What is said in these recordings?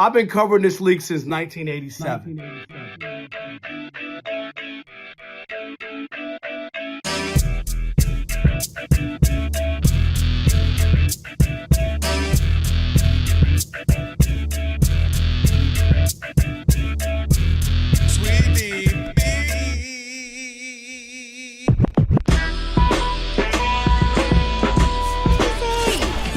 I've been covering this league since 1987.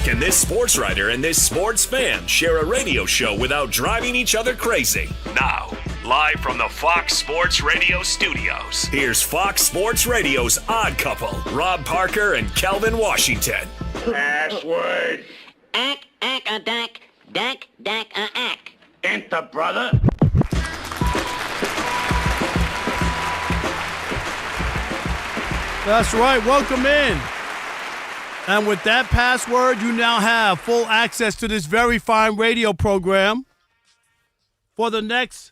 Can this sports writer and this sports fan share a radio show without driving each other crazy? Now, live from the Fox Sports Radio studios, here's Fox Sports Radio's Odd Couple, Rob Parker and Kelvin Washington. Password. Ack, a dack, a ack. Enter, brother. That's right. Welcome in. And with that password, you now have full access to this very fine radio program for the next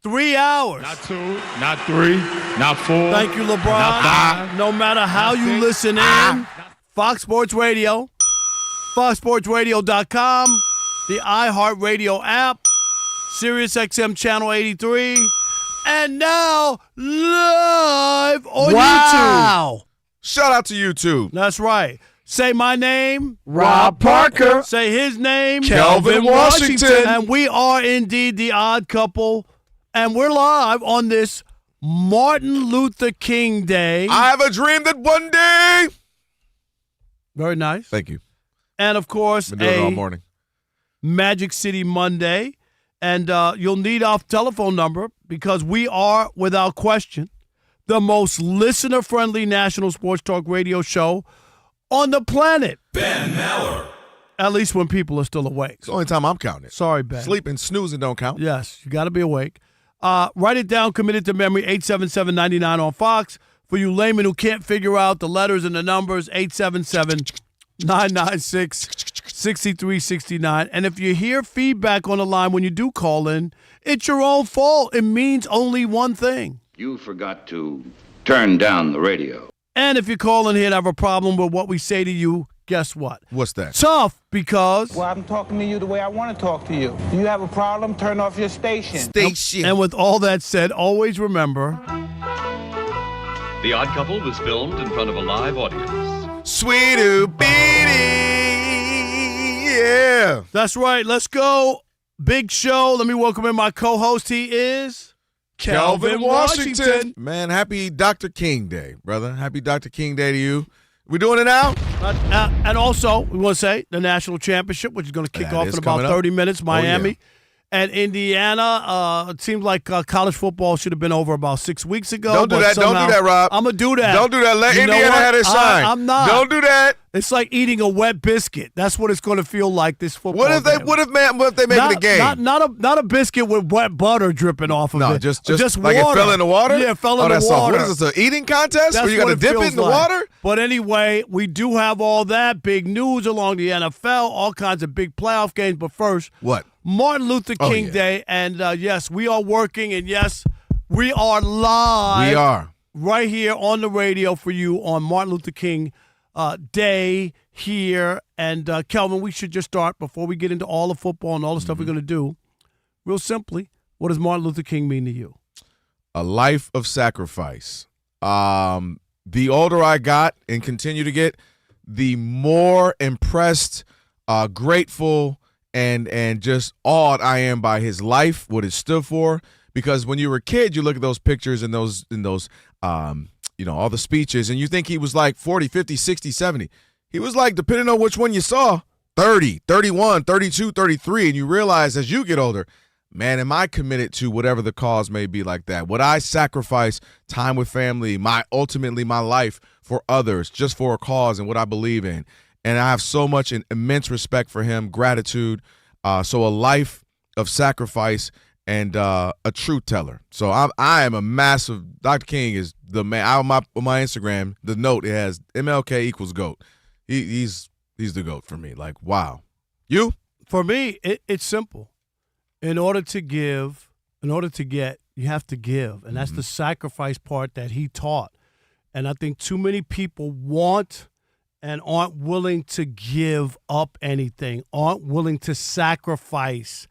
3 hours. Not 2, not 3, not 4. Thank you, LeBron. Not 5. No matter how you listen in, Fox Sports Radio, foxsportsradio.com, the iHeartRadio app, SiriusXM Channel 83, and now live on YouTube. Shout out to YouTube. That's right. Say my name, Rob Parker. Say his name, Kelvin Washington. And we are indeed the Odd Couple. And we're live on this Martin Luther King Day. I have a dream that one day. Very nice. Thank you. And, of course, Been doing it all morning. Magic City Monday. And you'll need our telephone number because we are, without question, the most listener-friendly national sports talk radio show on the planet. Ben Maller. At least when people are still awake. It's the only time I'm counting it. Sorry, Ben. Sleeping, snoozing don't count. Yes, you got to be awake. Write it down, commit it to memory, 877-99 on Fox. For you laymen who can't figure out the letters and the numbers, 877-996-6369. And if you hear feedback on the line when you do call in, it's your own fault. It means only one thing. You forgot to turn down the radio. And if you call in here and have a problem with what we say to you, guess what? What's that? Tough, because... Well, I'm talking to you the way I want to talk to you. Do you have a problem? Turn off your station. And with all that said, always remember... The Odd Couple was filmed in front of a live audience. Sweetie beatie, yeah. That's right. Let's go. Big show. Let me welcome in my co-host. He is... Kelvin Washington. Man, happy Dr. King Day, brother. Happy Dr. King Day to you. We doing it now? And also, we want to say the national championship, which is going to kick off in about 30 minutes, Miami. Oh, yeah. And Indiana, it seems like college football should have been over about 6 weeks ago. Don't do that. Don't do that, Rob. I'm going to do that. Don't do that. Let Indiana have their shine. I'm not. Don't do that. It's like eating a wet biscuit. That's what it's going to feel like this football What if they make it a game? Not a biscuit with wet butter dripping off of it. No, just water. Like it fell in the water? Yeah, it fell in the that's water. What is this, an eating contest where you got to dip it in the water? But anyway, we do have all that. Big news along the NFL, all kinds of big playoff games. But first, what? Martin Luther King Day. And yes, we are working. And yes, we are live. We are. Right here on the radio for you on Martin Luther King Day here. And Kelvin, we should just start before we get into all the football and all the stuff we're going to do. Real simply, what does Martin Luther King mean to you? A life of sacrifice. The older I got and continue to get, the more impressed, grateful, and just awed I am by his life, what it stood for. Because when you were a kid, you look at those pictures and those all the speeches, and you think he was like 40, 50, 60, 70. He was like, depending on which one you saw, 30, 31, 32, 33, and you realize as you get older, man, am I committed to whatever the cause may be like that? Would I sacrifice time with family, ultimately my life for others, just for a cause and what I believe in? And I have so much immense respect for him, gratitude. So a life of sacrifice and a truth teller. So I am a massive – Dr. King is the man. On my Instagram, the note, it has MLK equals GOAT. He's the GOAT for me. Like, wow. You? For me, it's simple. In order to give, in order to get, you have to give. And that's the sacrifice part that he taught. And I think too many people want and aren't willing to give up anything, aren't willing to sacrifice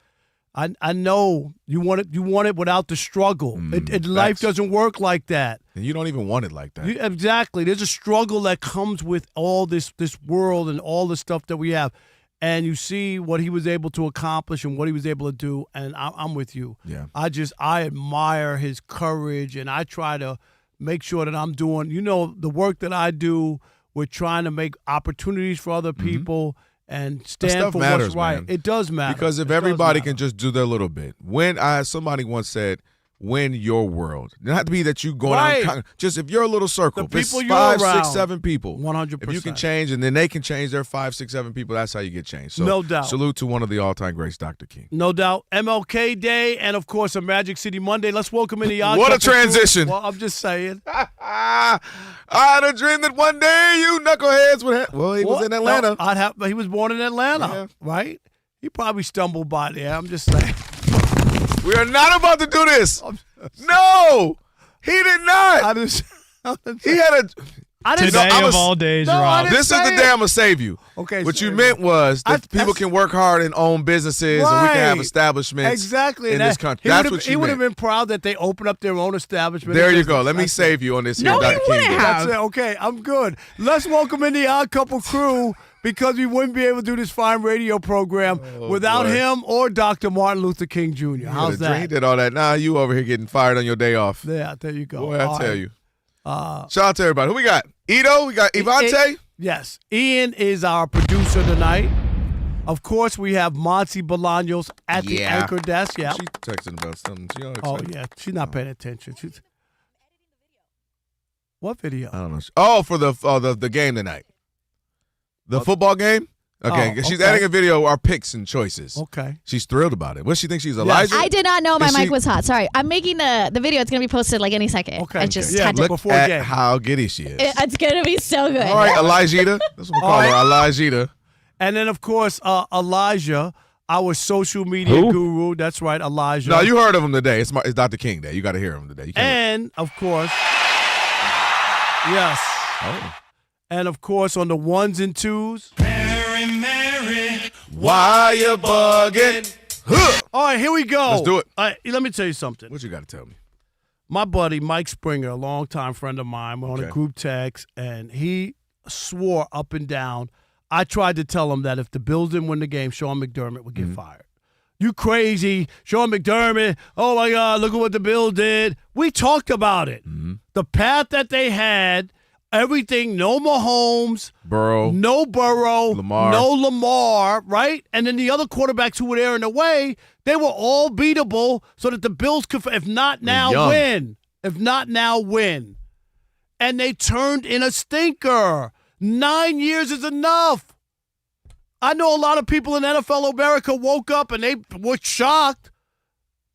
I know you want it. You want it without the struggle. Life doesn't work like that. And you don't even want it like that. Exactly. There's a struggle that comes with all this world and all the stuff that we have. And you see what he was able to accomplish and what he was able to do. And I'm with you. Yeah. I admire his courage, and I try to make sure that I'm doing, the work that I do. We're trying to make opportunities for other people. And stand for matters, what's right. man. It does matter. Because if everybody can just do their little bit. Somebody once said, win your world. It doesn't have to be that you going out. Just if you're a little circle. The people it's you're 5, around. 6, 7 people. 100%. If you can change, and then they can change their 5, 6, 7 people, that's how you get changed. So no doubt. Salute to one of the all-time greats, Dr. King. No doubt. MLK Day and, of course, a Magic City Monday. Let's welcome in the Odd What a Couple transition. Crew. Well, I'm just saying. I had a dream that one day you knuckleheads would have. Well, he was in Atlanta. No, he was born in Atlanta, right? He probably stumbled by there. I'm just saying. We are not about to do this. No, he did not. He had a. Today of all days, Rob. This is the day I'm going to save you. Okay. What you meant was that people can work hard and own businesses, and we can have establishments exactly in this country. That's what you He would meant. have been proud that they opened up their own establishment. There you go. Let me save you on this here, Dr. King. That's it. Okay, I'm good. Let's welcome in the Odd Couple Crew, because we wouldn't be able to do this fine radio program without him or Dr. Martin Luther King Jr. How's that? He did all that. Now you over here getting fired on your day off. Yeah, there you go. Boy, I tell you. Shout out to everybody. Who we got? Ito? We got Ivante? Yes. Ian is our producer tonight. Of course, we have Monty Bolaños at the anchor desk. Yeah. She's texting about something. She all Oh, excited. yeah. She's not paying attention. What video? I don't know. Oh, for the game tonight. The football game? Okay. She's adding a video, our picks and choices. Okay. She's thrilled about it. What she thinks she's Elijah? I did not know my mic was hot. Sorry. I'm making the video. It's going to be posted like any second. Okay. I just Yeah, had to. look before game. At how giddy she is. It's going to be so good. All right, Elijah. That's what we call her, Elijah. And then, of course, Elijah, our social media guru. That's right, Elijah. No, you heard of him today. It's Dr. King Day. You got to hear him today. You can't And, of course, yes. Oh. And, of course, on the ones and twos. Mary, why you bugging? All right, here we go. Let's do it. All right, let me tell you something. What you got to tell me? My buddy Mike Springer, a longtime friend of mine, we're on a group text, and he swore up and down. I tried to tell him that if the Bills didn't win the game, Sean McDermott would get fired. You crazy, Sean McDermott. Oh, my God, look at what the Bills did. We talked about it. The path that they had, everything, no Mahomes, Burrow, no Burrow, Lamar. no Lamar, right? And then the other quarterbacks who were there in the way, they were all beatable so that the Bills could, if not now, win. If not now, win. And they turned in a stinker. 9 years is enough. I know a lot of people in NFL America woke up and they were shocked.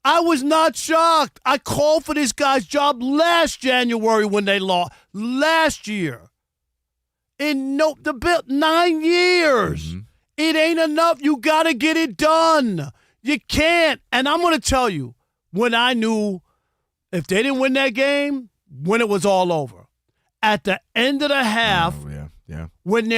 I was not shocked. I called for this guy's job last January when they lost. Last year. The Bill, 9 years. It ain't enough. You got to get it done. You can't. And I'm going to tell you, when I knew if they didn't win that game, when it was all over. At the end of the half, when they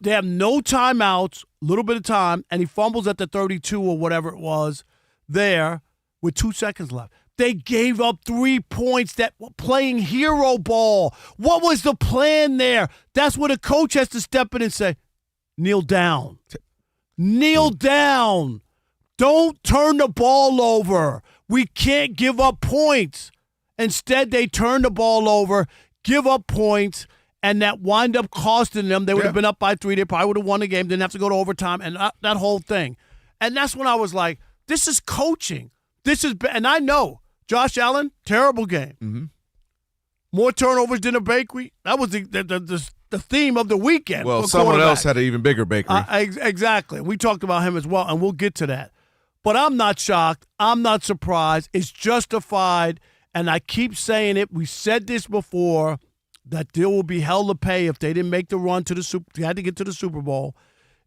have no timeouts, a little bit of time, and he fumbles at the 32 or whatever it was there with 2 seconds left. They gave up 3 points that were playing hero ball. What was the plan there? That's where the coach has to step in and say, kneel down. Kneel down. Don't turn the ball over. We can't give up points. Instead, they turn the ball over, give up points, and that wind up costing them. They would have been up by 3. They probably would have won the game. Didn't have to go to overtime, and that whole thing. And that's when I was like, this is coaching. And I know, Josh Allen, terrible game. More turnovers than a bakery. That was the theme of the weekend. Well, someone else had an even bigger bakery. Exactly. We talked about him as well, and we'll get to that. But I'm not shocked. I'm not surprised. It's justified, and I keep saying it. We said this before, that there will be hell to pay if they didn't make the run to the They had to get to the Super Bowl.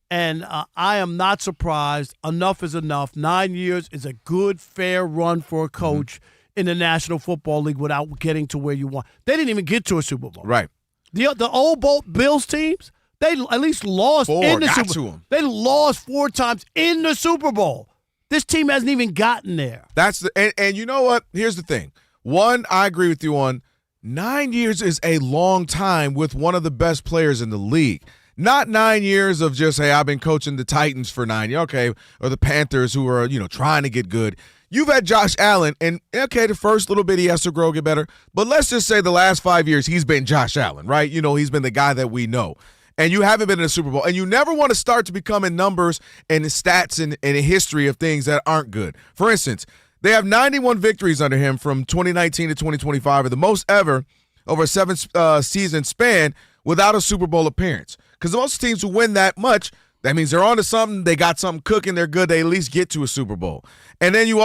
And I am not surprised. Enough is enough. 9 years is a good, fair run for a coach in the National Football League without getting to where you want. They didn't even get to a Super Bowl. Right. The old Bills teams, they at least lost in the Super Bowl. They lost 4 times in the Super Bowl. This team hasn't even gotten there. And you know what? Here's the thing. One, I agree with you on 9 years is a long time with one of the best players in the league. Not 9 years of just, hey, I've been coaching the Titans for 9 years, okay, or the Panthers who are, trying to get good. You've had Josh Allen, and okay, the first little bit he has to grow, get better. But let's just say the last 5 years he's been Josh Allen, right? He's been the guy that we know. And you haven't been in a Super Bowl. And you never want to start to become in numbers and stats and a history of things that aren't good. For instance, they have 91 victories under him from 2019 to 2025, or the most ever over a 7-season span without a Super Bowl appearance. Because most teams who win that much, that means they're on to something, they got something cooking, they're good, they at least get to a Super Bowl. And then you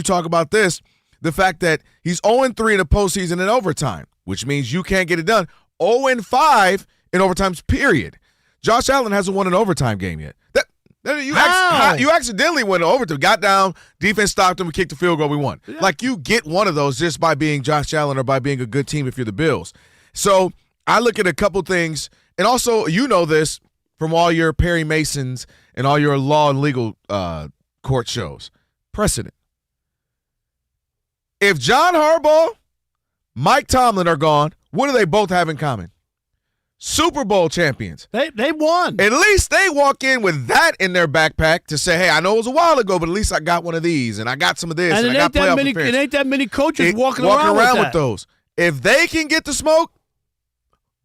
talk about this, the fact that he's 0-3 in the postseason in overtime, which means you can't get it done. 0-5 in overtimes, period. Josh Allen hasn't won an overtime game yet. You accidentally went to overtime, got down, defense stopped him, we kicked the field goal, we won. Yeah. Like, you get one of those just by being Josh Allen or by being a good team if you're the Bills. So I look at a couple things, and also this from all your Perry Masons and all your law and legal court shows. Precedent. If John Harbaugh, Mike Tomlin are gone, what do they both have in common? Super Bowl champions. They won. At least they walk in with that in their backpack to say, hey, I know it was a while ago, but at least I got one of these, and I got some of this, and I got playoff appearances. It ain't that many coaches walking around with those. If they can get the smoke,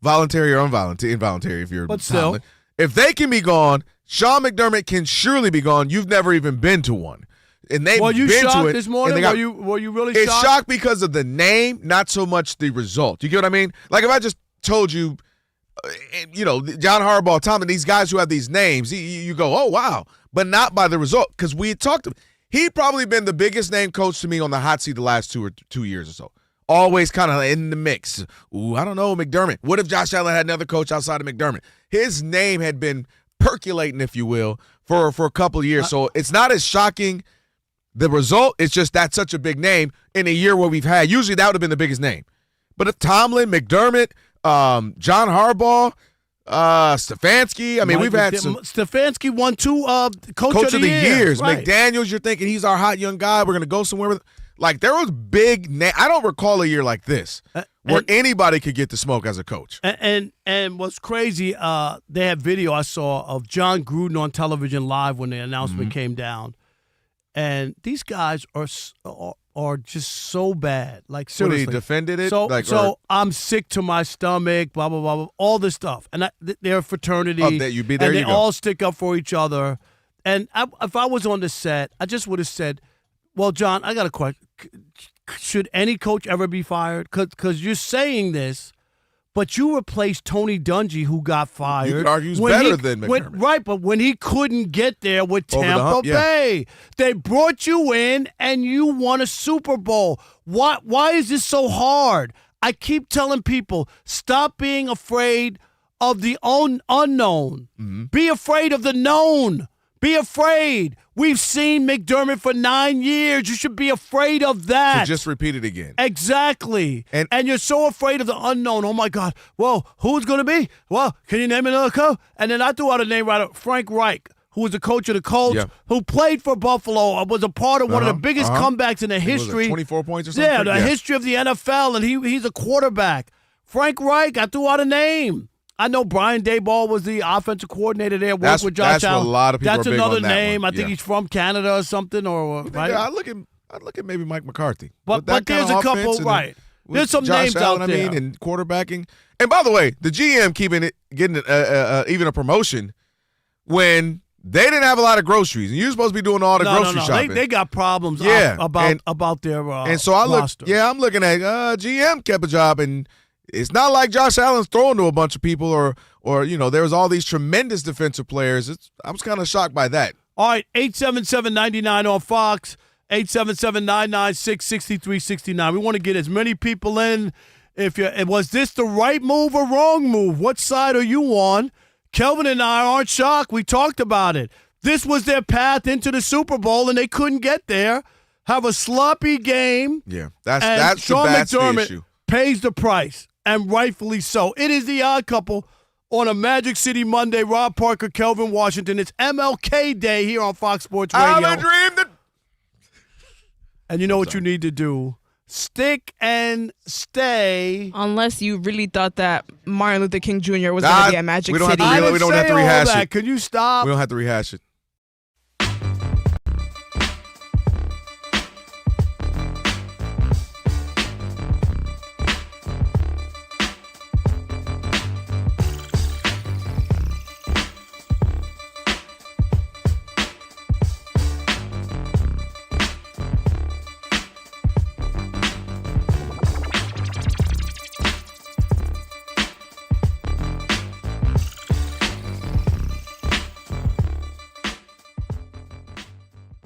voluntary or involuntary if you're Tomlin, if they can be gone, Sean McDermott can surely be gone. You've never even been to one. And they've been to it. Were you shocked this morning? Were you really shocked? It's shocked because of the name, not so much the result. You get what I mean? Like, if I just told you, John Harbaugh, Tomlin, these guys who have these names, you go, oh, wow. But not by the result, because we had talked to him. He'd probably been the biggest name coach to me on the hot seat the last 2 years or so. Always kind of in the mix. Ooh, I don't know, McDermott. What if Josh Allen had another coach outside of McDermott? His name had been percolating, if you will, for a couple of years. So it's not as shocking, the result. It's just that's such a big name in a year where we've had. Usually that would have been the biggest name. But if Tomlin, McDermott, John Harbaugh, Stefanski. I mean, we've had some. Stefanski won 2 Coach of the Years. Right. McDaniels, you're thinking he's our hot young guy. We're going to go somewhere with. Like, there was big I don't recall a year like this where anybody could get the smoke as a coach. And what's crazy, they had video I saw of John Gruden on television live when the announcement came down. And these guys are just so bad. Like, seriously. He defended it? So I'm sick to my stomach, blah, blah, blah, blah, all this stuff. And they're a fraternity. And they all stick up for each other. And if I was on the set, I just would have said, well, John, I got a question. Should any coach ever be fired? Because you're saying this, but you replaced Tony Dungy, who got fired. You could argue he's better than McDermott. Right, but when he couldn't get there with Tampa Bay, they brought you in and you won a Super Bowl. Why is this so hard? I keep telling people, stop being afraid of the unknown. Mm-hmm. Be afraid of the known. Be afraid. We've seen McDermott for 9 years. You should be afraid of that. So just repeat it again. Exactly. And you're so afraid of the unknown. Oh, my God. Well, who's going to be? Well, can you name another coach? And then I threw out a name right up, Frank Reich, who was the coach of the Colts, who played for Buffalo, was a part of one of the biggest comebacks in the history. 24 points or something? Yeah, the history of the NFL, and he's a quarterback. Frank Reich, I threw out a name. I know Brian Daboll was the offensive coordinator there, worked with Josh Allen. That's what a lot of people That's are big another on that name. one. I think he's from Canada or something, or right? Yeah, I'd look at maybe Mike McCarthy. But there's a couple, right? There's some names out there. And quarterbacking. And by the way, the GM getting even a promotion when they didn't have a lot of groceries, and you're supposed to be doing all the grocery shopping. They got problems about their and so I roster. I'm looking at GM kept a job, and it's not like Josh Allen's throwing to a bunch of people or there was all these tremendous defensive players. I was kind of shocked by that. All right, 877-99 on Fox, 877-996-6369. We want to get as many people in. Was this the right move or wrong move? What side are you on? Kelvin and I aren't shocked. We talked about it. This was their path into the Super Bowl, and they couldn't get there. Have a sloppy game. Yeah, that's Sean the McDermott issue. Pays the price, and rightfully so. It is the Odd Couple on a Magic City Monday. Rob Parker, Kelvin Washington. It's MLK Day here on Fox Sports Radio. I'm a dream that... And you know what you need to do? Stick and stay. Unless you really thought that Martin Luther King Jr. was going to be at Magic City. We don't have to rehash it. Can you stop? We don't have to rehash it.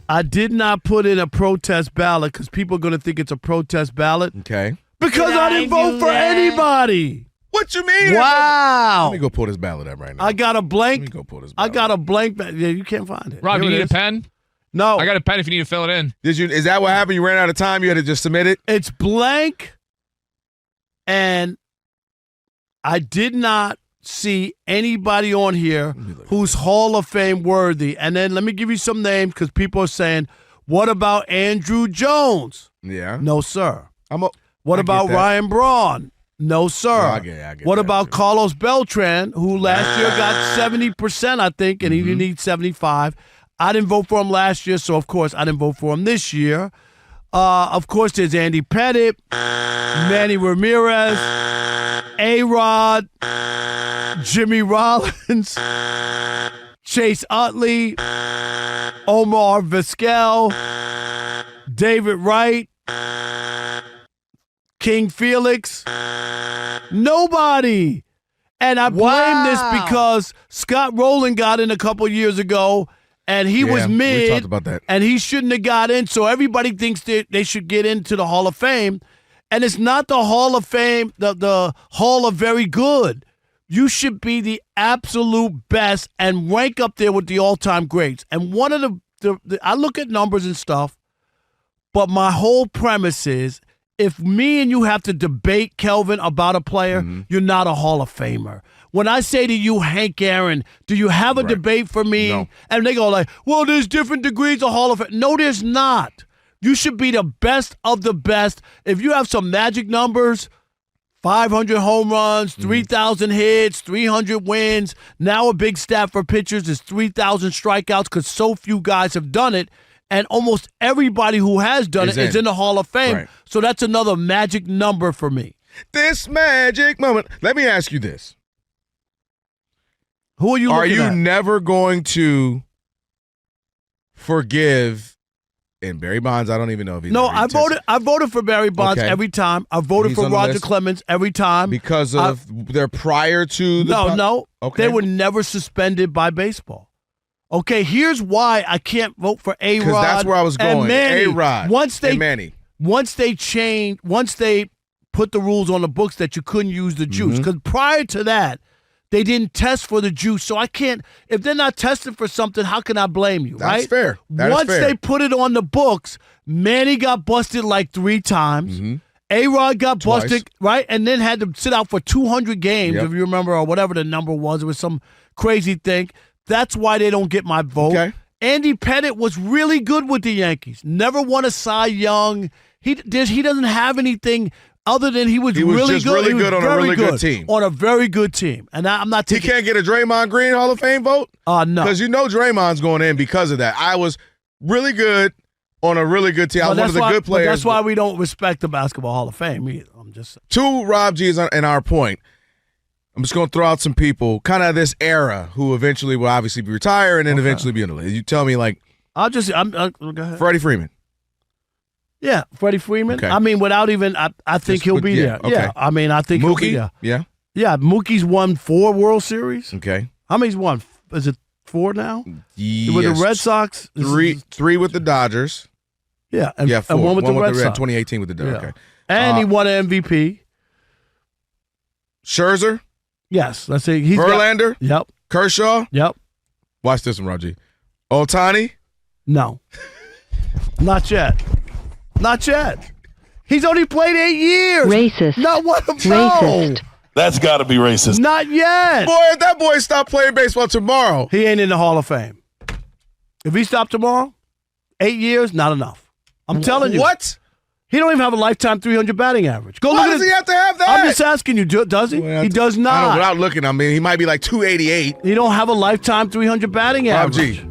I did not put in a protest ballot because people are going to think it's a protest ballot. Okay. Because I didn't vote for anybody. What you mean? Wow. Let me go pull this ballot up right now. I got a blank. Let me go pull this ballot. I got a blank. Yeah, you can't find it. Rob, Here you it need is. a pen? No. I got a pen if you need to fill it in. Is that what happened? You ran out of time? You had to just submit it? It's blank, and I did not see anybody on here who's Hall of Fame worthy. And then let me give you some names because people are saying, what about Andrew Jones? Yeah. No, sir. What I about get that. Ryan Braun? No, sir. I get what that, about too. Carlos Beltran, who last year got 70%, I think, and he didn't need 75. I didn't vote for him last year, so of course I didn't vote for him this year. Of course, there's Andy Pettit, Manny Ramirez, A-Rod, Jimmy Rollins, Chase Utley, Omar Vizquel, David Wright, King Felix. Nobody. And I blame this because Scott Rowland got in a couple years ago, and he was mid. We talked about that. And he shouldn't have got in, so everybody thinks that they should get into the Hall of Fame. And it's not the Hall of Fame, the Hall of Very Good. You should be the absolute best and rank up there with the all-time greats. And one of the I look at numbers and stuff, but my whole premise is if me and you have to debate, Kelvin, about a player, you're not a Hall of Famer. When I say to you, Hank Aaron, do you have a debate for me? No. And they go like, well, there's different degrees of Hall of Fame. No, there's not. You should be the best of the best. If you have some magic numbers, 500 home runs, 3,000 hits, 300 wins. Now a big stat for pitchers is 3,000 strikeouts because so few guys have done it. And almost everybody who has done it is in the Hall of Fame. Right. So that's another magic number for me. This magic moment. Let me ask you this. Who are you looking at? Are you never going to forgive, and Barry Bonds, I don't even know if he's No, I voted for Barry Bonds every time. I voted He's for on the Roger list? Clemens every time. Because of their prior to the No. Okay. They were never suspended by baseball. Okay, here's why I can't vote for A-Rod. Because that's where I was going. And Manny. A-Rod and Manny. Once they put the rules on the books that you couldn't use the juice. Because prior to that, they didn't test for the juice. So I can't, if they're not testing for something, how can I blame you, right? That's fair. That is Once fair. they put it on the books, Manny got busted like 3 times. A-Rod got busted, right? And then had to sit out for 200 games, if you remember, or whatever the number was. It was some crazy thing. That's why they don't get my vote. Okay. Andy Pettit was really good with the Yankees. Never won a Cy Young. He doesn't have anything other than he was really just good. really He was good on a very really good team. On a very good team. And I'm not He taking. can't get a Draymond Green Hall of Fame vote? No. Because you know Draymond's going in because of that. I was really good on a really good team. I was one of the good players. That's why we don't respect the Basketball Hall of Fame either. I'm just To Rob G's and our point, I'm just going to throw out some people, kind of this era, who eventually will obviously be retired and then eventually be in the list. You tell me, like, go ahead. Freddie Freeman. Yeah, Freddie Freeman. Okay. I mean, without even, I think he'll be there. okay. Yeah, I mean, I think he'll be Mookie? there. Yeah. Yeah, Mookie's won 4 World Series. Okay. How many's won? Is it 4 now? Yes. With the Red Sox? Three with the Dodgers. Yeah, and, Yeah, 4. and one with the Red Sox. 2018 with the Dodgers. Yeah. Okay. And he won an MVP. Scherzer. Yes, let's see. He's Verlander. Yep. Kershaw. Yep. Watch this one, Rob G. Ohtani. No. Not yet. Not yet. He's only played 8 years. Racist. Not one of them. Racist. That's got to be racist. Not yet. Boy, if that boy stop playing baseball tomorrow, he ain't in the Hall of Fame. If he stopped tomorrow, 8 years, not enough. I'm telling you. What? He don't even have a lifetime 300 batting average. Why does he have to have that? I'm just asking you, does he? He does not. I don't know, without looking, I mean, he might be like 288. He don't have a lifetime 300 batting average. G.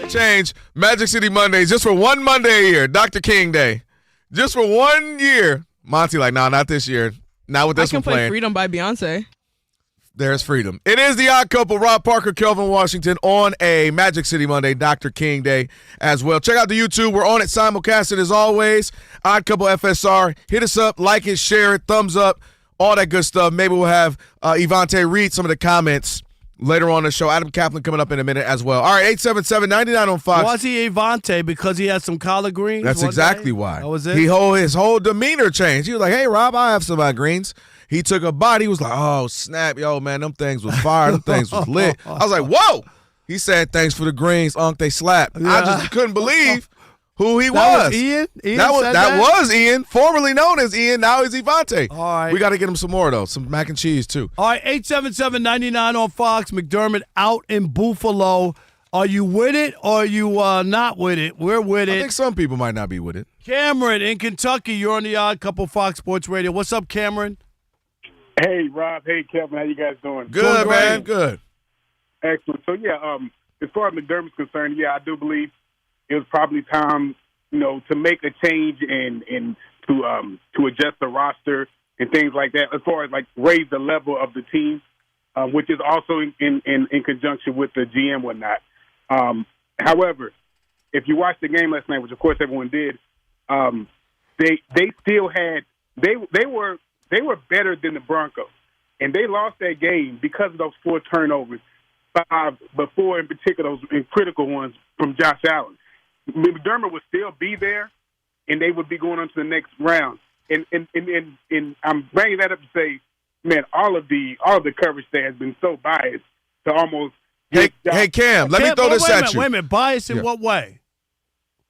Change Magic City Mondays just for one Monday a year, Dr. King Day. Just for 1 year. Monty like, nah, not this year. Not with this one playing. I can play Freedom by Beyonce. There's freedom. It is the Odd Couple, Rob Parker, Kelvin Washington, on a Magic City Monday, Dr. King Day as well. Check out the YouTube. We're on it simulcasted as always. Odd Couple FSR. Hit us up, like it, share it, thumbs up, all that good stuff. Maybe we'll have Ivante read some of the comments later on in the show. Adam Caplan coming up in a minute as well. All right, 877-99 on Fox. Was he Ivante because he had some collard greens? That's exactly why. That was it? His whole demeanor changed. He was like, hey, Rob, I have some greens. He took a bite. He was like, oh, snap. Yo, man, them things was fire. Them things was lit. I was like, whoa. He said, thanks for the greens, Unc. They slapped. Yeah. I just couldn't believe who he was. Was Ian? That was Ian, formerly known as Ian. Now he's Ivante. All right. We got to get him some more, though. Some mac and cheese, too. All right, 877-99 on Fox. McDermott out in Buffalo. Are you with it or are you not with it? We're with it. I think some people might not be with it. Cameron in Kentucky. You're on the Odd Couple Fox Sports Radio. What's up, Cameron? Hey, Rob. Hey, Kelvin. How you guys doing? Good, man. Good. Excellent. So, yeah, as far as McDermott's concerned, yeah, I do believe it was probably time, to make a change and to adjust the roster and things like that, as far as, raise the level of the team, which is also in conjunction with the GM and whatnot. However, if you watched the game last night, which, of course, everyone did, they still had – they were better than the Broncos, and they lost that game because of those 4 turnovers, 5 before in particular those critical ones from Josh Allen. McDermott would still be there, and they would be going on to the next round. And I'm bringing that up to say, man, all of the coverage there has been so biased to almost. Hey, Cam, let me throw this at you. Wait a minute, biased in what way?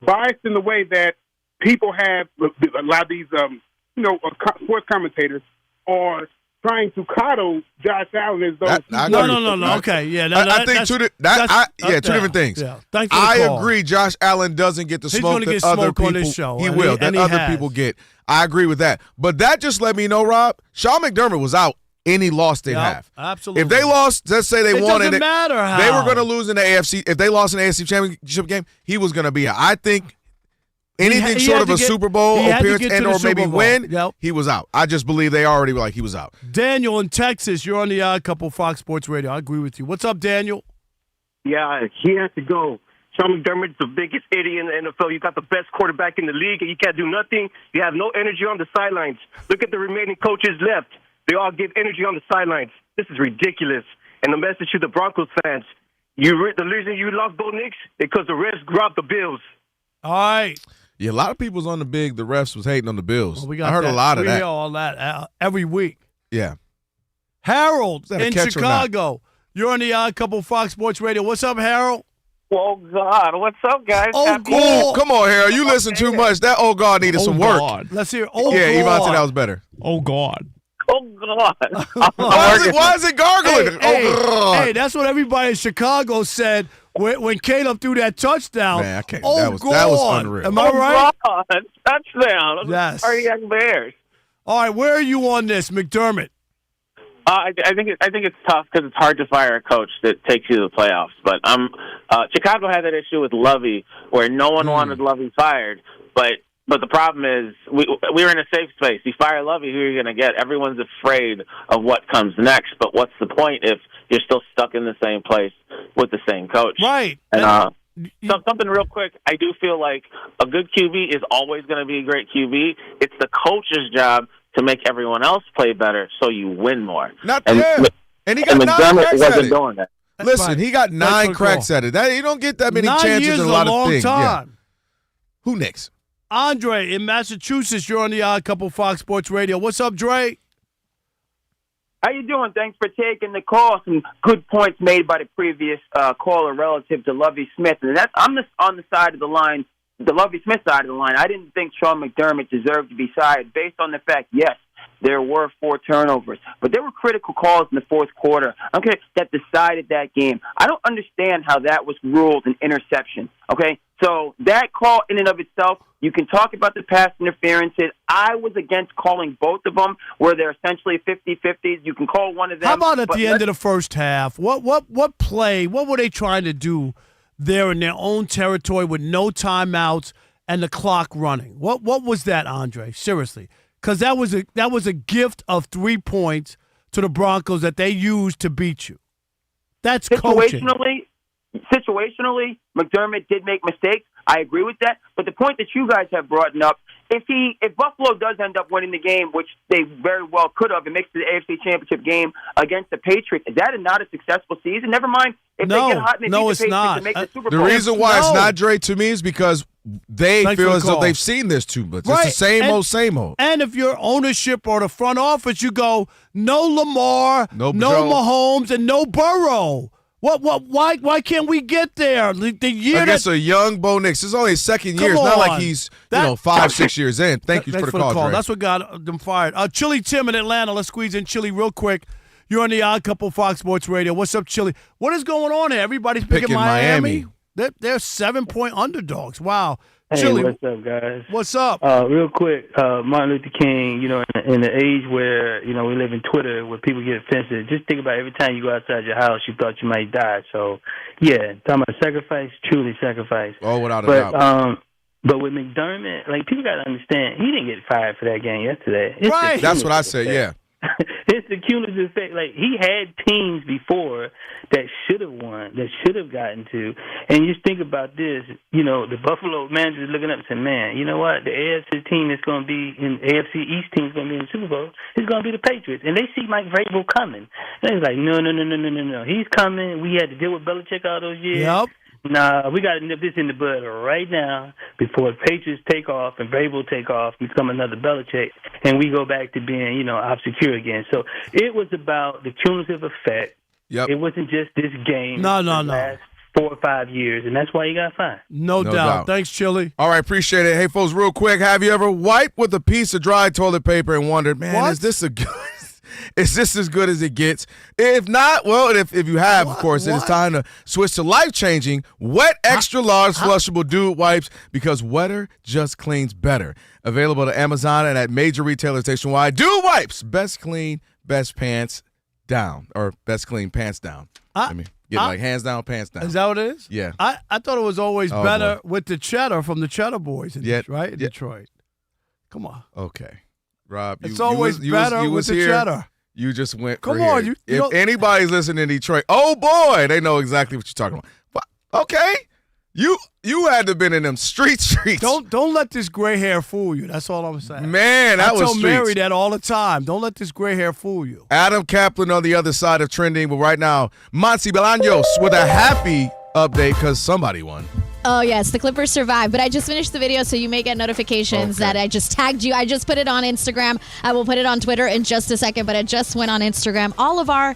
Biased in the way that people have a lot of these. Sports commentators are trying to coddle Josh Allen as though No. Okay, yeah. I think two different things. Yeah. Thanks for the I call. agree. Josh Allen doesn't get the smoke that other people. On this show. He will. That other people get. I agree with that. But that just let me know, Rob. Sean McDermott was out any loss they'd have. Absolutely. If they lost, let's say they won, doesn't matter how. They were going to lose in the AFC. If they lost in the AFC Championship game, he was going to be out. I think anything short of a Super Bowl appearance and or maybe win, he was out. I just believe they already were like he was out. Daniel in Texas, you're on the Odd Couple Fox Sports Radio. I agree with you. What's up, Daniel? Yeah, he has to go. Sean McDermott's the biggest idiot in the NFL. You got the best quarterback in the league, and you can't do nothing. You have no energy on the sidelines. Look at the remaining coaches left. They all give energy on the sidelines. This is ridiculous. And the message to the Broncos fans, the reason you lost Bo Nix is because the refs dropped the Bills. All right. Yeah, a lot of people was on the refs was hating on the Bills. Well, I heard a lot of that. We hear all that every week. Yeah. Harold in Chicago. You're on the Odd Couple Fox Sports Radio. What's up, Harold? Oh, God. What's up, guys? Come on, Harold. You listen too much. That old God needed some work. God. Let's hear God. Yvonne said that was better. Oh, God. Oh, God. Why is it gargling? Hey, that's what everybody in Chicago said when Caleb threw that touchdown. Man, I can't. Oh, that was unreal. Am I right? God. Touchdown. Yes. Cardiac Bears. All right, where are you on this, McDermott? I think it's tough because it's hard to fire a coach that takes you to the playoffs. But Chicago had that issue with Lovey where no one wanted Lovey fired. But the problem is we were in a safe space. You fire Lovey, who are you going to get? Everyone's afraid of what comes next. But what's the point if you're still stuck in the same place with the same coach? Right. And something real quick. I do feel like a good QB is always going to be a great QB. It's the coach's job to make everyone else play better so you win more. And he got 9 cracks at it. Doing that. Listen, he got 9 cracks at it. You don't get that many 9 chances years in a lot of things. Time. Yeah. Who next? Andre in Massachusetts. You're on the Odd Couple Fox Sports Radio. What's up, Dre? How you doing? Thanks for taking the call. Some good points made by the previous caller relative to Lovie Smith. And I'm on the side of the line, the Lovie Smith side of the line. I didn't think Sean McDermott deserved to be fired based on the fact, yes, there were 4 turnovers, but there were critical calls in the fourth quarter, okay, that decided that game. I don't understand how that was ruled an interception, okay? So that call in and of itself, you can talk about the pass interferences. I was against calling both of them where they're essentially 50-50s. You can call one of them. How about at the end of the first half? What play, what were they trying to do there in their own territory with no timeouts and the clock running? What was that, Andre? Seriously. Because that was a gift of 3 points to the Broncos that they used to beat you. That's coaching. Situationally, McDermott did make mistakes. I agree with that. But the point that you guys have brought up, if Buffalo does end up winning the game, which they very well could have, and makes the AFC Championship game against the Patriots, is that not a successful season? Never mind if they get hot and they beat the Patriots and make the Super Bowl. The reason why it's not, Dre, to me is because they feel as though they've seen this too much. Right. It's the same old. And if your ownership or the front office, you go, no Lamar, no Mahomes, and no Burrow. Why can't we get there? The year against a young Bo Nix. It's only his second year. It's not like he's 5-6 years in. Thanks for the call, Dre. That's what got them fired. Chili Tim in Atlanta. Let's squeeze in Chili real quick. You're on the Odd Couple Fox Sports Radio. What's up, Chili? What is going on here? Everybody's picking Miami. They're 7-point underdogs. Wow. Hey, Chili, what's up, guys? What's up? Real quick, Martin Luther King, in the age where, we live in Twitter where people get offensive, just think about every time you go outside your house, you thought you might die. So, yeah, talking about sacrifice, truly sacrifice. Oh, without a doubt. But with McDermott, people got to understand, he didn't get fired for that game yesterday. Right. That's what I said, yeah. It's the cumulative effect. He had teams before that should have won, that should have gotten to. And you just think about this, the Buffalo manager is looking up and saying, man, you know what? The AFC team is going to be in AFC East team is going to be in the Super Bowl. It's going to be the Patriots. And they see Mike Vrabel coming. And they're like, no. He's coming. We had to deal with Belichick all those years. Yep. Nah, we got to nip this in the bud right now before the Patriots take off and Vrabel take off and become another Belichick, and we go back to being, obscure again. So it was about the cumulative effect. Yep. It wasn't just this game. No. Last 4 or 5 years, and that's why you got fined. No doubt. Thanks, Chili. All right, appreciate it. Hey, folks, real quick, have you ever wiped with a piece of dry toilet paper and wondered, man, is this a good... Is this as good as it gets? If not, well, if you have, of course, it is time to switch to life-changing wet extra large flushable dude wipes because wetter just cleans better. Available at Amazon and at major retailers nationwide. Dude wipes, best clean, best pants down, or best clean pants down. Get like hands down, pants down. Is that what it is? Yeah. I thought it was always better with the cheddar from the Cheddar Boys, right? In Detroit. Come on. Okay. Rob, it's always better with the cheddar. You just went Come for on. here. You if anybody's listening in Detroit, oh, boy, they know exactly what you're talking about. But, okay. You had to have been in them streets. Don't let this gray hair fool you. That's all I'm saying. Man, I tell Mary that all the time. Don't let this gray hair fool you. Adam Caplan on the other side of trending, but right now, Monty Bolaños with a happy update because somebody won. Oh, yes, the Clippers survived. But I just finished the video, so you may get notifications that I just tagged you. I just put it on Instagram. I will put it on Twitter in just a second, but it just went on Instagram. All of our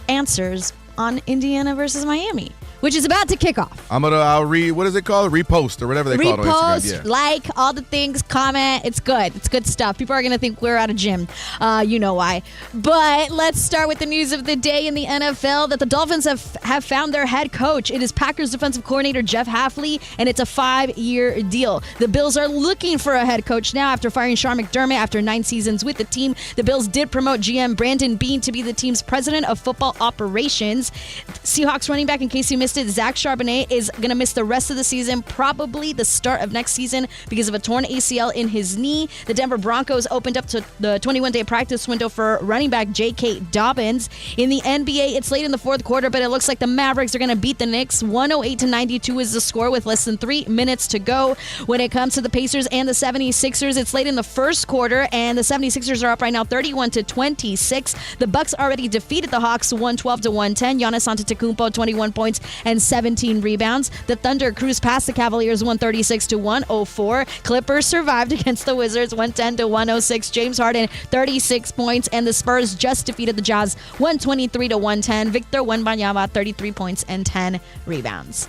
answers on Indiana versus Miami, which is about to kick off. I'll read, what is it called? Repost or whatever they call it on Instagram. Repost, like, all the things, comment. It's good. It's good stuff. People are going to think we're at a gym. You know why. But let's start with the news of the day in the NFL that the Dolphins have found their head coach. It is Packers defensive coordinator Jeff Hafley, and it's a 5-year deal. The Bills are looking for a head coach now after firing Sean McDermott after 9 seasons with the team. The Bills did promote GM Brandon Beane to be the team's president of football operations. Seahawks running back, in case you missed it, Zach Charbonnet is going to miss the rest of the season, probably the start of next season because of a torn ACL in his knee. The Denver Broncos opened up to the 21-day practice window for running back J.K. Dobbins. In the NBA, it's late in the fourth quarter, but it looks like the Mavericks are going to beat the Knicks. 108-92 is the score with less than 3 minutes to go. When it comes to the Pacers and the 76ers, it's late in the first quarter, and the 76ers are up right now 31-26. The Bucks already defeated the Hawks 112-110. Giannis Antetokounmpo 21 points and 17 rebounds. The Thunder cruised past the Cavaliers 136-104. Clippers survived against the Wizards 110-106. James Harden 36 points, and the Spurs just defeated the Jazz 123-110. Victor Wembanyama 33 points and 10 rebounds.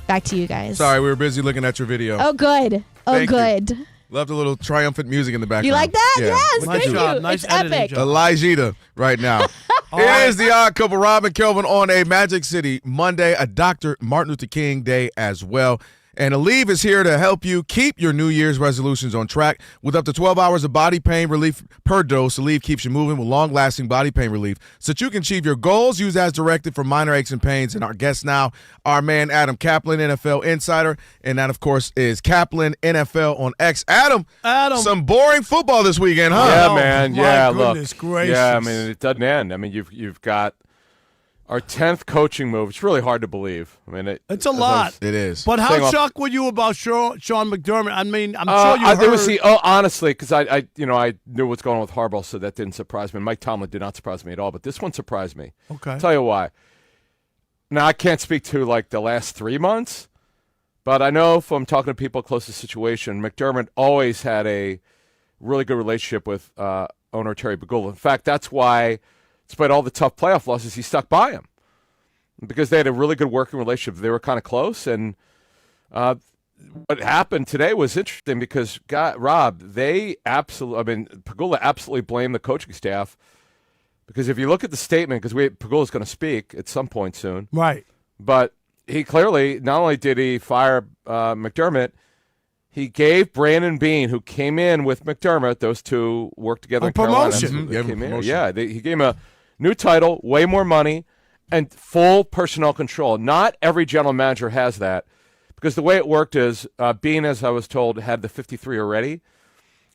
Back to you guys. Sorry, we were busy looking at your video. Oh, good. Thank good. You. Loved a little triumphant music in the background. You like that? Yeah. Yes, nice thank job. you. Nice it's editing epic. job. Elijah right now. It is the Odd Couple, Rob and Kelvin, on a Magic City Monday, a Dr. Martin Luther King Day as well. And Aleve is here to help you keep your New Year's resolutions on track. With up to 12 hours of body pain relief per dose, Aleve keeps you moving with long-lasting body pain relief so that you can achieve your goals. Use as directed for minor aches and pains. And our guest now, our man Adam Caplan, NFL insider. And that, of course, is Caplan NFL on X. Adam, some boring football this weekend, huh? Yeah, man. Yeah, look. Gracious. Yeah, I mean, it doesn't end. I mean, you've got our 10th coaching move. It's really hard to believe. I mean, it's a lot. It is. But how shocked were you about Sean McDermott? I mean, I'm sure you heard. Honestly, because I knew what's going on with Harbaugh, so that didn't surprise me. Mike Tomlin did not surprise me at all, but this one surprised me. Okay. I'll tell you why. Now, I can't speak to, like, the last 3 months, but I know from talking to people close to the situation, McDermott always had a really good relationship with owner Terry Pegula. In fact, that's why, despite all the tough playoff losses, he stuck by him because they had a really good working relationship. They were kind of close, and what happened today was interesting because, Rob, Pegula absolutely blamed the coaching staff because if you look at the statement, because Pegula's going to speak at some point soon. Right. But he clearly, not only did he fire McDermott, he gave Brandon Beane, who came in with McDermott, those two worked together in promotion. Carolina. He gave him a new title, way more money, and full personnel control. Not every general manager has that because the way it worked is Beane, as I was told, had the 53 already.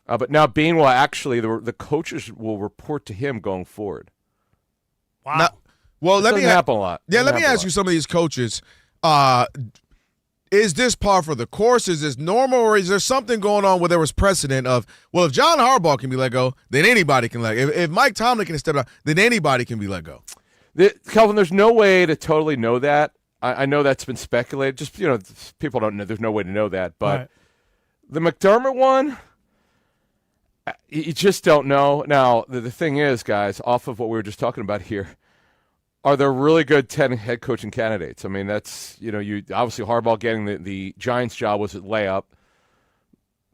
But now Beane will actually, the coaches will report to him going forward. Wow. Let me happen a lot. Yeah, let me ask you some of these coaches. Is this par for the course? Is this normal, or is there something going on where there was precedent of, well, if John Harbaugh can be let go, then anybody can let go. If Mike Tomlin can step out, then anybody can be let go. Kelvin, there's no way to totally know that. I know that's been speculated. Just, people don't know. There's no way to know that. But the McDermott one, you just don't know. Now, the thing is, guys, off of what we were just talking about here, are there really good 10 head coaching candidates? I mean, that's, you obviously Harbaugh getting the Giants job was a layup.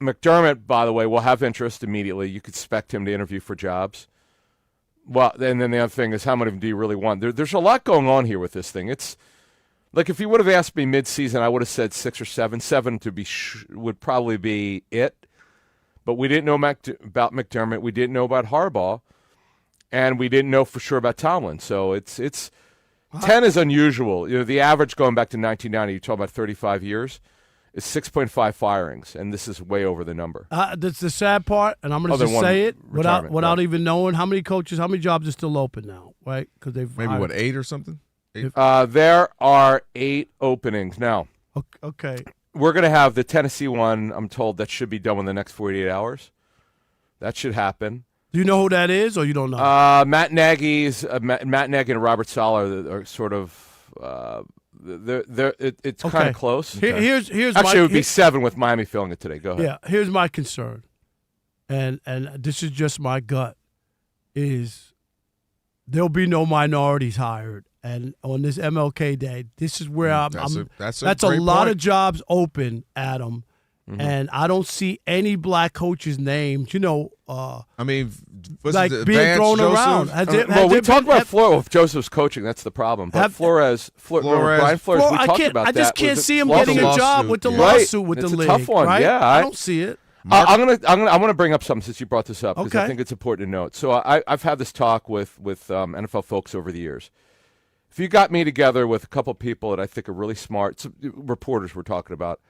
McDermott, by the way, will have interest immediately. You could expect him to interview for jobs. Well, and then the other thing is, how many of them do you really want? There's a lot going on here with this thing. It's like, if you would have asked me mid-season, I would have said 6 or 7. 7 would probably be it. But we didn't know about McDermott. We didn't know about Harbaugh. And we didn't know for sure about Tomlin. So it's 10 is unusual. You know, the average going back to 1990, you talk about 35 years, is 6.5 firings, and this is way over the number. That's the sad part, and I'm going to just say it without even knowing how many jobs are still open now, right? Because they've maybe 8 or something. 8? There are 8 openings now. Okay. We're going to have the Tennessee one. I'm told that should be done in the next 48 hours. That should happen. Do you know who that is, or you don't know? Matt Nagy and Robert Saleh are sort of. It's kind of close. Here's actually, it would be 7 with Miami filling it today. Go ahead. Yeah, here's my concern, and this is just my gut, is there'll be no minorities hired, and on this MLK Day, this is where that's a lot point. of jobs open, Adam, and I don't see any black coaches named. You know, I mean, like being being thrown around. We talked about Flores. If Joseph's coaching, that's the problem. But Brian Flores, we talked about that. I just can't see him getting a job with the lawsuit with the league. It's a tough one. Right? Yeah, I don't see it. I want to bring up something since you brought this up, because I think it's important to note. So I've had this talk with NFL folks over the years. If you got me together with a couple people that I think are really smart, reporters we're talking about,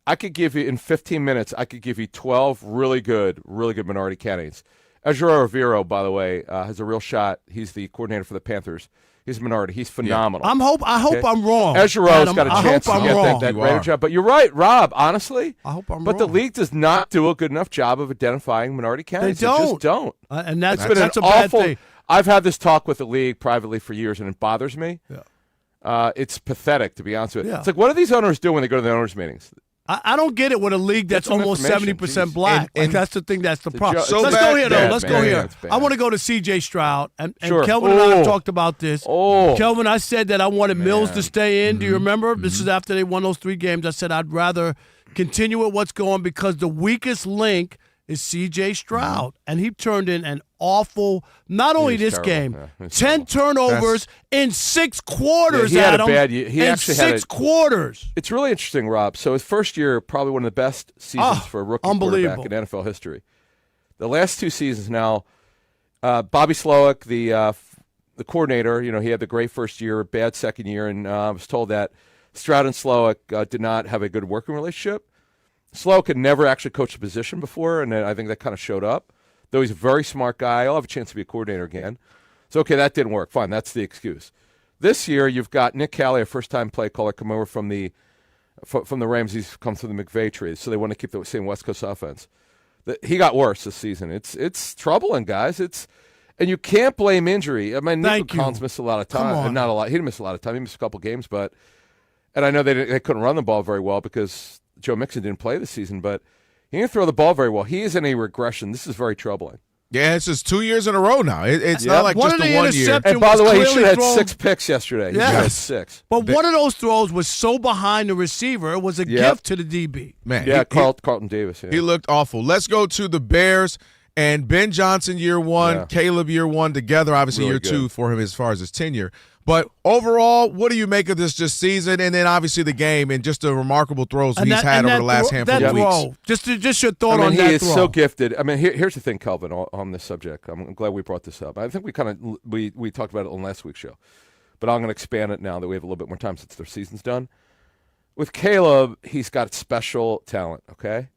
I could give you, in 15 minutes, I could give you 12 really good minority candidates. Ezra Rivero, by the way, has a real shot. He's the coordinator for the Panthers. He's a minority. He's phenomenal. I hope I'm wrong. Ezra's got a chance to get that greater job. But you're right, Rob, honestly. I hope I'm wrong. But the league does not do a good enough job of identifying minority candidates. They don't. They just don't. And that's a bad thing. I've had this talk with the league privately for years, and it bothers me. Yeah. It's pathetic, to be honest with you. Yeah. It's like, what do these owners do when they go to the owners' meetings? I don't get it with a league that's almost 70% black. And that's the thing. That's the problem. So Let's go here, though. Let's go here. I want to go to C.J. Stroud. And Kelvin and I have talked about this. Kelvin, I said that I wanted Mills to stay in. Do you remember? This is after they won those 3 games. I said I'd rather continue with what's going, because the weakest link is C.J. Stroud. And he turned in an awful, not only this game, 10 turnovers in 6 quarters, he had Adam. A bad year. He actually had 6 quarters. It's really interesting, Rob. So his first year, probably one of the best seasons for a rookie quarterback in NFL history. The last 2 seasons now, Bobby Slowick, the coordinator, he had the great first year, bad second year, and I was told that Stroud and Slowick did not have a good working relationship. Slowick had never actually coached a position before, and I think that kind of showed up. Though he's a very smart guy, he'll have a chance to be a coordinator again. So, okay, that didn't work. Fine, that's the excuse. This year, you've got Nick Callie, a first-time play caller, come over from the Rams. He's come through the McVay tree, so they want to keep the same West Coast offense. He got worse this season. It's troubling, guys. And you can't blame injury. I mean, Nico Collins missed a lot of time. Not a lot. He didn't miss a lot of time. He missed a couple games, and I know they couldn't run the ball very well because Joe Mixon didn't play this season, but he didn't throw the ball very well. He is in a regression. This is very troubling. Yeah, it's just 2 years in a row now. It's not like just the 1 year. And by the way, he should have had 6 picks yesterday. He had 6. But one of those throws was so behind the receiver, it was a gift to the DB. Man, Carlton Davis. Yeah. He looked awful. Let's go to the Bears and Ben Johnson year 1, Caleb year 1 together. Obviously really year 2 for him as far as his tenure. But overall, what do you make of this season, and then obviously the game and just the remarkable throws he's had over the last handful of weeks? Just your thought on that throw. He is so gifted. I mean, here's the thing, Kelvin, on this subject. I'm glad we brought this up. I think we talked about it on last week's show, but I'm going to expand it now that we have a little bit more time since their season's done. With Caleb, he's got special talent, okay?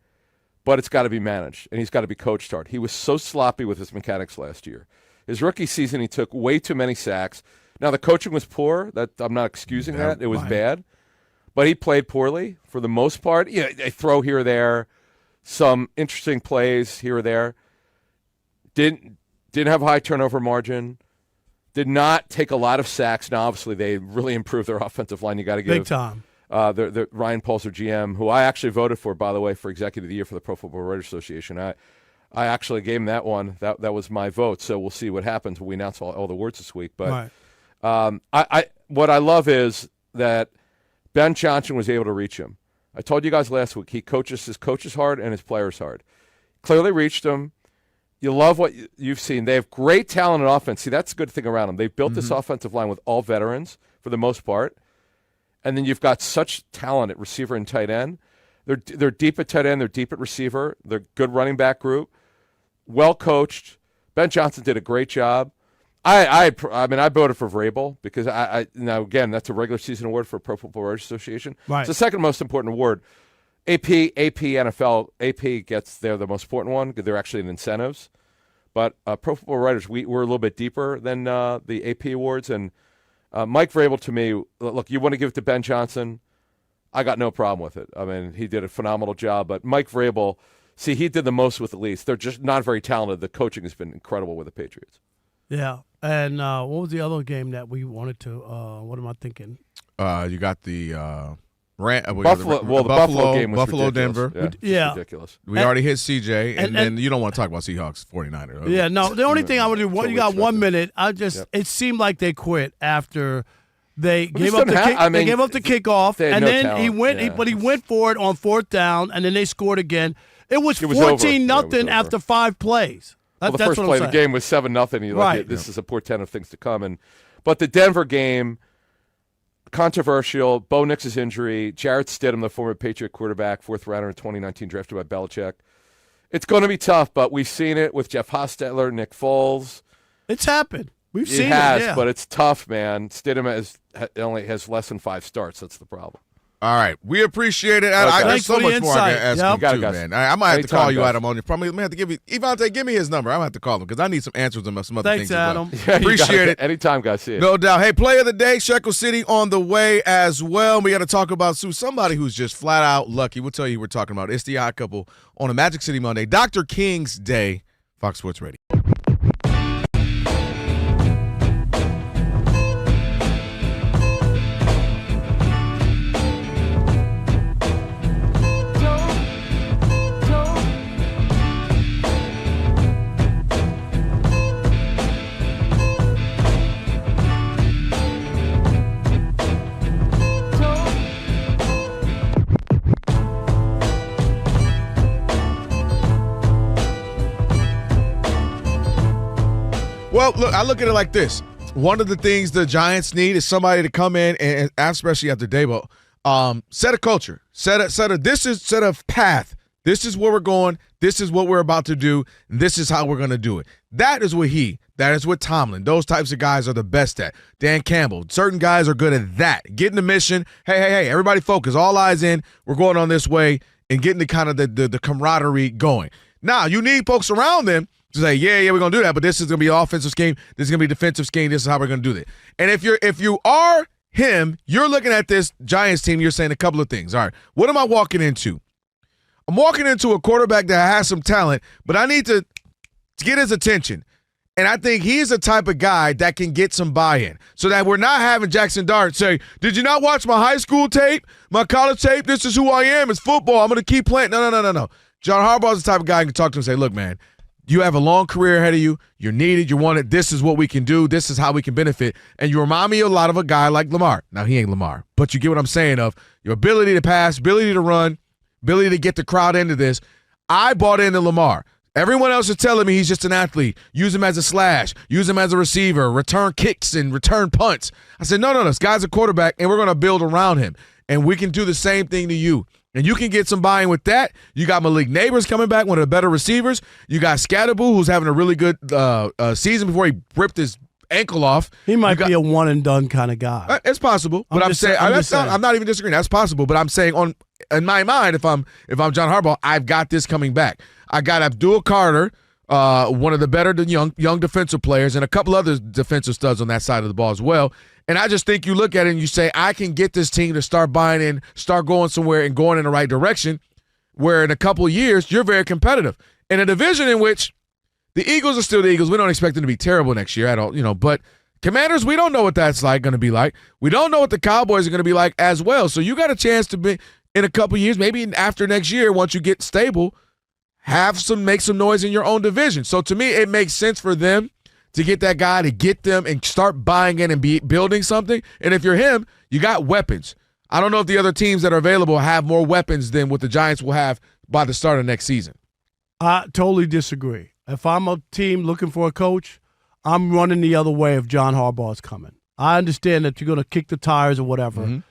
But it's got to be managed, and he's got to be coached hard. He was so sloppy with his mechanics last year. His rookie season, he took way too many sacks. Now, the coaching was poor. I'm not excusing that. It was bad. But he played poorly for the most part. Yeah, a throw here or there, some interesting plays here or there. Didn't have a high turnover margin. Did not take a lot of sacks. Now, obviously, they really improved their offensive line. You got to give big time. The Ryan Poles, GM, who I actually voted for, by the way, for Executive of the Year for the Pro Football Writers Association. I actually gave him that one. That was my vote. So we'll see what happens when we announce all the words this week. But. Right. What I love is that Ben Johnson was able to reach him. I told you guys last week he coaches his coaches hard and his players hard. Clearly reached him. You love what you've seen. They have great talent on offense. See, that's a good thing around them. They've built this offensive line with all veterans for the most part. And then you've got such talent at receiver and tight end. They're deep at tight end. They're deep at receiver. They're good running back group. Well coached. Ben Johnson did a great job. I mean, I voted for Vrabel because now again, that's a regular season award for Pro Football Writers Association. Right. It's the second most important award. AP, NFL, AP gets the most important one because they're actually in incentives. But Pro Football Writers, we're a little bit deeper than the AP awards. And Mike Vrabel, to me, look, you want to give it to Ben Johnson, I got no problem with it. I mean, he did a phenomenal job. But Mike Vrabel, see, he did the most with the least. They're just not very talented. The coaching has been incredible with the Patriots. Yeah. And what was the other game that we wanted to what am I thinking? You got the Buffalo game was Buffalo, ridiculous. Denver. Yeah. Ridiculous. We already hit CJ, and then you don't want to talk about Seahawks 49er. Yeah, no. The only thing I would do, you got 1 minute. Yep. It seemed like they quit after they Well, gave up the I mean, they gave up the kickoff, they had and no then talent. he went. Yeah. But he went for it on 4th down, and then they scored again. It was It was 14-0 over. after 5 plays. Well, the That's first what play I'm of the saying. game was 7-0. You're Right. like, this is a portent of things to come. But the Denver game, controversial. Bo Nix's injury. Jarrett Stidham, the former Patriot quarterback, 4th rounder in 2019, drafted by Belichick. It's going to be tough, but we've seen it with Jeff Hostetler, Nick Foles. It's happened. We've seen it. Has, yeah. but it's tough, man. Stidham only has less than 5 starts. That's the problem. All right, we appreciate it. There's so much more I can ask you too, man. I might have to call you, Adam, on your. Probably have to give you. Evante, give me his number. I'm gonna have to call him because I need some answers on some other things. Thanks, Adam. As well. Appreciate it. Anytime, guys. See you. No doubt. Hey, play of the day, Shekel City on the way as well. We got to talk about somebody who's just flat out lucky. We'll tell you who we're talking about. It's the Odd Couple on a Magic City Monday, Dr. King's Day, Fox Sports Radio. Well, look, I look at it like this. One of the things the Giants need is somebody to come in and especially after Dabo, set a culture, set a path. This is where we're going. This is what we're about to do. And this is how we're going to do it. That is what Tomlin, those types of guys are the best at. Dan Campbell, certain guys are good at that. Getting the mission. Hey, everybody focus. All eyes in. We're going on this way and getting the kind of the camaraderie going. Now, you need folks around them to say, yeah, we're going to do that, but this is going to be an offensive scheme. This is going to be a defensive scheme. This is how we're going to do it. And if you are him, you're looking at this Giants team, you're saying a couple of things. All right, what am I walking into? I'm walking into a quarterback that has some talent, but I need to get his attention. And I think he's the type of guy that can get some buy-in so that we're not having Jackson Dart say, did you not watch my high school tape, my college tape? This is who I am. It's football. I'm going to keep playing. No. John Harbaugh's the type of guy who can talk to him and say, look, man, you have a long career ahead of you. You're needed. You want it. This is what we can do. This is how we can benefit. And you remind me a lot of a guy like Lamar. Now, he ain't Lamar, but you get what I'm saying of your ability to pass, ability to run, ability to get the crowd into this. I bought into Lamar. Everyone else is telling me he's just an athlete. Use him as a slash. Use him as a receiver. Return kicks and return punts. I said, no. This guy's a quarterback, and we're going to build around him. And we can do the same thing to you. And you can get some buy-in with that. You got Malik Neighbors coming back, one of the better receivers. You got Scatterboo, who's having a really good season before he ripped his ankle off. He might be a one-and-done kind of guy. It's possible, but I'm saying I'm not even disagreeing. That's possible, but I'm saying in my mind, if I'm John Harbaugh, I've got this coming back. I got Abdul Carter, one of the better young defensive players, and a couple other defensive studs on that side of the ball as well. And I just think you look at it and you say, I can get this team to start buying in, start going somewhere and going in the right direction, where in a couple of years, you're very competitive. In a division in which the Eagles are still the Eagles, we don't expect them to be terrible next year at all, but Commanders, we don't know what that's going to be like. We don't know what the Cowboys are going to be like as well. So you got a chance to be, in a couple of years, maybe after next year, once you get stable, make some noise in your own division. So to me, it makes sense for them to get that guy, to get them and start buying in and building something. And if you're him, you got weapons. I don't know if the other teams that are available have more weapons than what the Giants will have by the start of next season. I totally disagree. If I'm a team looking for a coach, I'm running the other way if John Harbaugh's coming. I understand that you're going to kick the tires or whatever,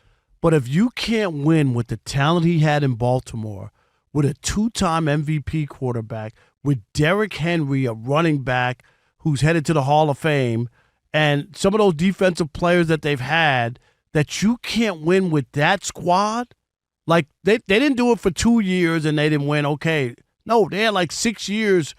but if you can't win with the talent he had in Baltimore, with a 2-time MVP quarterback, with Derrick Henry, a running back who's headed to the Hall of Fame, and some of those defensive players that they've had, that you can't win with that squad, like they didn't do it for 2 years and they didn't win. Okay, no, they had like 6 years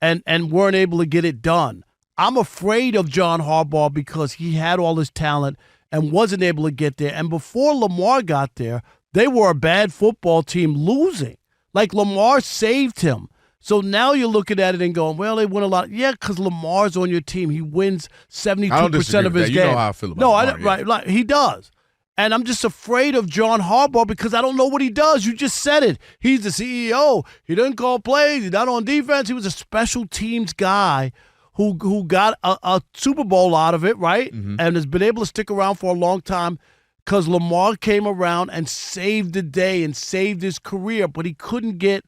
and weren't able to get it done. I'm afraid of John Harbaugh because he had all this talent and wasn't able to get there. And before Lamar got there, they were a bad football team losing. Like Lamar saved him. So now you're looking at it and going, well, they win a lot. Yeah, because Lamar's on your team. He wins 72% of his games. You know how I feel about Lamar. Right, he does. And I'm just afraid of John Harbaugh because I don't know what he does. You just said it. He's the CEO. He doesn't call plays. He's not on defense. He was a special teams guy who got a Super Bowl out of it, right? And has been able to stick around for a long time because Lamar came around and saved the day and saved his career, but he couldn't get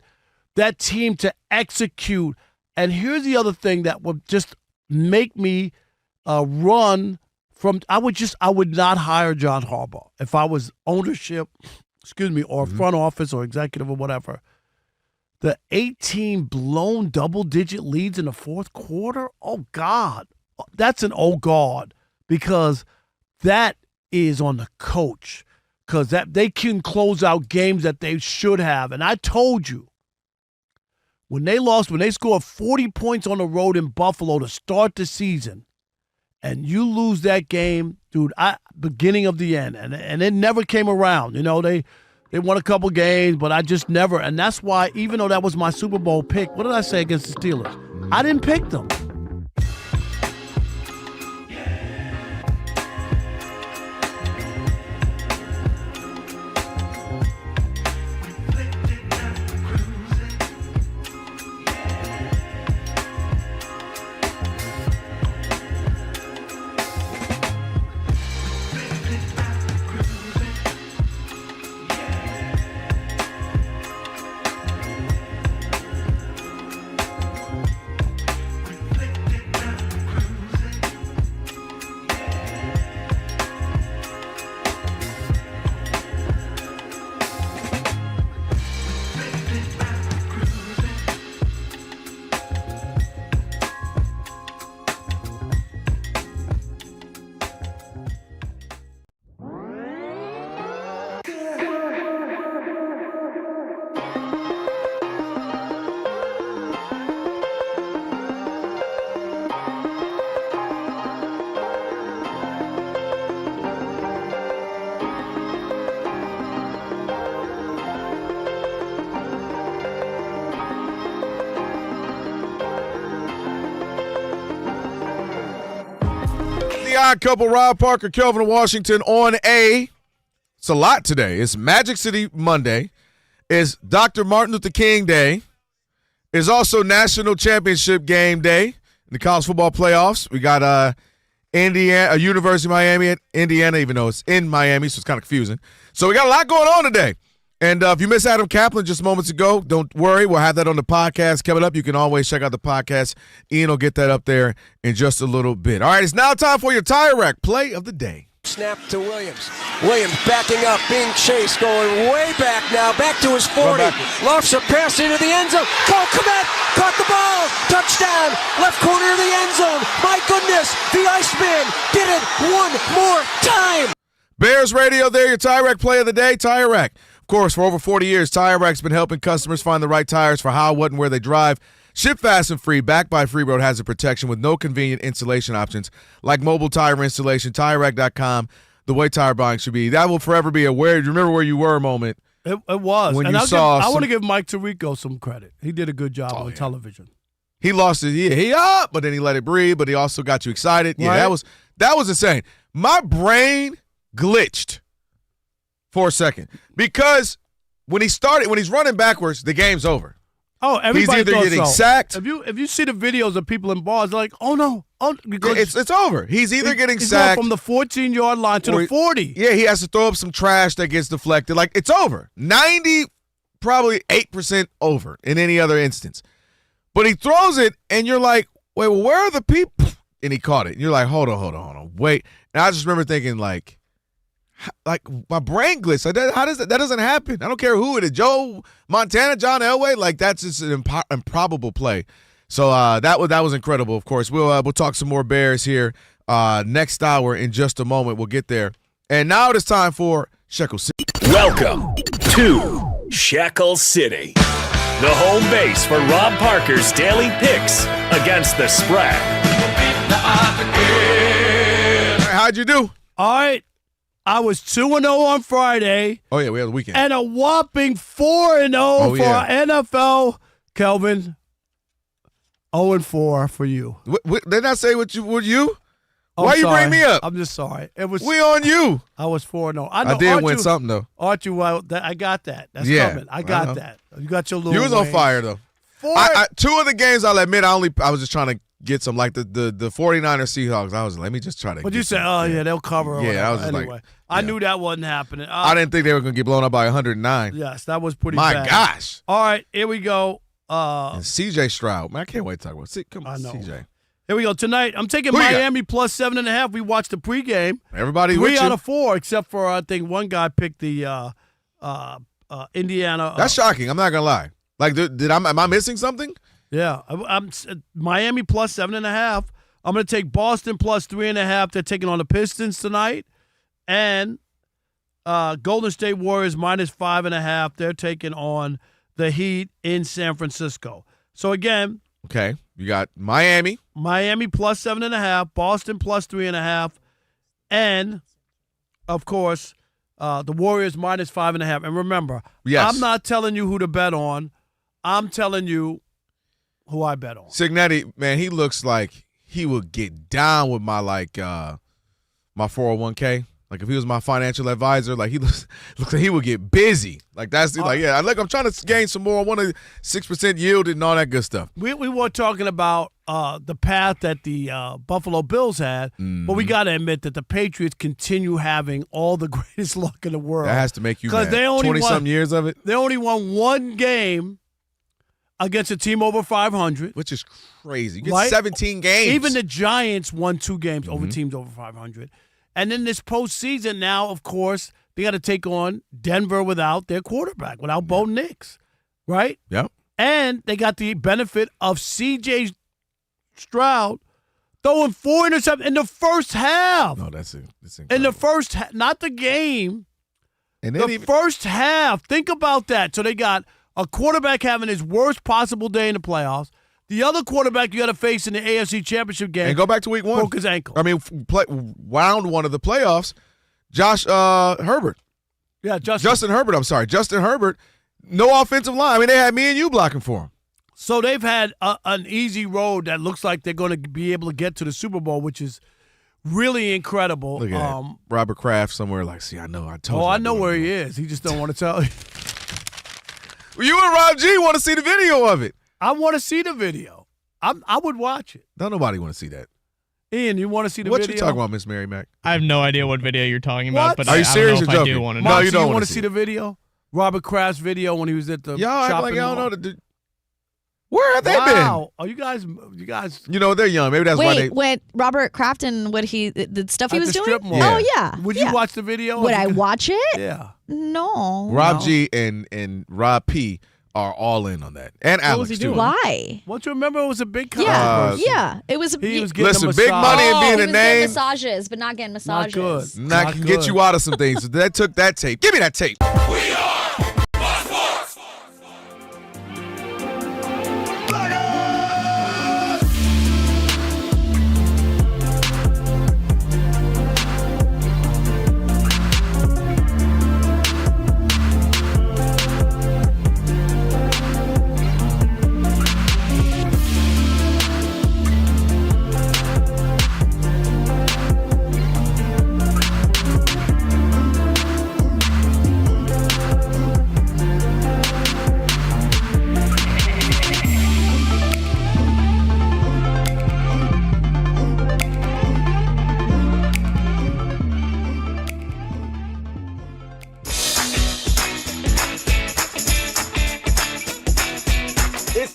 that team to execute. And here's the other thing that would just make me run from – I would not hire John Harbaugh if I was ownership, or front office or executive or whatever. The 18 blown double-digit leads in the fourth quarter, oh, God. That's an oh, God, because that is on the coach, because that they can close out games that they should have. And I told you, when they scored 40 points on the road in Buffalo to start the season, and you lose that game, dude, beginning of the end, and it never came around. They won a couple games, but I just never. And that's why, even though that was my Super Bowl pick, what did I say against the Steelers? I didn't pick them. The Odd Couple, Rob Parker, Kelvin Washington on it's a lot today. It's Magic City Monday. It's Dr. Martin Luther King Day. It's also National Championship Game Day in the college football playoffs. We got Indiana, University of Miami, Indiana, even though it's in Miami, so it's kind of confusing. So we got a lot going on today. And if you missed Adam Caplan just moments ago, don't worry. We'll have that on the podcast coming up. You can always check out the podcast. Ian will get that up there in just a little bit. All right, it's now time for your Tire Rack play of the day. Snap to Williams. Williams backing up, being chased, going way back now, back to his 40. Lofts a pass into the end zone. Cole Kmet caught the ball. Touchdown, left corner of the end zone. My goodness, the Iceman did it one more time. Bears Radio there, your Tire Rack play of the day, Tire Rack. Of course, for over 40 years, Tire Rack's been helping customers find the right tires for how, what, and where they drive. Ship fast and free, backed by Freeroad Hazard Protection with no convenient installation options like mobile tire installation. TireRack.com, the way tire buying should be. That will forever be a where, remember where you were moment. It was. When and you I want to give Mike Tirico some credit. He did a good job on television. He lost it. He up, but then he let it breathe, but he also got you excited. Yeah, Right. that was insane. My brain glitched for a second because when he's running backwards, the game's over. Oh, everybody he's either thought getting so. sacked. If you see the videos of people in bars, they're like, oh no, because it's over. He's either getting he's sacked going from the 14-yard line to the 40. Yeah, he has to throw up some trash that gets deflected. Like, it's over. 90, probably 8% over in any other instance. But he throws it, and you're like, wait, well, where are the people? And he caught it. And you're like, hold on, wait. And I just remember thinking, like my brain glitched. Like, how does that doesn't happen? I don't care who it is. Joe Montana, John Elway. Like, that's just an improbable play. So that was incredible. Of course, we'll talk some more Bears here next hour in just a moment. We'll get there. And now it is time for Shekel City. Welcome to Shekel City, the home base for Rob Parker's daily picks against the spread. How'd you do? All right. I was 2-0 on Friday. Oh, yeah, we had the weekend. And a whopping 4-0 for our NFL. Kelvin, 0-4 for you. Didn't I say what you? I'm Why you sorry. bring me up? I'm just sorry. We on you. I was 4-0. I did win something, though. Aren't you? I got that. That's coming. I got that. You got your little You was on fire, though. 2 of the games, I'll admit, I was just trying to get some, like the 49ers Seahawks. I was like, let me just try to But you said, they'll cover. Yeah, I was just anyway, I knew that wasn't happening. I didn't think they were going to get blown up by 109. Yes, that was pretty bad. My gosh. All right, here we go. And CJ Stroud. Man, I can't wait to talk about it. Come on, CJ. Here we go. Tonight, I'm taking Miami plus 7.5. We watched the pregame. Everybody 3 out of 4, except for, I think, one guy picked the Indiana. That's shocking. I'm not going to lie. Like, am I missing something? Yeah. I'm Miami plus 7.5. I'm going to take Boston plus 3.5. They're taking on the Pistons tonight. And Golden State Warriors minus 5.5. They're taking on the Heat in San Francisco. So, again. Okay. You got Miami. Miami plus 7.5. Boston plus 3.5. And, of course, the Warriors minus 5.5. And remember, I'm not telling you who to bet on. I'm telling you who I bet on. Signetti, man, he looks like he would get down with my my 401k. Like if he was my financial advisor, like he looks like he would get busy. Like that's I'm trying to gain some more. I want a 6% yield and all that good stuff. We were talking about the path that the Buffalo Bills had, but we got to admit that the Patriots continue having all the greatest luck in the world. That has to make you mad. They only 20-some years of it. They only won one game against a team over 500. Which is crazy. You get 17 games. Even the Giants won 2 games over teams over 500. And then this postseason now, of course, they got to take on Denver without their quarterback, without Bo Nix, right? Yep. And they got the benefit of C.J. Stroud throwing 4 interceptions in the first half. No, that's incredible. In the first half, not the game. And then first half. Think about that. So they got a quarterback having his worst possible day in the playoffs. The other quarterback you got to face in the AFC Championship game. And go back to week 1. Broke his ankle. I mean, round 1 of the playoffs, Herbert. Yeah, Justin Herbert, I'm sorry. Justin Herbert, no offensive line. I mean, they had me and you blocking for him. So they've had an easy road that looks like they're going to be able to get to the Super Bowl, which is really incredible. Look at that. Robert Kraft somewhere like, see, I know. I told you. Oh, I know where he is. He just don't want to tell you. Well, you and Rob G want to see the video of it. I want to see the video. I would watch it. Don't nobody want to see that. Ian, you want to see the video? What you talking about, Miss Mary Mac? I have no idea what video you're talking about, but Are you serious or I don't know if joking? I do want to No, know. you don't want to see the video? Robert Kraft's video when he was at the y'all act shopping like y'all mall. know where have they been? Oh, you guys. You know, they're young. Maybe that's why they. Wait, Robert Kraft and the stuff he At was the doing? strip mall. Oh, yeah. Would you watch the video? Would I watch it? Yeah. No. Rob G and Rob P are all in on that. And What Alex, was he doing? too. Why? Don't you remember it was a big Yeah, controversy? yeah. It was. He was it- getting Listen, a big massage. money and being he a was getting name. massages, but not getting massages. Not good. Not Not can get good. you out of some things. So that took that tape. Give me that tape.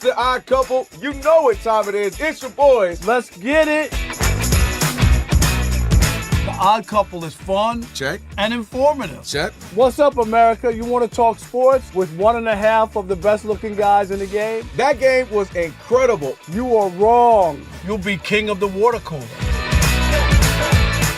The Odd Couple. You know what time it is. It's your boys. Let's get it. The Odd Couple is fun. Check. And informative. Check. What's up, America? You want to talk sports with 1.5 of the best-looking guys in the game? That game was incredible. You are wrong. You'll be king of the water cooler.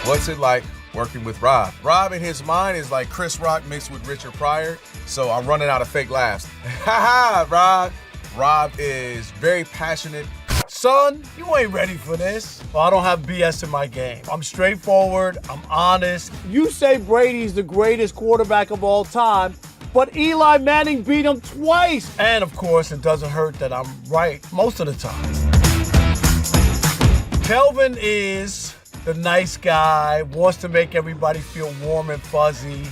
What's it like working with Rob? Rob in his mind is like Chris Rock mixed with Richard Pryor, so I'm running out of fake laughs. Ha ha, Rob. Rob is very passionate. Son, you ain't ready for this. Well, I don't have BS in my game. I'm straightforward. I'm honest. You say Brady's the greatest quarterback of all time, but Eli Manning beat him twice. And, of course, it doesn't hurt that I'm right most of the time. Kelvin is the nice guy, wants to make everybody feel warm and fuzzy.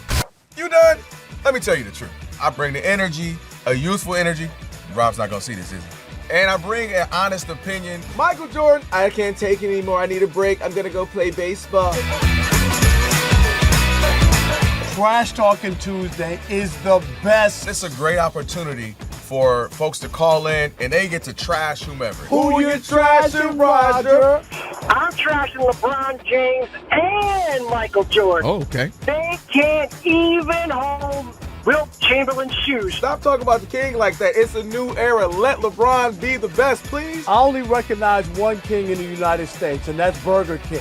You done? Let me tell you the truth. I bring the energy, a youthful energy. Rob's not gonna see this, is he? And I bring an honest opinion. Michael Jordan, I can't take it anymore. I need a break. I'm gonna go play baseball. Trash Talking Tuesday is the best. It's a great opportunity for folks to call in and they get to trash whomever. Who you trashing, Roger? I'm trashing LeBron James and Michael Jordan. Oh, okay. They can't even hold Wilt Chamberlain's shoes. Stop talking about the king like that. It's a new era. Let LeBron be the best, please. I only recognize one king in the United States, and that's Burger King.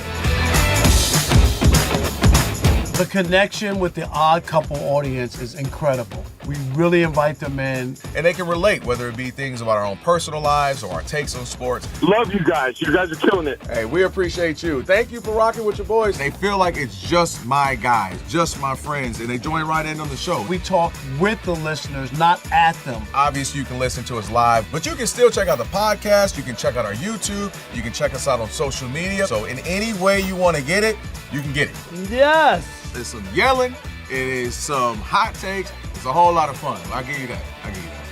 The connection with the Odd Couple audience is incredible. We really invite them in. And they can relate, whether it be things about our own personal lives or our takes on sports. Love you guys. You guys are killing it. Hey, we appreciate you. Thank you for rocking with your boys. They feel like it's just my guys, just my friends, and they join right in on the show. We talk with the listeners, not at them. Obviously, you can listen to us live, but you can still check out the podcast. You can check out our YouTube. You can check us out on social media. So in any way you want to get it, you can get it. Yes. There's some yelling. It is some hot takes. It's a whole lot of fun. I'll give you that.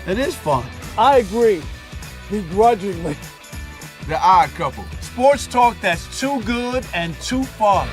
It is fun. I agree. Begrudgingly. The Odd Couple. Sports talk that's too good and too fun.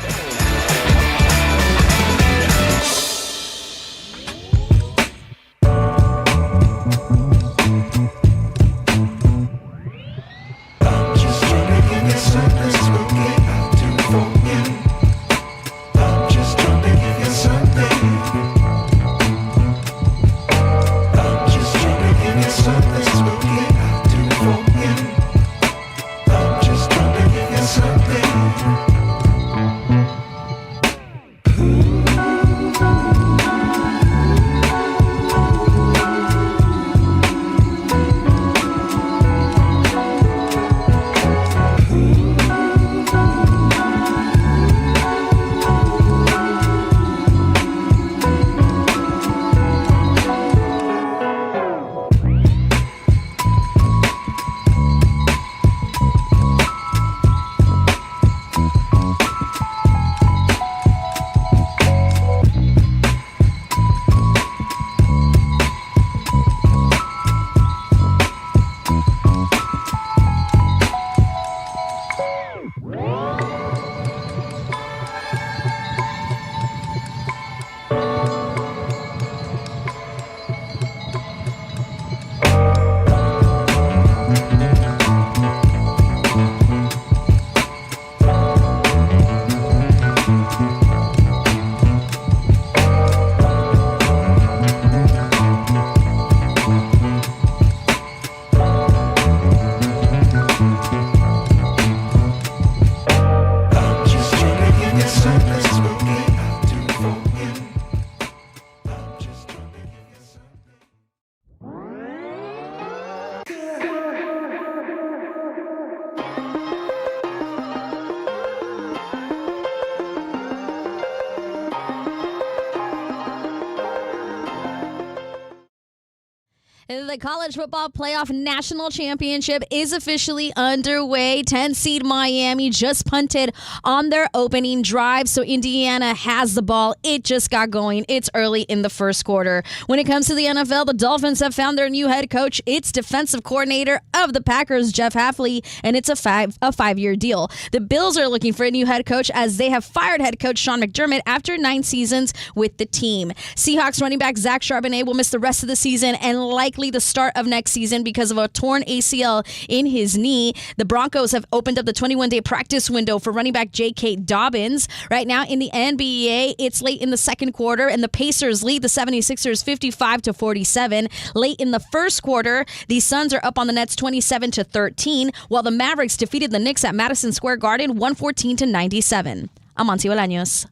The college football playoff national championship is officially underway. 10-seed Miami just punted on their opening drive, so Indiana has the ball. It just got going. It's early in the first quarter. When it comes to the NFL, the Dolphins have found their new head coach. It's defensive coordinator of the Packers, Jeff Hafley, and it's a five-year deal. The Bills are looking for a new head coach as they have fired head coach Sean McDermott after 9 seasons with the team. Seahawks running back Zach Charbonnet will miss the rest of the season and likely the start of next season because of a torn ACL in his knee. The Broncos have opened up the 21-day practice window for running back J.K. Dobbins. Right now in the NBA, it's late in the second quarter, and the Pacers lead the 76ers 55-47. Late in the first quarter, the Suns are up on the Nets 27-13, while the Mavericks defeated the Knicks at Madison Square Garden 114-97. I'm Monty Bolaños.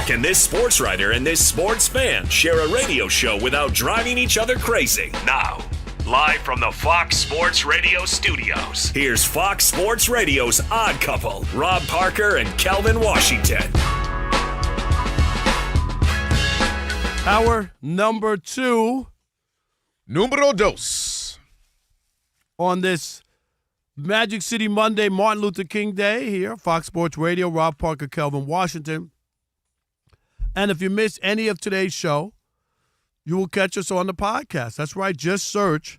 Can this sports writer and this sports fan share a radio show without driving each other crazy? Now, live from the Fox Sports Radio studios, here's Fox Sports Radio's Odd Couple, Rob Parker and Kelvin Washington. Hour number 2. Numero dos. On this Magic City Monday, Martin Luther King Day here, Fox Sports Radio, Rob Parker, Kelvin Washington. And if you miss any of today's show, you will catch us on the podcast. That's right. Just search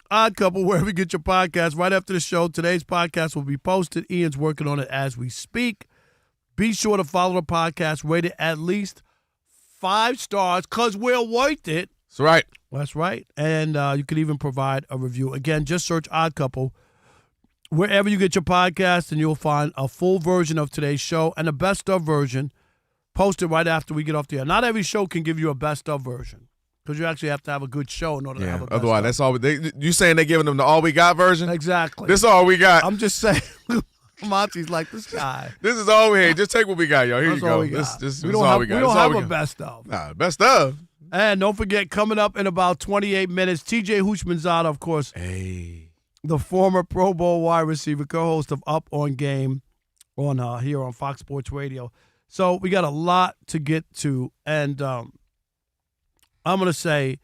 Odd Couple wherever you get your podcast. Right after the show, today's podcast will be posted. Ian's working on it as we speak. Be sure to follow the podcast. Rate it at least 5 stars because we're worth it. That's right. That's right. And you can even provide a review. Again, just search Odd Couple wherever you get your podcast, and you'll find a full version of today's show and a best of version posted right after we get off the air. Not every show can give you a best of version because you actually have to have a good show in order to have a best otherwise, of. that's all. You saying they're giving them the all we got version? Exactly. This is all we got. I'm just saying. Monty's like, this guy. This is all we had. Just take what we got, y'all. Here That's you go. all we got. This we is don't all have, we got. we don't This is all have we a got. best of. Nah, best of. And don't forget, coming up in about 28 minutes, TJ Houshmandzadeh, of course. Hey. The former Pro Bowl wide receiver, co-host of Up on Game on here on Fox Sports Radio. So we got a lot to get to, and I'm going to say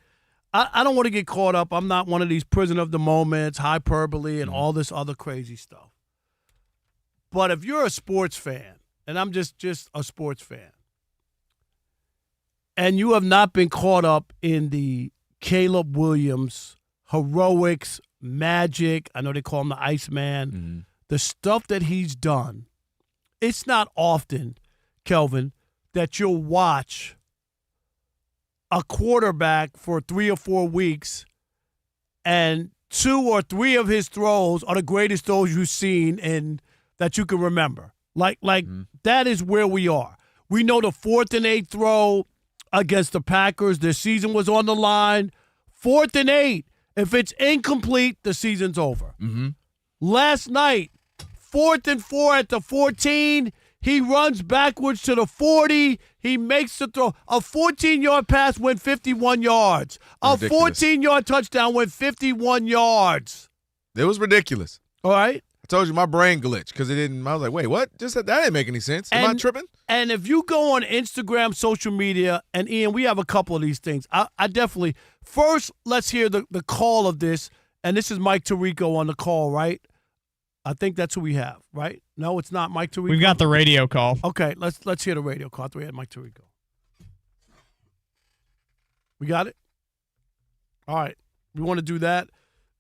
I don't want to get caught up. I'm not one of these prisoner of the moments, hyperbole, and all this other crazy stuff. But if you're a sports fan, and I'm just a sports fan, and you have not been caught up in the Caleb Williams heroics, magic, I know they call him the Iceman, the stuff that he's done, it's not often, Kelvin, that you'll watch a quarterback for 3 or 4 weeks and 2 or 3 of his throws are the greatest throws you've seen and that you can remember. Like that is where we are. We know the 4th and 8 throw against the Packers. Their season was on the line. 4th and 8. If it's incomplete, the season's over. Last night, 4th and 4 at the 14. He runs backwards to the 40. He makes the throw. A 14-yard pass went 51 yards. A 14-yard touchdown went 51 yards. It was ridiculous. All right. I told you my brain glitched because it didn't. I was like, wait, what? Just that didn't make any sense. Am I tripping? And if you go on Instagram, social media, and Ian, we have a couple of these things. I definitely first let's hear the call of this. And this is Mike Tirico on the call, right? I think that's who we have, right? No, it's not Mike Tirico. We've got the radio call. Okay, let's hear the radio call. We had Mike Tirico. We got it? All right. We want to do that.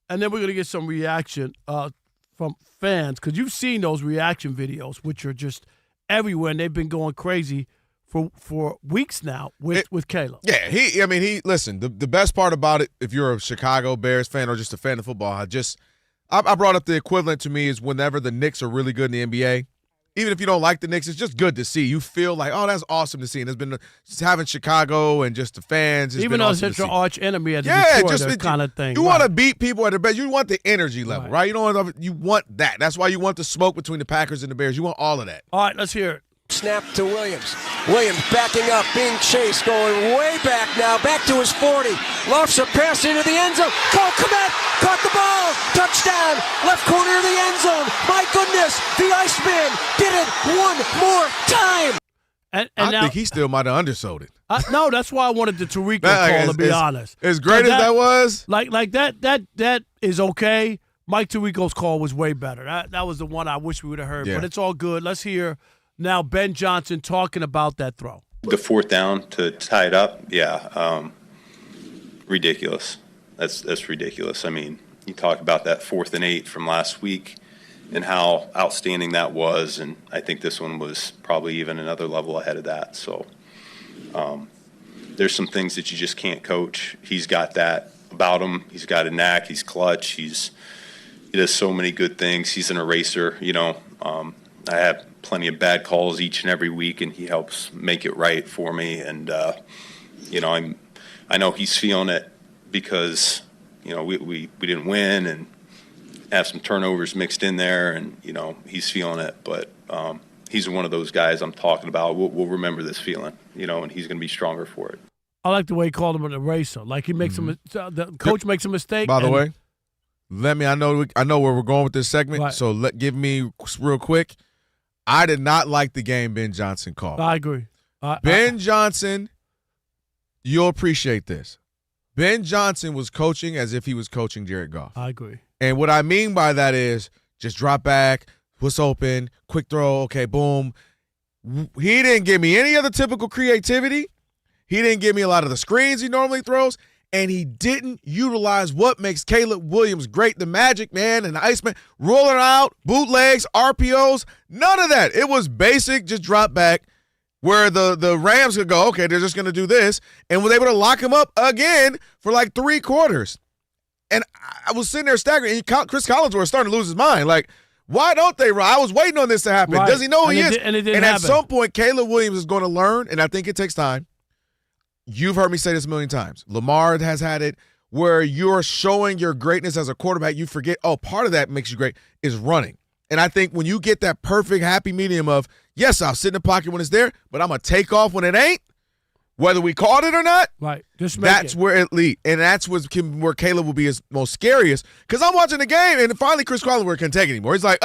And then we're going to get some reaction from fans because you've seen those reaction videos, which are just everywhere, and they've been going crazy for weeks now with Caleb. Yeah, listen, the best part about it, if you're a Chicago Bears fan or just a fan of football, I brought up the equivalent to me is whenever the Knicks are really good in the NBA, even if you don't like the Knicks, it's just good to see. You feel like, oh, that's awesome to see. And it's been just having Chicago and just the fans. Even though it's your arch enemy at the kind of thing. You want to beat people at their best. You want the energy level, right? You want that. That's why you want the smoke between the Packers and the Bears. You want all of that. All right, let's hear it. Snap to Williams. Williams backing up, being chased, going way back now, back to his 40. Lofts a pass into the end zone. Cole Kmet caught the ball. Touchdown. Left corner of the end zone. My goodness, the Iceman did it one more time. And I think he still might have undersold it. No, that's why I wanted the Tirico call, to be honest. As great as that was. Like that is okay. Mike Tirico's call was way better. That was the one I wish we would have heard. Yeah. But it's all good. Let's hear now Ben Johnson talking about that throw. The fourth down to tie it up, ridiculous. That's ridiculous. I mean, you talk about that 4th and 8 from last week and how outstanding that was, and I think this one was probably even another level ahead of that. So there's some things that you just can't coach. He's got that about him. He's got a knack. He's clutch. He does so many good things. He's an eraser. I have plenty of bad calls each and every week, and he helps make it right for me. And I know he's feeling it because we didn't win and have some turnovers mixed in there, and he's feeling it. But he's one of those guys I'm talking about. We'll remember this feeling, and he's going to be stronger for it. I like the way he called him an eraser. Like he makes the coach makes a mistake. By the way, I know where we're going with this segment. Right. So give me real quick. I did not like the game Ben Johnson called. I agree. Ben Johnson, you'll appreciate this. Ben Johnson was coaching as if he was coaching Jared Goff. I agree. And what I mean by that is just drop back, what's open, quick throw, okay, boom. He didn't give me any of the typical creativity. He didn't give me a lot of the screens he normally throws, and he didn't utilize what makes Caleb Williams great, the Magic Man and the Iceman, rolling out, bootlegs, RPOs, none of that. It was basic, just drop back, where the Rams could go, okay, they're just going to do this, and was able to lock him up again for like 3 quarters. And I was sitting there staggering, and Chris Collinsworth was starting to lose his mind. Like, why don't they run? I was waiting on this to happen. Right. Does he know who he is? And it didn't and happen. At some point, Caleb Williams is going to learn, and I think it takes time. You've heard me say this a million times. Lamar has had it where you're showing your greatness as a quarterback. You forget, part of that makes you great is running. And I think when you get that perfect happy medium of, yes, I'll sit in the pocket when it's there, but I'm going to take off when it ain't, whether we called it or not, right? That's where it leads. And that's where Caleb will be his most scariest. Because I'm watching the game, and finally Chris Collinsworth can't take it anymore. He's like,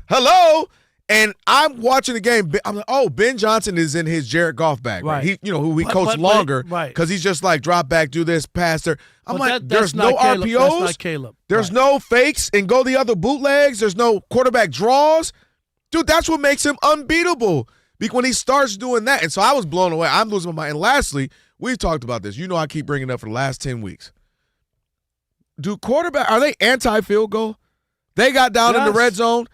hello? And I'm watching the game. I'm like, Ben Johnson is in his Jared Goff bag. Right. He, who we coached longer. Right. Because he's just like, drop back, do this, pass there. I'm like, there's no Caleb. RPOs. That's not Caleb. There's no fakes and go the other bootlegs. There's no quarterback draws. Dude, that's what makes him unbeatable. Because when he starts doing that. And so I was blown away. I'm losing my mind. And lastly, we've talked about this. I keep bringing it up for the last 10 weeks. Are they anti-field goal? They got down in the red zone.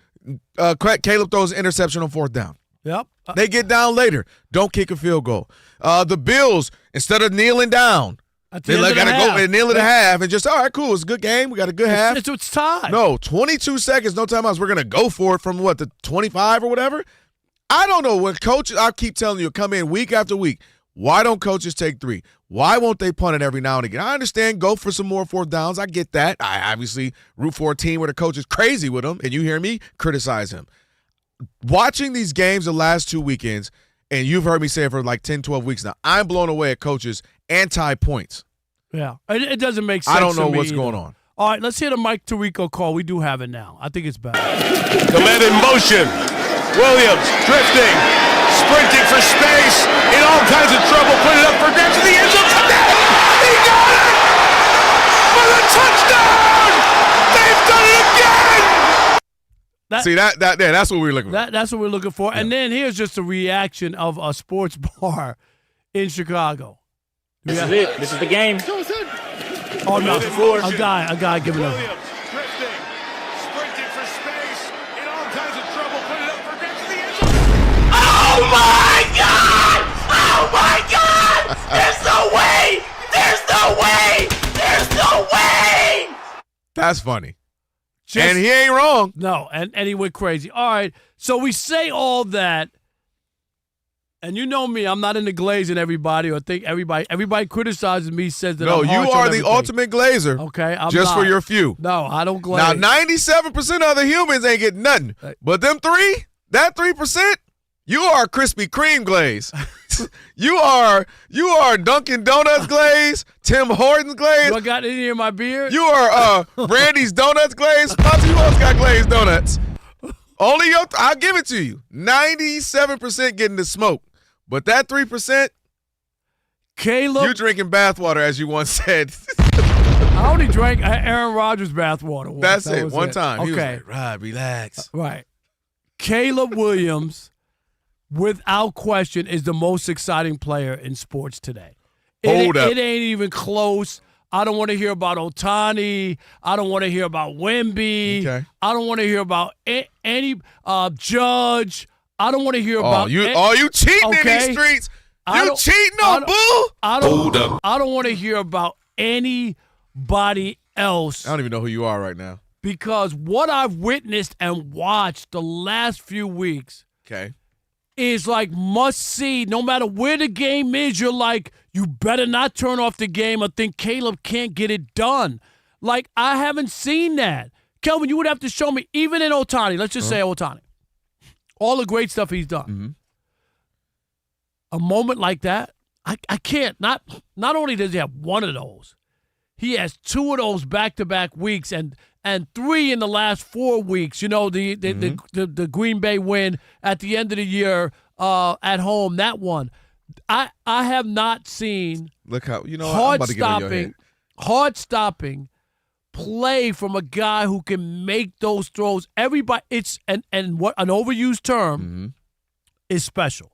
Caleb throws an interception on 4th down. Yep. They get down later. Don't kick a field goal. The Bills, instead of kneeling down, they got to go and kneel at a half and just, all right, cool. It's a good game. We got a good half. It's time. No, 22 seconds, no timeouts. We're going to go for it from the 25 or whatever. I don't know. When coaches, I keep telling you, come in week after week. Why don't coaches take 3? Why won't they punt it every now and again? I understand, go for some more 4th downs. I get that. I obviously root for a team where the coach is crazy with him, and you hear me criticize him. Watching these games the last 2 weekends, and you've heard me say it for like 10, 12 weeks now, I'm blown away at coaches anti-points. Yeah, it doesn't make sense. I don't know to me what's either. going on. All right, let's hear the Mike Tirico call. We do have it now. I think it's better. Command in motion. Williams drifting, sprinting for space, in all kinds of trouble, put it up for grabs in the end zone. He got it for the touchdown! They've done it again! That's what we're looking for. That's what we're looking for. Yeah. And then here's just a reaction of a sports bar in Chicago. This is it. This is the game. Oh, no. A guy giving up. Drifting, sprinting for space, in all kinds of trouble, put it up for grabs in the end zone. Oh my God! Oh my God! There's no way! There's no way! There's no way! That's funny. And he ain't wrong. No, and he went crazy. All right, so we say all that, and you know me, I'm not into glazing everybody or think everybody criticizes me, says that no, I'm you harsh are on the everything. ultimate glazer. Okay, I'm just not. for your few. No, I don't glaze. Now, 97% of the humans ain't getting nothing. But them 3%, you are Krispy Kreme glaze. you are Dunkin' Donuts glaze, Tim Hortons glaze. I got any in my beard? You are Brandy's Donuts glaze. Sponsor, who else got glazed donuts? Only I'll give it to you. 97% getting the smoke. But that 3%, Caleb. You drinking bathwater, as you once said. I only drank Aaron Rodgers bathwater once. That's That it. was One it. time. Okay. He was like, Rod, relax. Right. Caleb Williams, without question, is the most exciting player in sports today. Hold up. It ain't even close. I don't want to hear about Ohtani. I don't want to hear about Wemby. Okay. I don't want to hear about any Judge. I don't want to hear about you cheating in these streets. You cheating on Boo? Hold up. I don't want to hear about anybody else. I don't even know who you are right now. Because what I've witnessed and watched the last few weeks is like must see. No matter where the game is, you're like, you better not turn off the game or think Caleb can't get it done. Like, I haven't seen that. Kelvin, you would have to show me, even in Ohtani, let's just say Ohtani, all the great stuff he's done. Mm-hmm. A moment like that, I can't. Not only does he have one of those, he has two of those back-to-back weeks and 3 in the last 4 weeks. You know, the Green Bay win at the end of the year at home, that one. I have not seen Look how I'm about to get on your head. Heart-stopping play from a guy who can make those throws. Everybody, and what an overused term is special.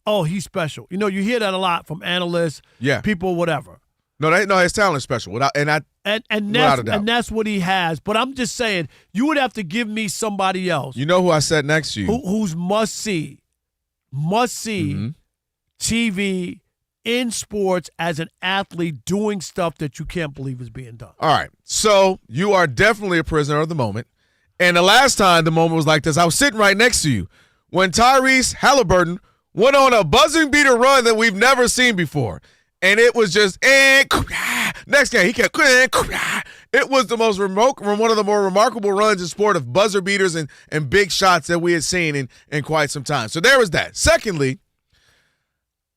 Oh, he's special. You know, you hear that a lot from analysts, people, whatever. No, his talent is special. And that's what he has. But I'm just saying, you would have to give me somebody else. You know who I said next to you? Who's must see TV in sports as an athlete doing stuff that you can't believe is being done. All right. So you are definitely a prisoner of the moment. And the last time the moment was like this, I was sitting right next to you when Tyrese Halliburton went on a buzzing beater run that we've never seen before. And it was just, next game, he kept, it was the most one of the more remarkable runs in sport of buzzer beaters and big shots that we had seen in quite some time. So there was that. Secondly,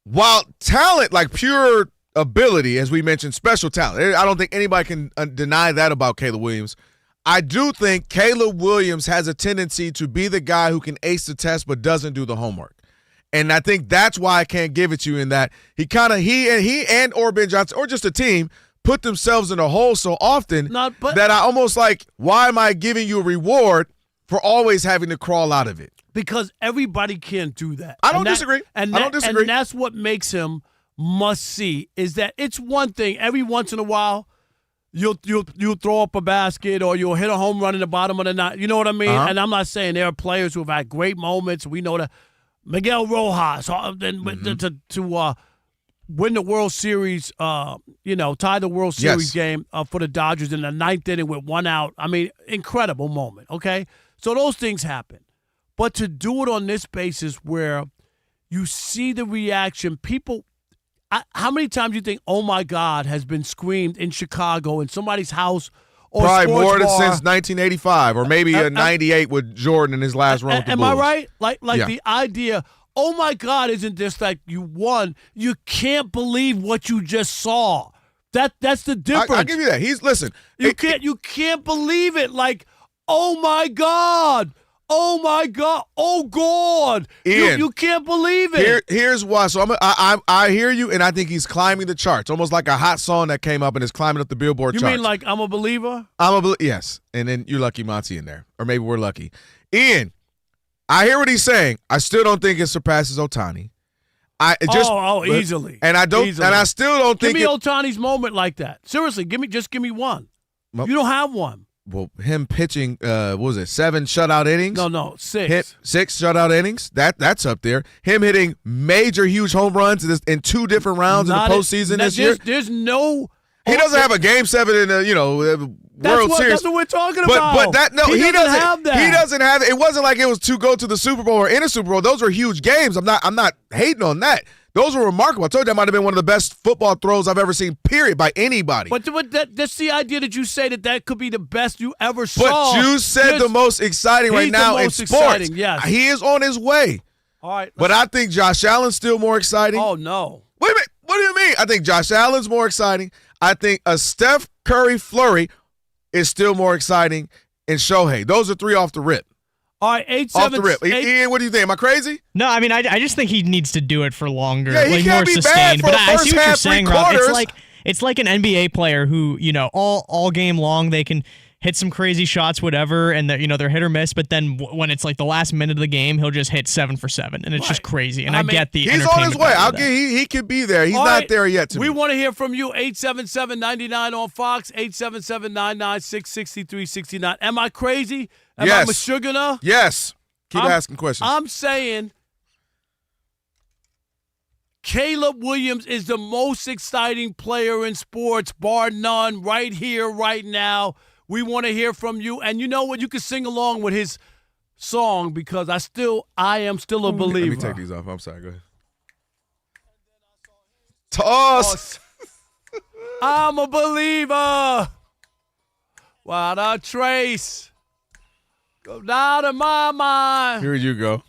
while talent, like pure ability, as we mentioned, special talent, I don't think anybody can deny that about Caleb Williams. I do think Caleb Williams has a tendency to be the guy who can ace the test but doesn't do the homework. And I think that's why I can't give it to you in that he and or Ben Johnson or just a team put themselves in a hole so often that I almost like, why am I giving you a reward for always having to crawl out of it? Because everybody can't do that. I don't disagree. I don't disagree. And that's what makes him must see is that it's one thing every once in a while you'll throw up a basket or you'll hit a home run in the bottom of the ninth. You know what I mean? And I'm not saying there are players who have had great moments. We know that Miguel Rojas to win the World Series, tie the World Series game for the Dodgers in the ninth inning with 1 out. I mean, incredible moment, okay? So those things happen. But to do it on this basis where you see the reaction, people how many times do you think, oh, my God, has been screamed in Chicago in somebody's house or probably sports more than bar? Since 1985 or maybe 98 with Jordan in his last run with the Am Bulls. I right? Like the idea, oh, my God, isn't this like you won? You can't believe what you just saw. That's the difference. I'll give you that. Listen. You can't believe it. Like, oh, my God. Oh, my God. Oh, God. Ian, you can't believe it. Here's why. So I hear you, and I think he's climbing the charts, almost like a hot song that came up and is climbing up the Billboard charts. You mean like I'm a believer? Yes. And then you're lucky Monty in there. Or maybe we're lucky. Ian, I hear what he's saying. I still don't think it surpasses Ohtani. Easily. And I don't. Easily. And I still don't think. Give me Ohtani's moment like that. Seriously, give me one. You don't have one. Well, him pitching, what was it, 7 shutout innings? No, 6. 6 shutout innings. That's up there. Him hitting major, huge home runs in 2 different rounds in the postseason this year. There's no. He doesn't have a Game 7 in the World Series. That's what we're talking about. But he doesn't have that. He doesn't have it. It wasn't like it was to go to the Super Bowl or in a Super Bowl. Those are huge games. I'm not hating on that. Those were remarkable. I told you that might have been one of the best football throws I've ever seen, period, by anybody. But that's the idea that you say that could be the best you ever saw. But you said the most exciting right now in sports. Exciting, yes. He is on his way. All right. But I think Josh Allen's still more exciting. Oh, no. Wait a minute. What do you mean? I think Josh Allen's more exciting. I think a Steph Curry flurry is still more exciting. And Shohei. Those are 3 off the rip. All right, Off the rip. Ian, what do you think? Am I crazy? No, I mean, I just think he needs to do it for longer, Yeah, he like can't more be sustained. bad for But the I first see what you're half, saying, three Rob. quarters. It's like an NBA player who, all game long they can hit some crazy shots, whatever, and they're hit or miss. But then when it's like the last minute of the game, he'll just hit 7 for 7, and it's just crazy. And I get the he's on his way. He could be there. He's not there yet. We want to hear from you. 877-99 on Fox. 877-996-6369. Am I crazy? Am I Meshuggah? Yes. Keep asking questions. I'm saying Caleb Williams is the most exciting player in sports, bar none, right here, right now. We want to hear from you. And you know what? You can sing along with his song because I am still a believer. Let me take these off. I'm sorry. Go ahead. Toss. I'm a believer. Without a trace. Go down to my mind. Here you go.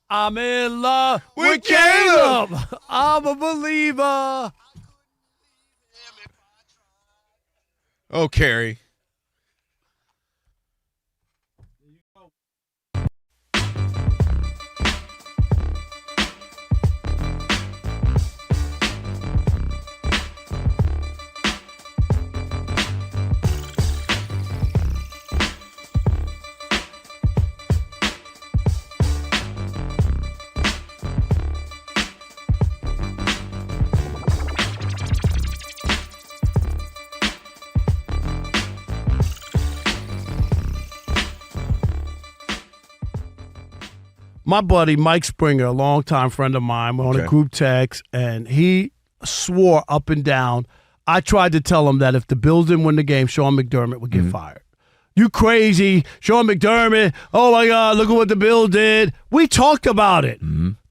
I'm in love with Caleb. I'm a believer. Oh, Carrie. My buddy Mike Springer, a longtime friend of mine, we're on a group text, and he swore up and down. I tried to tell him that if the Bills didn't win the game, Sean McDermott would get fired. You crazy, Sean McDermott. Oh, my God, look at what the Bills did. We talked about it.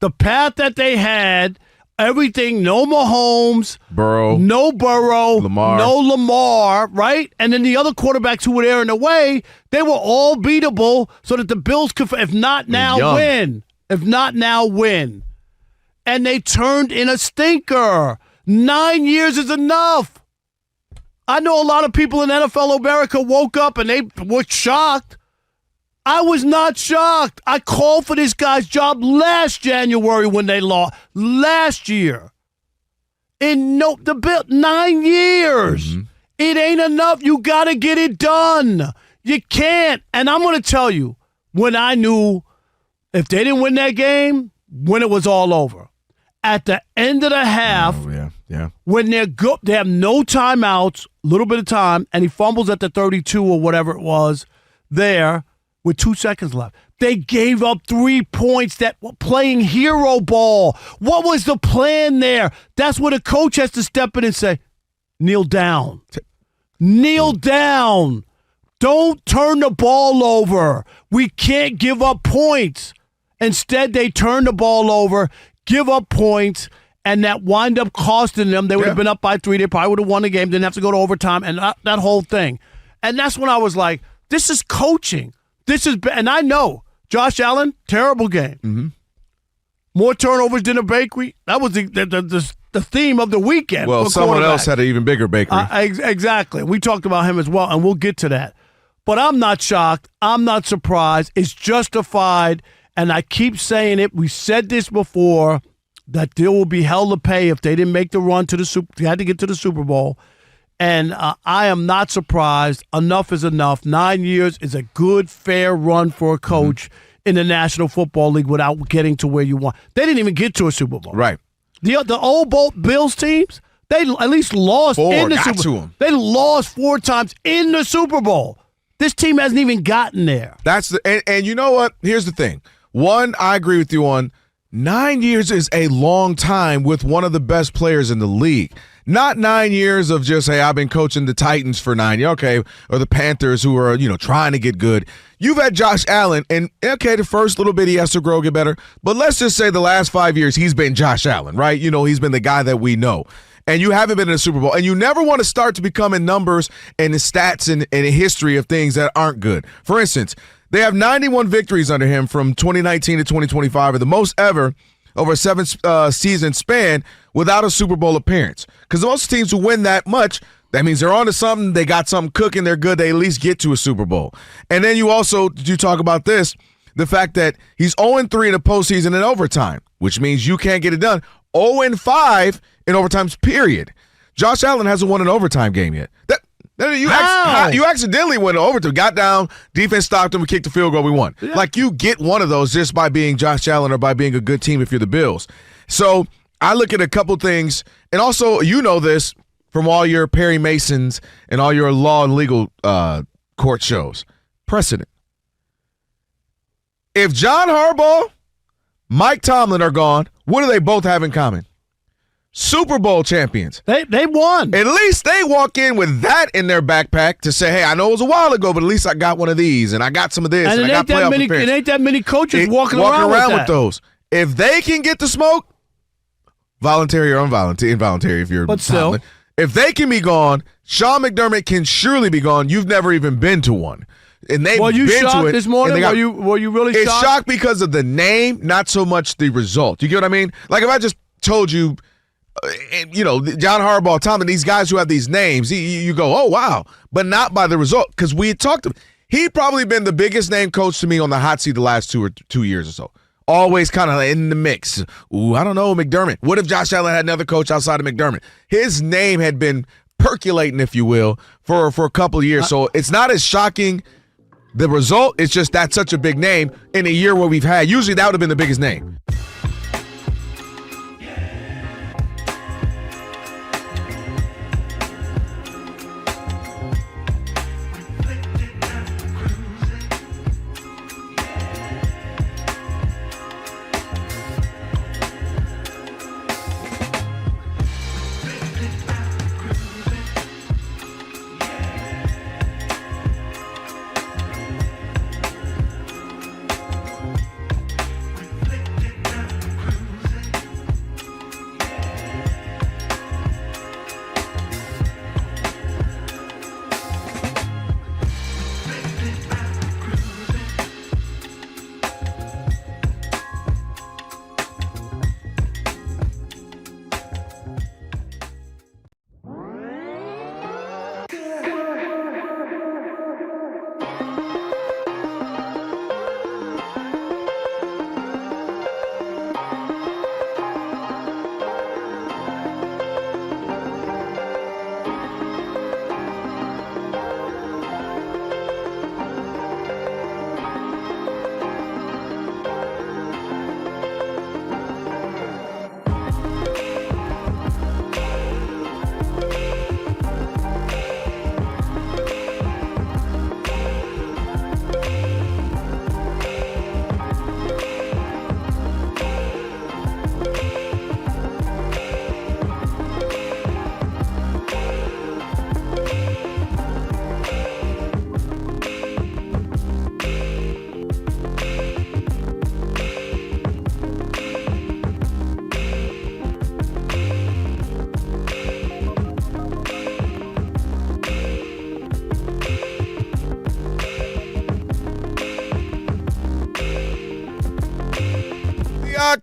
The path that they had, everything, no Mahomes, no Burrow, no Lamar, right? And then the other quarterbacks who were there in the way, they were all beatable so that the Bills could, if not now, win. If not now, win. And they turned in a stinker. 9 years is enough. I know a lot of people in NFL America woke up and they were shocked. I was not shocked. I called for this guy's job last January when they lost. Last year. The Bill 9 years. It ain't enough. You got to get it done. You can't. And I'm going to tell you, when I knew if they didn't win that game, when it was all over. At the end of the half, when they have no timeouts, a little bit of time, and he fumbles at the 32 or whatever it was there with 2 seconds left. They gave up 3 points that were playing hero ball. What was the plan there? That's where the coach has to step in and say, kneel down. Kneel down. Don't turn the ball over. We can't give up points. Instead, they turn the ball over, give up points, and that wind up costing them. They would have been up by 3. They probably would have won the game. Didn't have to go to overtime, and that whole thing. And that's when I was like, this is coaching. And I know, Josh Allen, terrible game. More turnovers than a bakery. That was the theme of the weekend. Well, someone else had an even bigger bakery. Exactly. We talked about him as well, and we'll get to that. But I'm not shocked. I'm not surprised. It's justified, and I keep saying it. We said this before, that there will be hell to pay if they didn't make the run to the Super. They had to get to the Super Bowl. And I am not surprised. Enough is enough. 9 years is a good, fair run for a coach in the National Football League without getting to where you want. They didn't even get to a Super Bowl. Right. The old Bills teams, they at least lost in the Super Bowl. They lost 4 times in the Super Bowl. This team hasn't even gotten there. And you know what? Here's the thing. One, I agree with you on 9 years is a long time with one of the best players in the league. Not 9 years of just, hey, I've been coaching the Titans for 9 years, okay, or the Panthers who are, trying to get good. You've had Josh Allen, and okay, the first little bit he has to grow, get better, but let's just say the last 5 years he's been Josh Allen, right? He's been the guy that we know. And you haven't been in a Super Bowl, and you never want to start to become in numbers and the stats and a history of things that aren't good. For instance, they have 91 victories under him from 2019 to 2025, or the most ever over a 7-season span without a Super Bowl appearance. Because most teams who win that much, that means they're on to something, they got something cooking, they're good, they at least get to a Super Bowl. And then you talk about this, the fact that he's 0-3 in the postseason in overtime, which means you can't get it done. 0-5 in overtimes, period. Josh Allen hasn't won an overtime game yet. You accidentally went overtime, got down, defense stopped him, we kicked the field goal, we won. Yeah. Like, you get one of those just by being Josh Allen or by being a good team if you're the Bills. So I look at a couple things, and also you know this from all your Perry Masons and all your law and legal court shows. Precedent. If John Harbaugh, Mike Tomlin are gone, what do they both have in common? Super Bowl champions. They won. At least they walk in with that in their backpack to say, hey, I know it was a while ago, but at least I got one of these, and I got some of this, and I got playoff appearances. It ain't that many coaches walking around with those. If they can get the smoke, voluntary or involuntary if you're Tomlin, if they can be gone, Sean McDermott can surely be gone. You've never even been to one. And they've Were you been shocked to it, this morning? Were you really shocked? It's shocked because of the name, not so much the result. You get what I mean? Like, if I just told you, John Harbaugh, Tomlin, these guys who have these names, you go, oh, wow. But not by the result, because we had talked to him. He'd probably been the biggest name coach to me on the hot seat the last 2 years or so. Always kind of in the mix. Ooh, I don't know, McDermott. What if Josh Allen had another coach outside of McDermott? His name had been percolating, if you will, for a couple of years. So it's not as shocking, the result. It's just that's such a big name in a year where we've had. Usually that would have been the biggest name.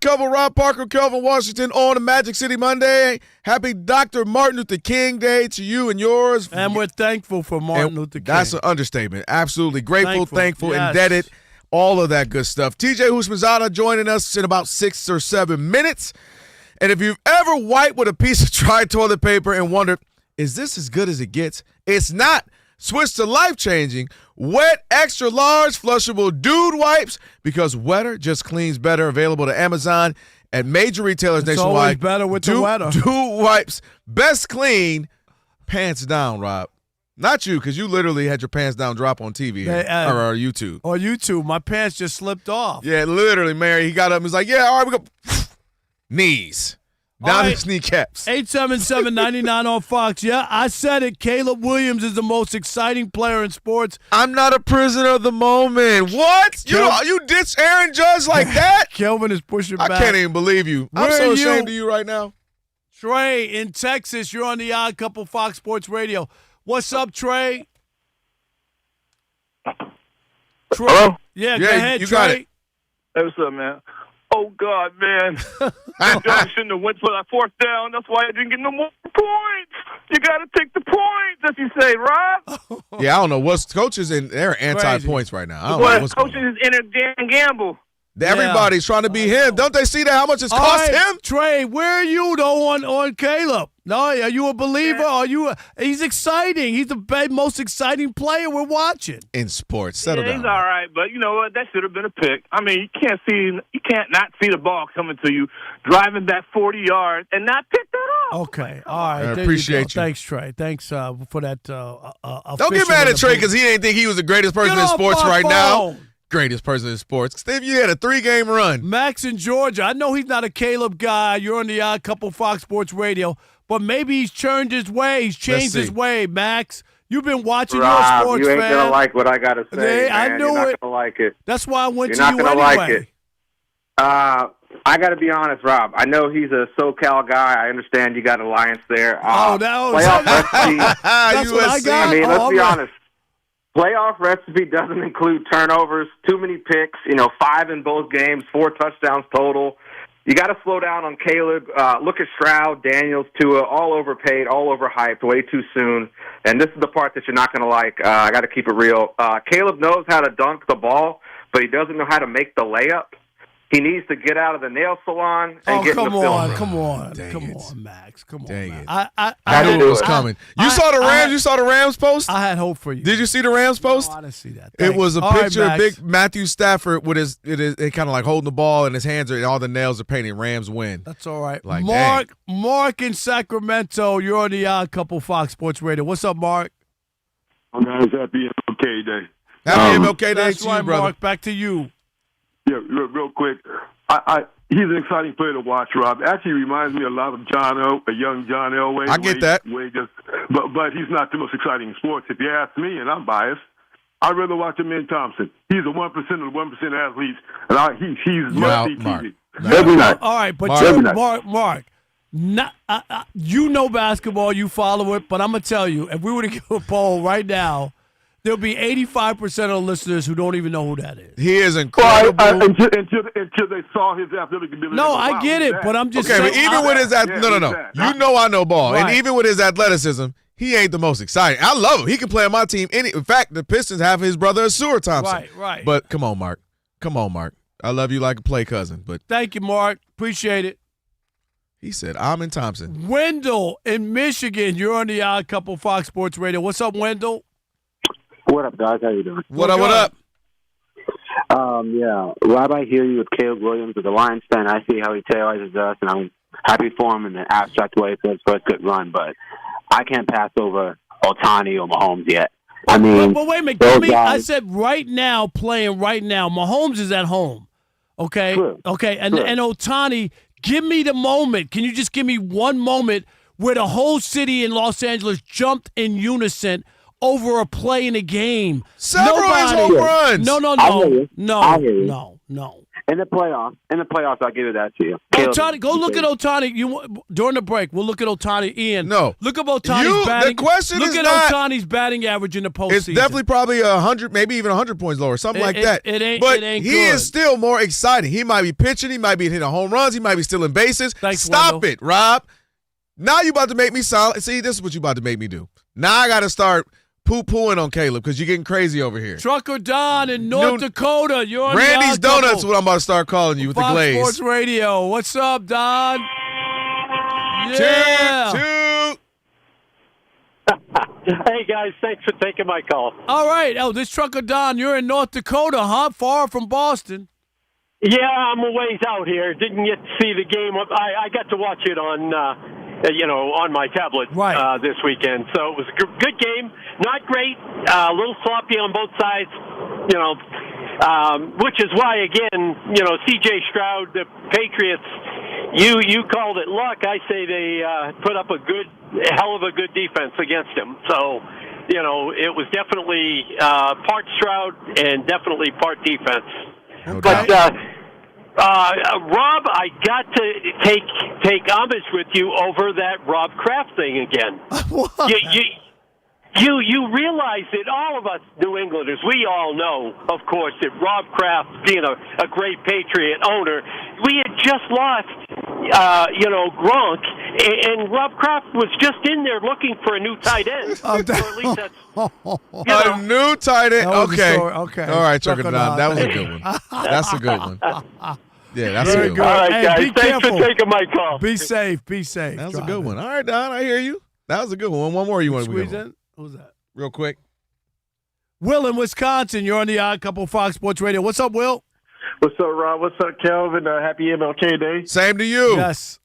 Couple, Rob Parker, Kelvin Washington on a Magic City Monday. Happy Dr. Martin Luther King Day to you and yours. And we're thankful for Martin Luther King. That's an understatement. Absolutely grateful, thankful, yes. Indebted, all of that good stuff. TJ Houshmandzadeh joining us in about 6 or 7 minutes. And if you've ever wiped with a piece of dry toilet paper and wondered, is this as good as it gets? It's not. Switch to life-changing, wet, extra-large, flushable dude wipes because wetter just cleans better. Available to Amazon at major retailers nationwide. It's always better with the wetter. Dude wipes, best clean, pants down, Rob. Not you, because you literally had your pants down drop on TV or YouTube. Or YouTube. My pants just slipped off. Yeah, literally, Mary. He got up and was like, yeah, all right, we go. Knees. Down his kneecaps. 877-99 on Fox. Yeah, I said it. Caleb Williams is the most exciting player in sports. I'm not a prisoner of the moment. What? You ditch Aaron Judge like that? Kelvin is pushing back. I can't even believe you. I'm so ashamed of you right now. Trey in Texas, you're on the Odd Couple Fox Sports Radio. What's up, Trey? Hello? Yeah, go ahead, you Trey. got it. Hey, what's up, man? Oh, God, man. John shouldn't have went for that fourth down. That's why I didn't get no more points. You got to take the points, as you say, Rob. Yeah, I don't know what's coaches and they're anti-points right now. I don't know what's going on. Coaches is in a damn gamble. Everybody's trying to be him. Don't they see that? How much it's cost him? Trey, where are you though on Caleb? No, are you a believer? Are you? He's exciting. He's the most exciting player we're watching in sports. Settle down. He's all right, but you know what? That should have been a pick. I mean, you can't not see the ball coming to you, driving that 40 yards and not pick that up. Okay, all right. I appreciate you. Thanks, Trey. Thanks for that. Don't get mad at Trey because he didn't think he was the greatest person in sports right now. Greatest person in sports. Steve, you had a 3-game run. Max in Georgia. I know he's not a Caleb guy. You're on the Odd Couple Fox Sports Radio, but maybe he's changed his way. He's changed his way, Max. You've been watching your sports, you ain't fan. gonna like what I gotta say. I man. knew You're it. not gonna like it. That's why I went You're to you not gonna anyway. like it. I gotta be honest, Rob. I know he's a SoCal guy. I understand you got Alliance there. Playoff recipe. That's what I got. I mean, let's be right. honest. Playoff recipe doesn't include turnovers, too many picks, 5 in both games, 4 touchdowns total. You got to slow down on Caleb. Look at Stroud, Daniels, Tua, all overpaid, all overhyped, way too soon. And this is the part that you're not going to like. I got to keep it real. Caleb knows how to dunk the ball, but he doesn't know how to make the layup. He needs to get out of the nail salon and get in the film room. Come on, Max. Come on. Dang it. I knew it was coming. You saw the Rams? You saw the Rams post? I had hope for you. Did you see the Rams post? No, I didn't see that. It was a All right, picture of Max. big Matthew Stafford with his kind of like holding the ball and his hands and all the nails are painted. Rams win. That's all right. Like, Mark in Sacramento. You're on the Odd Couple Fox Sports Radio. What's up, Mark? Guys, happy MLK Day. Happy MLK Day That's to right, you, brother. Mark. Back to you. Yeah, real quick. He's an exciting player to watch, Rob. Actually, reminds me a lot of a young John Elway. I get that. But he's not the most exciting in sports. If you ask me, and I'm biased, I'd rather watch Amin Thompson. He's a 1% of the 1% athletes, and he's must-see TV. Every night. All right, but Mark, you know basketball, you follow it, but I'm going to tell you, if we were to give a poll right now, there'll be 85% of the listeners who don't even know who that is. He is incredible. Until they saw his athletic ability. No, I get it, but I'm just okay, saying. but even with his no. You know I know ball. Right. And even with his athleticism, he ain't the most exciting. I love him. He can play on my team. In fact, the Pistons have his brother, Sewer Thompson. Right. But come on, Mark. I love you like a play cousin. But thank you, Mark. Appreciate it. He said, Amin Thompson. Wendell in Michigan. You're on the Odd Couple Fox Sports Radio. What's up, Wendell? What up, guys? How you doing? What up? Yeah, Rob, I hear you with Caleb Williams with the Lions fan. I see how he terrorizes us, and I'm happy for him in the abstract way for his first good run, but I can't pass over Ohtani or Mahomes yet. I mean, but wait a minute. I said right now, playing right now. Mahomes is at home. Okay? True. Okay, and Ohtani, give me the moment. Can you just give me one moment where the whole city in Los Angeles jumped in unison over a play in a game? Several home runs. No. In the playoffs, I'll give it that to you. Ohtani, go look at Ohtani. During the break, we'll look at Ohtani. Ian, no, look at Ohtani's batting. The question look is at not, Ohtani's batting average in the postseason. It's definitely probably 100, maybe even 100 points lower, something like that. It ain't he good. is still more exciting. He might be pitching. He might be hitting home runs. He might be stealing bases. Stop Wendell. it, Rob. Now you about to make me silent. See, this is what you about to make me do. Now I got to start poo-pooing on Caleb because you're getting crazy over here. Trucker Don in North Dakota. You're on Randy's the Odd Donuts Couple. is what I'm about to start calling you with Fox the glaze. Sports Radio. What's up, Don? Yeah. Hey, guys. Thanks for taking my call. All right. Oh, this Trucker Don, you're in North Dakota, huh? Far from Boston. Yeah, I'm a ways out here. Didn't get to see the game. I got to watch it on my tablet this weekend. So it was a good game. Not great. A little sloppy on both sides. Which is why, again, C.J. Stroud, the Patriots. You called it luck. I say they put up a hell of a good defense against him. So, it was definitely part Stroud and definitely part defense. Okay. But Rob, I got to take homage with you over that Rob Kraft thing again. You realize that all of us New Englanders, we all know, of course, that Rob Kraft, being a great Patriot owner, we had just lost, Gronk, and Rob Kraft was just in there looking for a new tight end. Or at least that's a new tight end. Okay. Okay. All right, check it out. That was a good one. That's a good one. Yeah, that's Very a good good. one. All right, Hey, guys. be Thanks careful. for taking my call. Be safe. Be safe. That was a good one. All right, Don, I hear you. That was a good one. One more you want to Squeeze go? in? Who's that? Real quick. Will in Wisconsin. You're on the Odd Couple Fox Sports Radio. What's up, Will? What's up, Rob? What's up, Kelvin? Happy MLK Day. Same to you. Yes.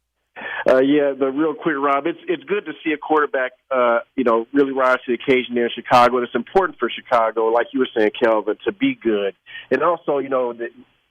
But real quick, Rob, it's good to see a quarterback, really rise to the occasion there in Chicago. And it's important for Chicago, like you were saying, Kelvin, to be good. And also,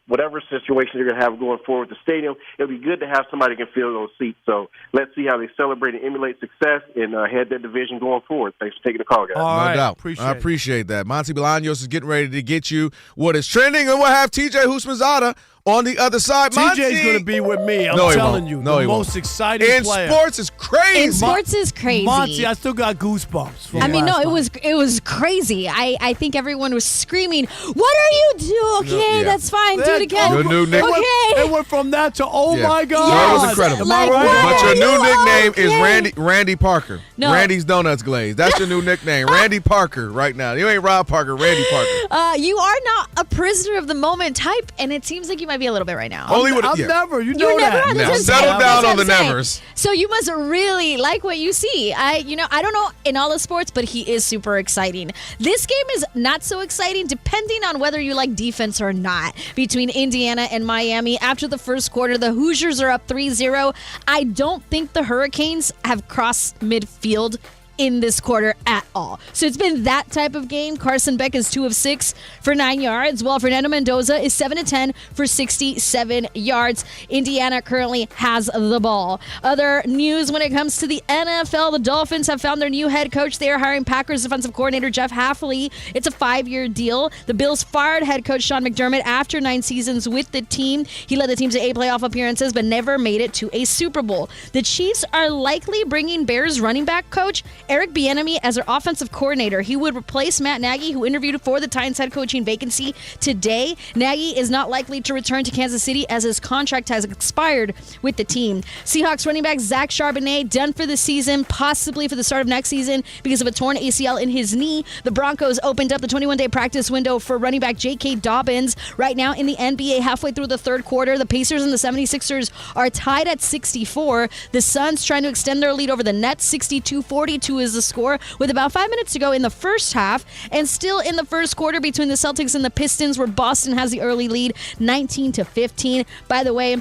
whatever situation they're going to have going forward with the stadium, it'll be good to have somebody who can fill those seats. So let's see how they celebrate and emulate success and head that division going forward. Thanks for taking the call, guys. No doubt. I appreciate that. Monty Bolaños is getting ready to get you what is trending, and we'll have TJ Houshmandzadeh on the other side. TJ's going to be with me. I'm telling you. No, the he most won't. exciting In player. sports is crazy. In sports is crazy. Monty, I still got goosebumps. From I mean, no, last night. it was crazy. I think everyone was screaming, "What are you doing? Okay, that's fine. Do it again." Your new nickname. Okay. It went from that to my God. That was incredible. Like, but your new nickname is okay? Randy Parker. No. Randy's Donuts Glaze. That's your new nickname. Randy Parker right now. You ain't Rob Parker, Randy Parker. You are not a prisoner of the moment type, and it seems like you might be a little bit right now. Only with I'm never. You know You're never that. on the Now, That's settle what down I'm on the saying. nevers. So you must really like what you see. I don't know in all of sports, but he is super exciting. This game is not so exciting depending on whether you like defense or not. Between Indiana and Miami, after the first quarter, the Hoosiers are up 3-0. I don't think the Hurricanes have crossed midfield in this quarter at all. So it's been that type of game. Carson Beck is 2 of 6 for 9 yards, while Fernando Mendoza is 7 of 10 for 67 yards. Indiana currently has the ball. Other news when it comes to the NFL, the Dolphins have found their new head coach. They are hiring Packers defensive coordinator Jeff Hafley. It's a 5-year deal. The Bills fired head coach Sean McDermott after 9 seasons with the team. He led the team to 8 playoff appearances, but never made it to a Super Bowl. The Chiefs are likely bringing Bears running back coach Eric Bieniemy as their offensive coordinator. He would replace Matt Nagy, who interviewed for the Titans head coaching vacancy today. Nagy is not likely to return to Kansas City as his contract has expired with the team. Seahawks running back Zach Charbonnet done for the season, possibly for the start of next season because of a torn ACL in his knee. The Broncos opened up the 21-day practice window for running back J.K. Dobbins. Right now in the NBA, halfway through the third quarter, the Pacers and the 76ers are tied at 64. The Suns trying to extend their lead over the Nets. 62-42 is the score with about 5 minutes to go in the first half. And still in the first quarter between the Celtics and the Pistons, where Boston has the early lead 19-15. By the way,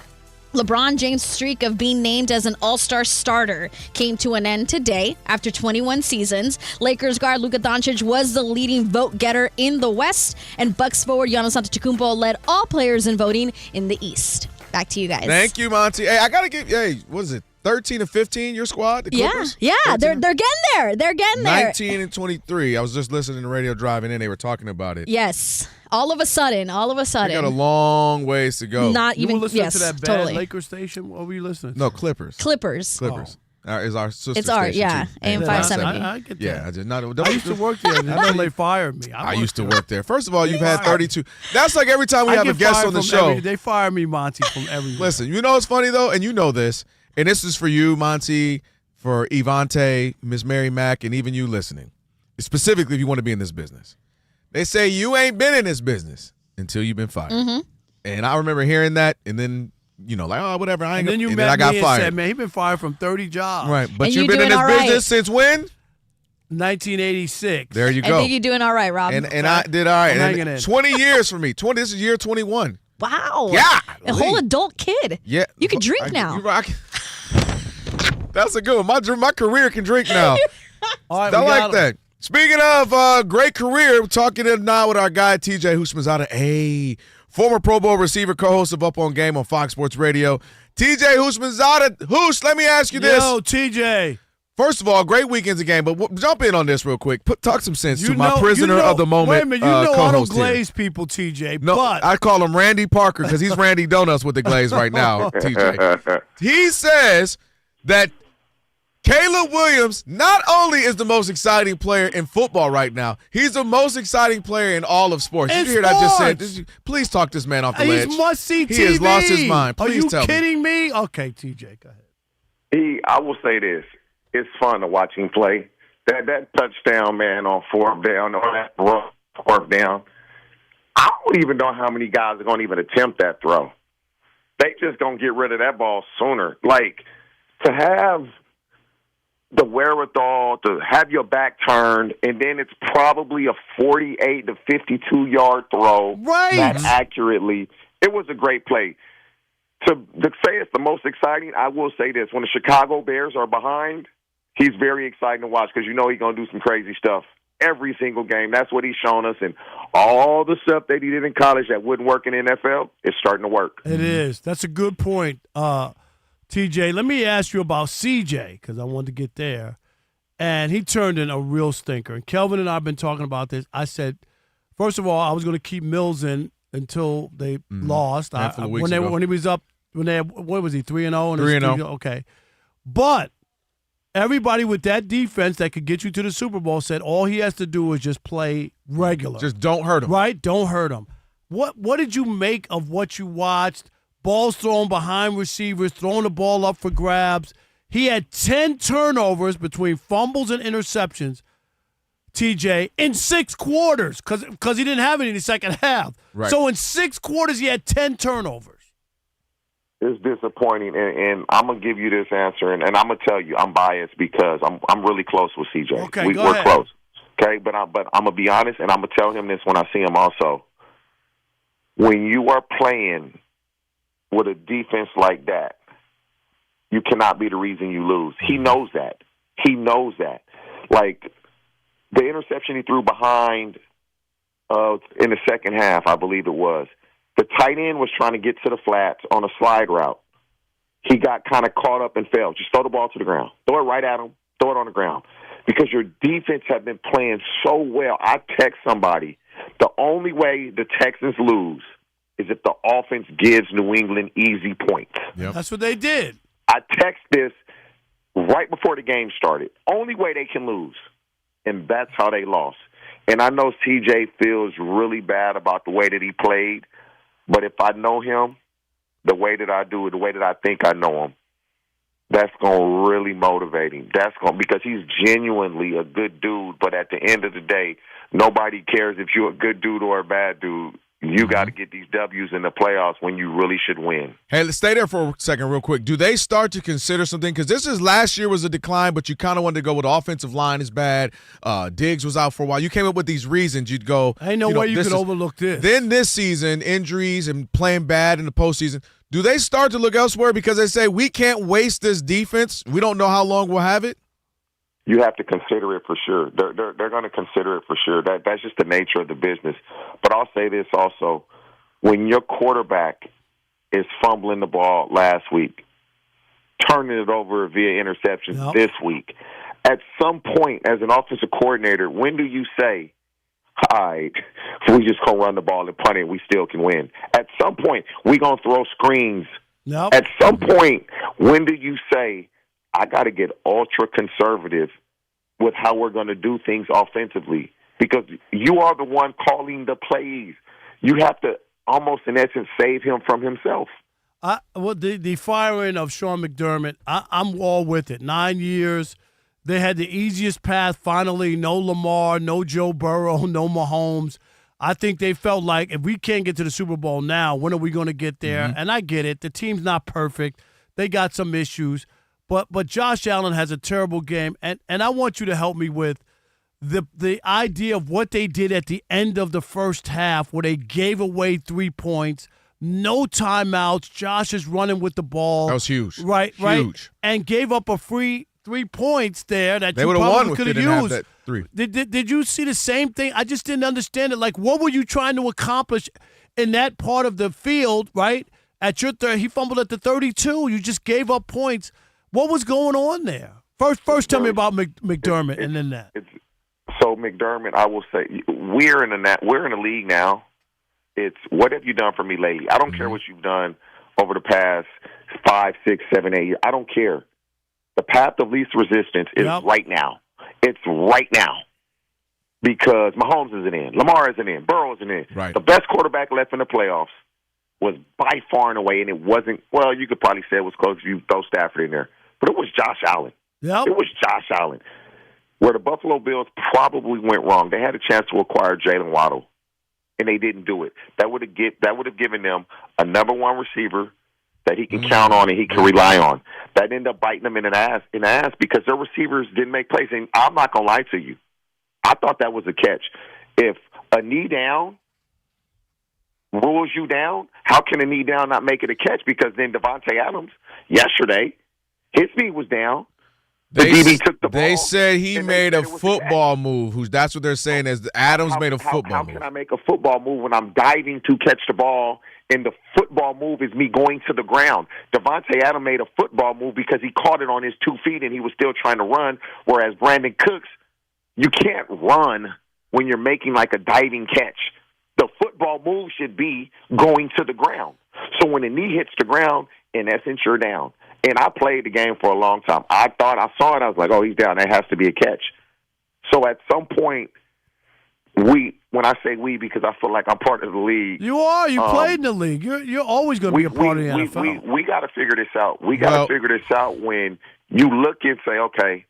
LeBron James' streak of being named as an all-star starter came to an end today after 21 seasons. Lakers guard Luka Doncic was the leading vote-getter in the West, and Bucks forward Giannis Antetokounmpo led all players in voting in the East. Back to you guys. Thank you, Monty. Hey, I got to give, what is it, 13 and 15, your squad, the Clippers? Yeah, they're getting there. They're getting there. 19 and 23. I was just listening to radio driving in. They were talking about it. Yes. All of a sudden. They got a long ways to go. Not You even, were listening yes, to that bad totally. Lakers station? What were you listening to? No, Clippers. Clippers. Is our sister It's our, station, yeah, too. AM 570. I get that. Yeah, I just not. I used to work there until they fired me. I used to work there. First of all, you've had 32. That's like every time we have a guest on the show. They fire me, Monty, from everywhere. Listen, you know what's funny, though? And you know this. And this is for you, Monty, for Ivante, Miss Mary Mack, and even you listening. Specifically, if you want to be in this business. They say you ain't been in this business until you've been fired. Mm-hmm. And I remember hearing that, and then, like, oh, whatever. I ain't and then you and met then I got me fired. and said, man, he been fired from 30 jobs. Right, but you've been in this business since when? 1986. There you go. I think you're doing all right, Rob. And I did all right. I'm And hanging in. 20 years for me. This is year 21. Wow. Yeah. A whole adult kid. Yeah. You can drink now. That's a good one. My career can drink now. All right, I we like got that. Speaking of great career, we're talking now with our guy, TJ Houshmandzadeh, a former Pro Bowl receiver, co-host of Up on Game on Fox Sports Radio. TJ Houshmandzadeh. Hoosh, let me ask you this. Yo, TJ. First of all, great weekend's a game, but jump in on this real quick. Talk some sense to my prisoner of the moment. Wait a minute, I don't co-host glaze people, TJ. No, but I call him Randy Parker because he's Randy Donuts with the glaze right now, TJ. He says that Caleb Williams not only is the most exciting player in football right now, he's the most exciting player in all of sports. Did you hear what I just said? Please talk this man off the ledge. He's must-see TV. He has lost his mind. Please tell me. Are you kidding me? Okay, TJ, go ahead. I will say this. It's fun to watch him play. That touchdown, man, on fourth down, or that fourth down, I don't even know how many guys are going to even attempt that throw. They just going to get rid of that ball sooner. Like, to have the wherewithal to have your back turned, and then it's probably a 48 to 52-yard throw that accurately. It was a great play. To say it's the most exciting, I will say this. When the Chicago Bears are behind, he's very exciting to watch because you know he's going to do some crazy stuff every single game. That's what he's shown us. And all the stuff that he did in college that wouldn't work in the NFL is starting to work. It is. That's a good point. TJ, let me ask you about CJ because I wanted to get there. And he turned in a real stinker. And Kelvin and I have been talking about this. I said, first of all, I was going to keep Mills in until they lost. When he was up, what was he, 3-0? 3-0. Okay. But everybody with that defense that could get you to the Super Bowl said all he has to do is just play regular. Just don't hurt him. Right? Don't hurt him. What did you make of what you watched? Balls thrown behind receivers, throwing the ball up for grabs. He had 10 turnovers between fumbles and interceptions, TJ, in 6 quarters because he didn't have any in the second half. Right. So in 6 quarters, he had 10 turnovers. It's disappointing, and I'm going to give you this answer, and I'm going to tell you I'm biased because I'm really close with CJ. Okay, we're ahead. Close. Okay, but I'm going to be honest, and I'm going to tell him this when I see him also. When you are playing with a defense like that, you cannot be the reason you lose. He knows that. He knows that. Like, the interception he threw behind in the second half, I believe it was, the tight end was trying to get to the flats on a slide route. He got kind of caught up and fell. Just throw the ball to the ground. Throw it right at him. Throw it on the ground. Because your defense have been playing so well. I text somebody, the only way the Texans lose is if the offense gives New England easy points. Yep. That's what they did. I text this right before the game started. Only way they can lose. And that's how they lost. And I know CJ feels really bad about the way that he played, but if I know him the way that I do, the way that I think I know him, that's going to really motivate him. Because he's genuinely a good dude, but at the end of the day, nobody cares if you're a good dude or a bad dude. You got to get these W's in the playoffs when you really should win. Hey, let's stay there for a second real quick. Do they start to consider something? Because last year was a decline, but you kind of wanted to go with the offensive line is bad. Diggs was out for a while. You came up with these reasons. You'd go. Ain't no way you could overlook this. Then this season, injuries and playing bad in the postseason. Do they start to look elsewhere because they say we can't waste this defense? We don't know how long we'll have it? You have to consider it for sure. They're going to consider it for sure. That's just the nature of the business. But I'll say this also. When your quarterback is fumbling the ball last week, turning it over via interceptions this week, at some point as an offensive coordinator, when do you say, all right, we just going to run the ball and punt it and we still can win? At some point, we going to throw screens. Nope. At some point, when do you say, I got to get ultra-conservative with how we're going to do things offensively? Because you are the one calling the plays. You have to almost, in essence, save him from himself. The firing of Sean McDermott, I'm all with it. 9 years. They had the easiest path finally. No Lamar, no Joe Burrow, no Mahomes. I think they felt like if we can't get to the Super Bowl now, when are we going to get there? And I get it. The team's not perfect. They got some issues. But Josh Allen has a terrible game, and I want you to help me with the idea of what they did at the end of the first half where they gave away 3 points, no timeouts, Josh is running with the ball. That was huge. Right. Huge. And gave up a free 3 points there that they you would have won probably if could they have didn't used. have that 3. Did you see the same thing? I just didn't understand it. Like, what were you trying to accomplish in that part of the field, right? At your he fumbled at the 32. You just gave up points. What was going on there? First, tell me about McDermott, and then that. So McDermott, I will say, we're in a league now. It's what have you done for me lately? I don't care what you've done over the past 5, 6, 7, 8 years. I don't care. the path of least resistance is right now. It's right now. Because Mahomes isn't in. Lamar isn't in. Burrow isn't in. Right. The best quarterback left in the playoffs was by far and away, and it wasn't, well, you could probably say it was close if you throw Stafford in there, but it was Josh Allen. Yep. It was Josh Allen. Where the Buffalo Bills probably went wrong, they had a chance to acquire Jalen Waddle, and they didn't do it. That would have given them a number one receiver that he can count on and he can rely on. That ended up biting them in the ass because their receivers didn't make plays. And I'm not going to lie to you. I thought that was a catch. If a knee down rules you down, how can a knee down not make it a catch? Because then Devontae Adams, yesterday, his knee was down. DB took the ball. They said he made a football move. That's what they're saying is Adams made a football move. How can I make a football move when I'm diving to catch the ball and the football move is me going to the ground? Devontae Adams made a football move because he caught it on his 2 feet and he was still trying to run, whereas Brandon Cooks, you can't run when you're making like a diving catch. The football move should be going to the ground. So when the knee hits the ground, in essence, you're down. And I played the game for a long time. I thought I saw it. I was like, oh, he's down. That has to be a catch. So at some point, when I say we, because I feel like I'm part of the league. You are. You played in the league. You're always going to be a part of the NFL. We got to figure this out. We got to figure this out when you look and say, okay,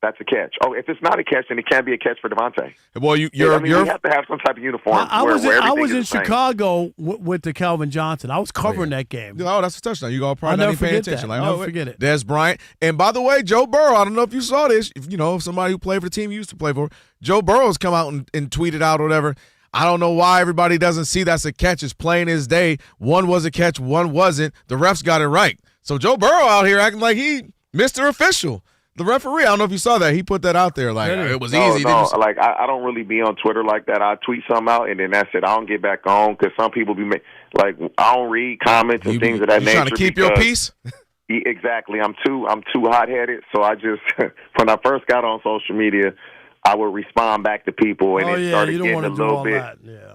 that's a catch. Oh, if it's not a catch, then it can't be a catch for Devontae. Well, we have to have some type of uniform. I was in Chicago with the Kelvin Johnson. I was covering that game. Oh, that's a touchdown. You all probably I'll not never even paying forget attention. that. Like, I'll never forget it. There's Bryant. And by the way, Joe Burrow, I don't know if you saw this. If somebody who played for the team you used to play for, Joe Burrow's come out and tweeted out or whatever. I don't know why everybody doesn't see that's a catch. It's plain as day. One was a catch, one wasn't. The refs got it right. So Joe Burrow out here acting like he Mr. Official. The referee, I don't know if you saw that. He put that out there like it was easy. No, like I don't really be on Twitter like that. I tweet something out and then that's it. I don't get back on because some people be like I don't read comments and things of that nature. You trying to keep your peace? Exactly. I'm too hot headed. So I just when I first got on social media, I would respond back to people and it started getting a little bit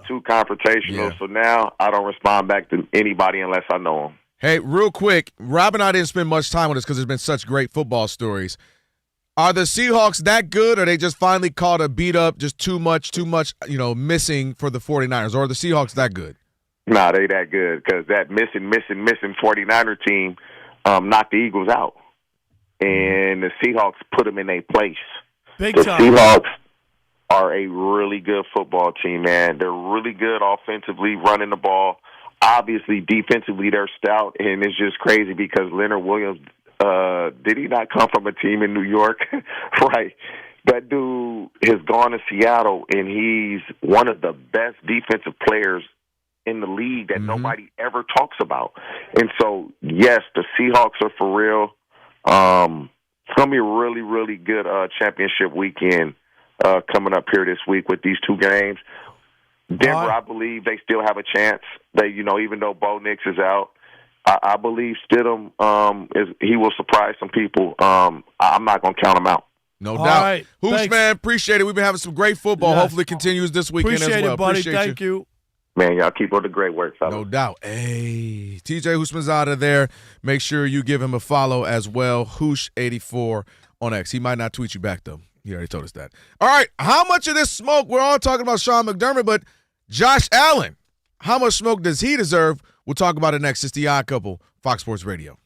too confrontational. Yeah. So now I don't respond back to anybody unless I know them. Hey, real quick, Rob and I didn't spend much time on this because there's been such great football stories. Are the Seahawks that good, or they just finally caught a beat up, just too much, missing for the 49ers? Or are the Seahawks that good? Nah, they that good because that missing 49er team knocked the Eagles out. And the Seahawks put them in a place. Big the time. Seahawks are a really good football team, man. They're really good offensively, running the ball. Obviously, defensively, they're stout, and it's just crazy because Leonard Williams, did he not come from a team in New York? Right. That dude has gone to Seattle, and he's one of the best defensive players in the league that nobody ever talks about. And so, yes, the Seahawks are for real. It's going to be a really, really good championship weekend coming up here this week with these two games. Denver, I believe they still have a chance. They, even though Bo Nix is out, I believe Stidham he will surprise some people. I'm not going to count him out. No doubt. Right, Hoosh, man, appreciate it. We've been having some great football. Yeah. Hopefully it continues this weekend appreciate as well. It, buddy. Appreciate Thank you. Man, y'all keep up the great work, fellas. No doubt. Hey, TJ Houshmandzadeh there. Make sure you give him a follow as well. Hoosh84 on X. He might not tweet you back, though. He already told us that. All right, how much of this smoke? We're all talking about Sean McDermott, but Josh Allen, how much smoke does he deserve? We'll talk about it next. It's The Odd Couple, Fox Sports Radio.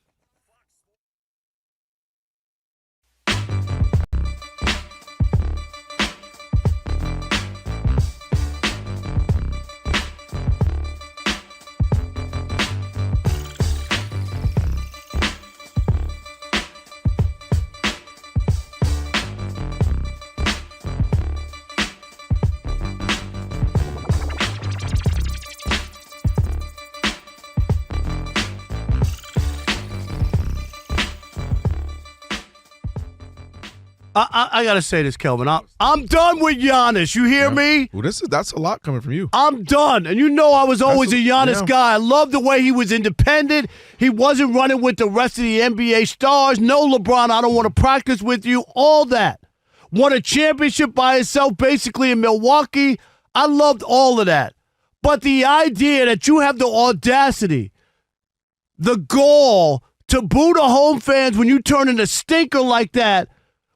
I got to say this, Kelvin. I'm done with Giannis. You hear me? Well, that's a lot coming from you. I'm done. And I was always a Giannis guy. I love the way he was independent. He wasn't running with the rest of the NBA stars. No, LeBron, I don't want to practice with you. All that. Won a championship by himself basically in Milwaukee. I loved all of that. But the idea that you have the audacity, the gall to boo the home fans when you turn in a stinker like that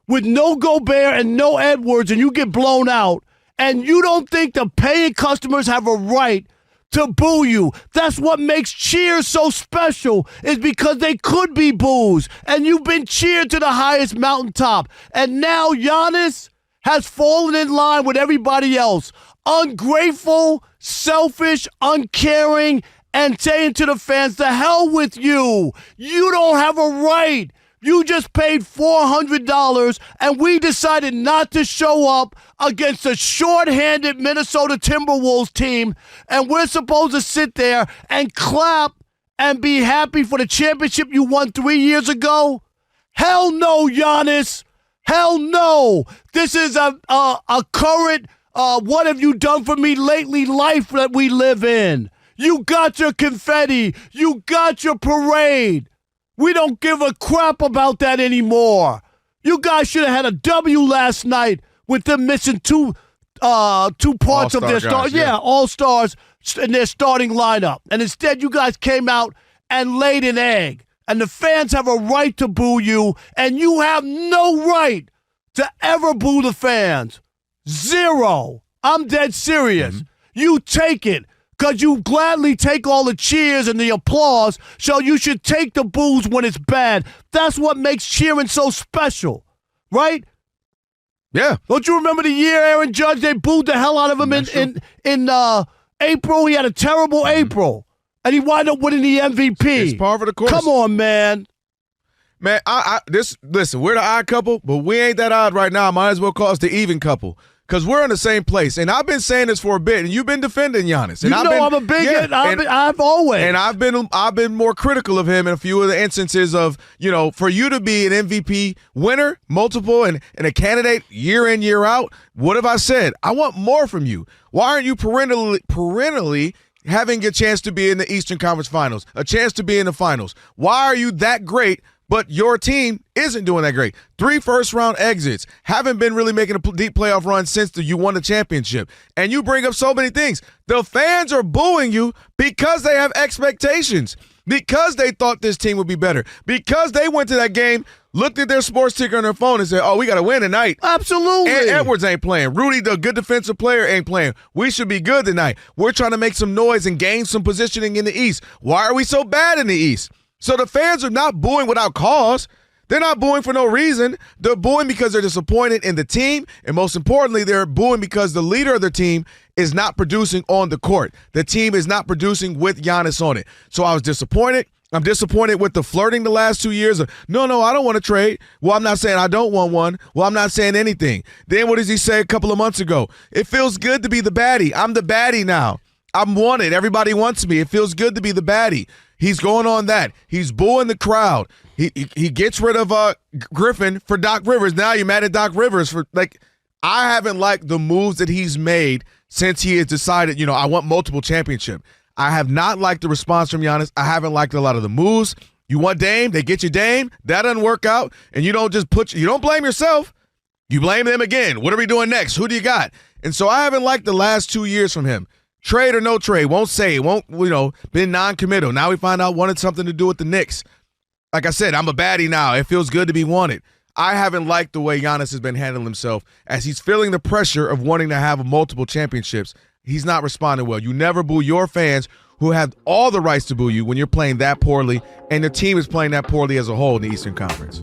with no Gobert and no Edwards and you get blown out, and you don't think the paying customers have a right to boo you. That's what makes cheers so special, is because they could be boos, and you've been cheered to the highest mountaintop. And now Giannis has fallen in line with everybody else. Ungrateful, selfish, uncaring, and saying to the fans, the hell with you. You don't have a right. You just paid $400, and we decided not to show up against a shorthanded Minnesota Timberwolves team, and we're supposed to sit there and clap and be happy for the championship you won 3 years ago? Hell no, Giannis. Hell no. This is a current what have you done for me lately life that we live in. You got your confetti. You got your parade. We don't give a crap about that anymore. You guys should have had a W last night with them missing two parts of their stars. Yeah, all-stars in their starting lineup. And instead, you guys came out and laid an egg. And the fans have a right to boo you, and you have no right to ever boo the fans. Zero. I'm dead serious. Mm-hmm. You take it. Because you gladly take all the cheers and the applause, so you should take the boos when it's bad. That's what makes cheering so special, right? Yeah. Don't you remember the year Aaron Judge, they booed the hell out of him in April? He had a terrible April, and he wound up winning the MVP. It's par for the course. Come on, man. Man, listen, we're the odd couple, but we ain't that odd right now. Might as well call us the even couple. Because we're in the same place. And I've been saying this for a bit, and you've been defending Giannis. And I'm a big I've always. And I've been more critical of him in a few of the instances of, for you to be an MVP winner, multiple, and a candidate year in, year out, what have I said? I want more from you. Why aren't you perennially having a chance to be in the Eastern Conference Finals, a chance to be in the finals? Why are you that great, but your team isn't doing that great? 3 first-round exits. Haven't been really making a deep playoff run since you won the championship. And you bring up so many things. The fans are booing you because they have expectations, because they thought this team would be better, because they went to that game, looked at their sports ticker on their phone and said, oh, we got to win tonight. Absolutely. And Edwards ain't playing. Rudy, the good defensive player, ain't playing. We should be good tonight. We're trying to make some noise and gain some positioning in the East. Why are we so bad in the East? So the fans are not booing without cause. They're not booing for no reason. They're booing because they're disappointed in the team, and most importantly, they're booing because the leader of the team is not producing on the court. The team is not producing with Giannis on it. So I was disappointed. I'm disappointed with the flirting the last 2 years of, no, I don't want to trade. Well, I'm not saying I don't want one. Well, I'm not saying anything. Then what does he say a couple of months ago? It feels good to be the baddie. I'm the baddie now. I'm wanted. Everybody wants me. It feels good to be the baddie. He's going on that. He's booing the crowd. He gets rid of Griffin for Doc Rivers. Now you're mad at Doc Rivers for I haven't liked the moves that he's made since he has decided, I want multiple championship. I have not liked the response from Giannis. I haven't liked a lot of the moves. You want Dame, they get you Dame. That doesn't work out, and you don't you don't blame yourself. You blame them again. What are we doing next? Who do you got? And so I haven't liked the last 2 years from him. Trade or no trade, won't say, won't, been non-committal. Now we find out wanted something to do with the Knicks. Like I said, I'm a baddie now. It feels good to be wanted. I haven't liked the way Giannis has been handling himself as he's feeling the pressure of wanting to have multiple championships. He's not responding well. You never boo your fans who have all the rights to boo you when you're playing that poorly, and the team is playing that poorly as a whole in the Eastern Conference.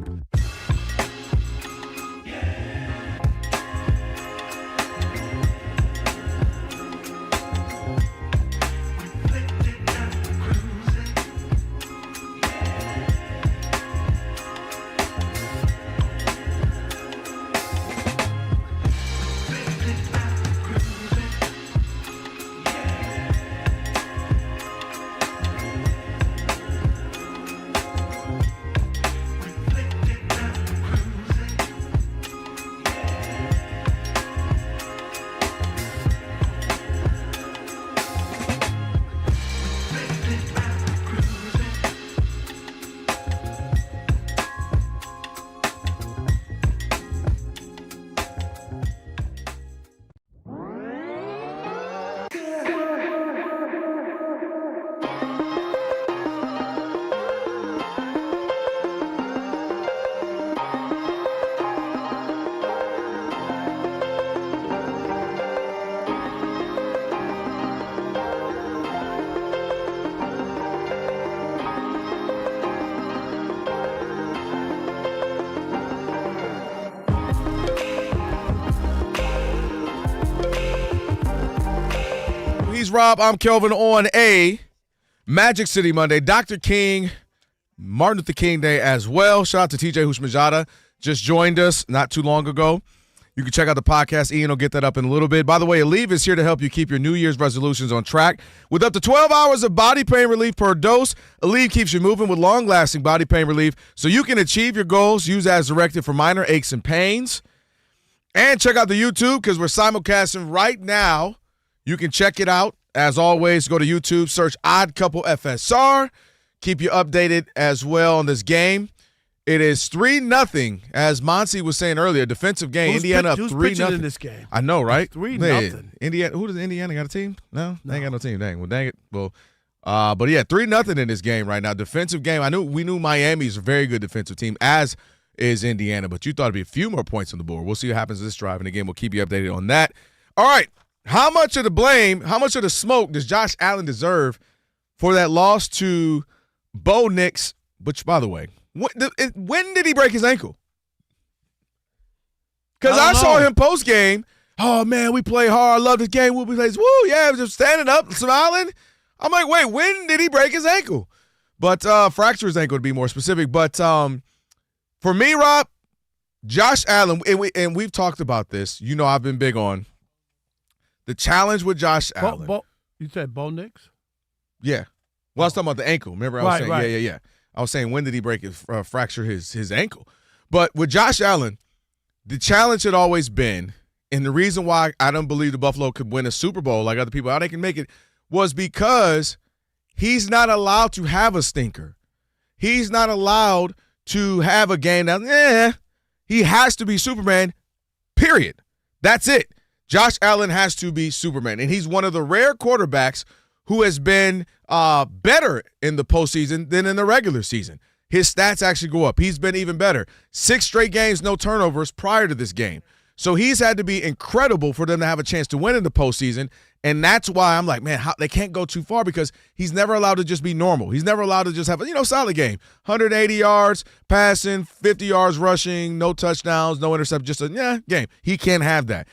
Rob. I'm Kelvin on a Magic City Monday. Dr. King, Martin Luther King Day as well. Shout out to TJ Houshmandzadeh. Just joined us not too long ago. You can check out the podcast. Ian will get that up in a little bit. By the way, Aleve is here to help you keep your New Year's resolutions on track. With up to 12 hours of body pain relief per dose, Aleve keeps you moving with long-lasting body pain relief so you can achieve your goals. Use as directed for minor aches and pains. And check out the YouTube because we're simulcasting right now. You can check it out. As always, go to YouTube, search Odd Couple FSR. Keep you updated as well on this game. It is 3-0, as Monty was saying earlier. Defensive game. Indiana up 3-0 in this game. I know, right? 3-0. Indiana. Who does Indiana got a team? No, they ain't got no team. Dang. Well, dang it. Well, but yeah, 3-0 in this game right now. Defensive game. We knew Miami's a very good defensive team, as is Indiana. But you thought it'd be a few more points on the board. We'll see what happens this drive, and again, we'll keep you updated on that. All right. How much of the blame? How much of the smoke does Josh Allen deserve for that loss to Bo Nix? Which, by the way. When did he break his ankle? Because I saw him post-game. Oh, man, we play hard. Love this game. We'll be like, woo, yeah, just standing up, smiling. I'm like, wait, when did he break his ankle? But fracture his ankle to be more specific. But for me, Rob, Josh Allen, and we've talked about this. You know I've been big on the challenge with Josh Allen. You said Bo Nix? Yeah. Well, I was talking about the ankle. Remember I was saying, yeah. I was saying, when did he fracture his ankle? But with Josh Allen, the challenge had always been, and the reason why I don't believe the Buffalo could win a Super Bowl like other people, how they can make it, was because he's not allowed to have a stinker. He's not allowed to have a game that, he has to be Superman, period. That's it. Josh Allen has to be Superman, and he's one of the rare quarterbacks who has been better in the postseason than in the regular season. His stats actually go up. He's been even better. 6 straight games, no turnovers prior to this game. So he's had to be incredible for them to have a chance to win in the postseason, and that's why I'm like, man, they can't go too far because he's never allowed to just be normal. He's never allowed to just have a solid game. 180 yards passing, 50 yards rushing, no touchdowns, no interception, just a game. He can't have that.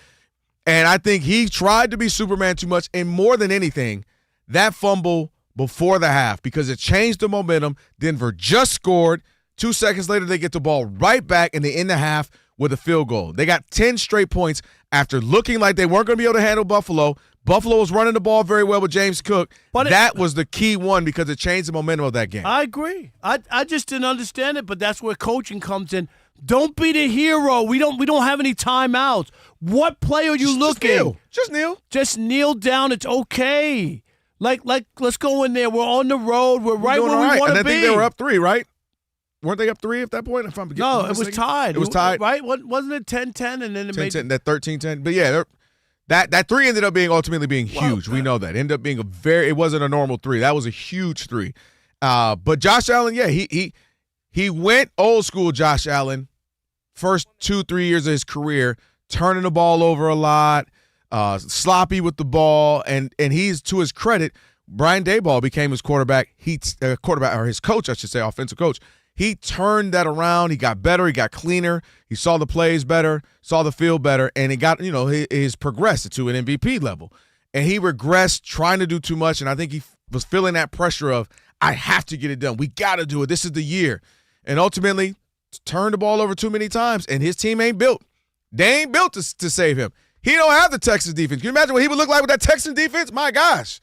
And I think he tried to be Superman too much, and more than anything, that fumble before the half, because it changed the momentum. Denver just scored. 2 seconds later, they get the ball right back, and they end the half with a field goal. They got 10 straight points after looking like they weren't going to be able to handle Buffalo. Buffalo was running the ball very well with James Cook. But that was the key one because it changed the momentum of that game. I agree. I just didn't understand it, but that's where coaching comes in. Don't be the hero. We don't have any timeouts. What play are you looking? Just kneel. Just kneel down. It's okay. Like, let's go in there. We're on the road. We're right where we want to be. And I think they were up 3, right? Weren't they up 3 at that point? No, it was tied. It was tied. Right? Wasn't it 10-10? And then it 10-10, that 13-10. But, yeah, that 3 ended up ultimately being huge. We know that. Ended up being it wasn't a normal 3. That was a huge 3. But Josh Allen, yeah, he went old school Josh Allen first 2-3 years of his career, turning the ball over a lot, sloppy with the ball, and he's, to his credit, Brian Daboll became his quarterback. Or his coach, I should say, offensive coach. He turned that around. He got better. He got cleaner. He saw the plays better, saw the field better, and he got, he's progressed to an MVP level. And he regressed trying to do too much, and I think he was feeling that pressure of, I have to get it done. We got to do it. This is the year. And ultimately, turned the ball over too many times, and his team ain't built. They ain't built to save him. He don't have the Texans defense. Can you imagine what he would look like with that Texans defense? My gosh.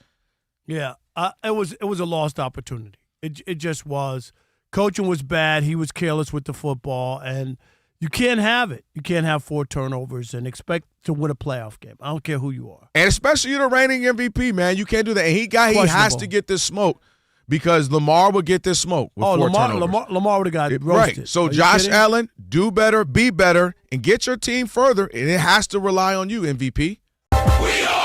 Yeah, it was a lost opportunity. It just was. Coaching was bad. He was careless with the football, and you can't have it. You can't have 4 turnovers and expect to win a playoff game. I don't care who you are. And especially you're the reigning MVP, man. You can't do that. And he has to get this smoke because Lamar would get this smoke with 4 turnovers. Lamar would have got roasted. Right. So Josh Allen, do better, be better, and get your team further, and it has to rely on you, MVP. We are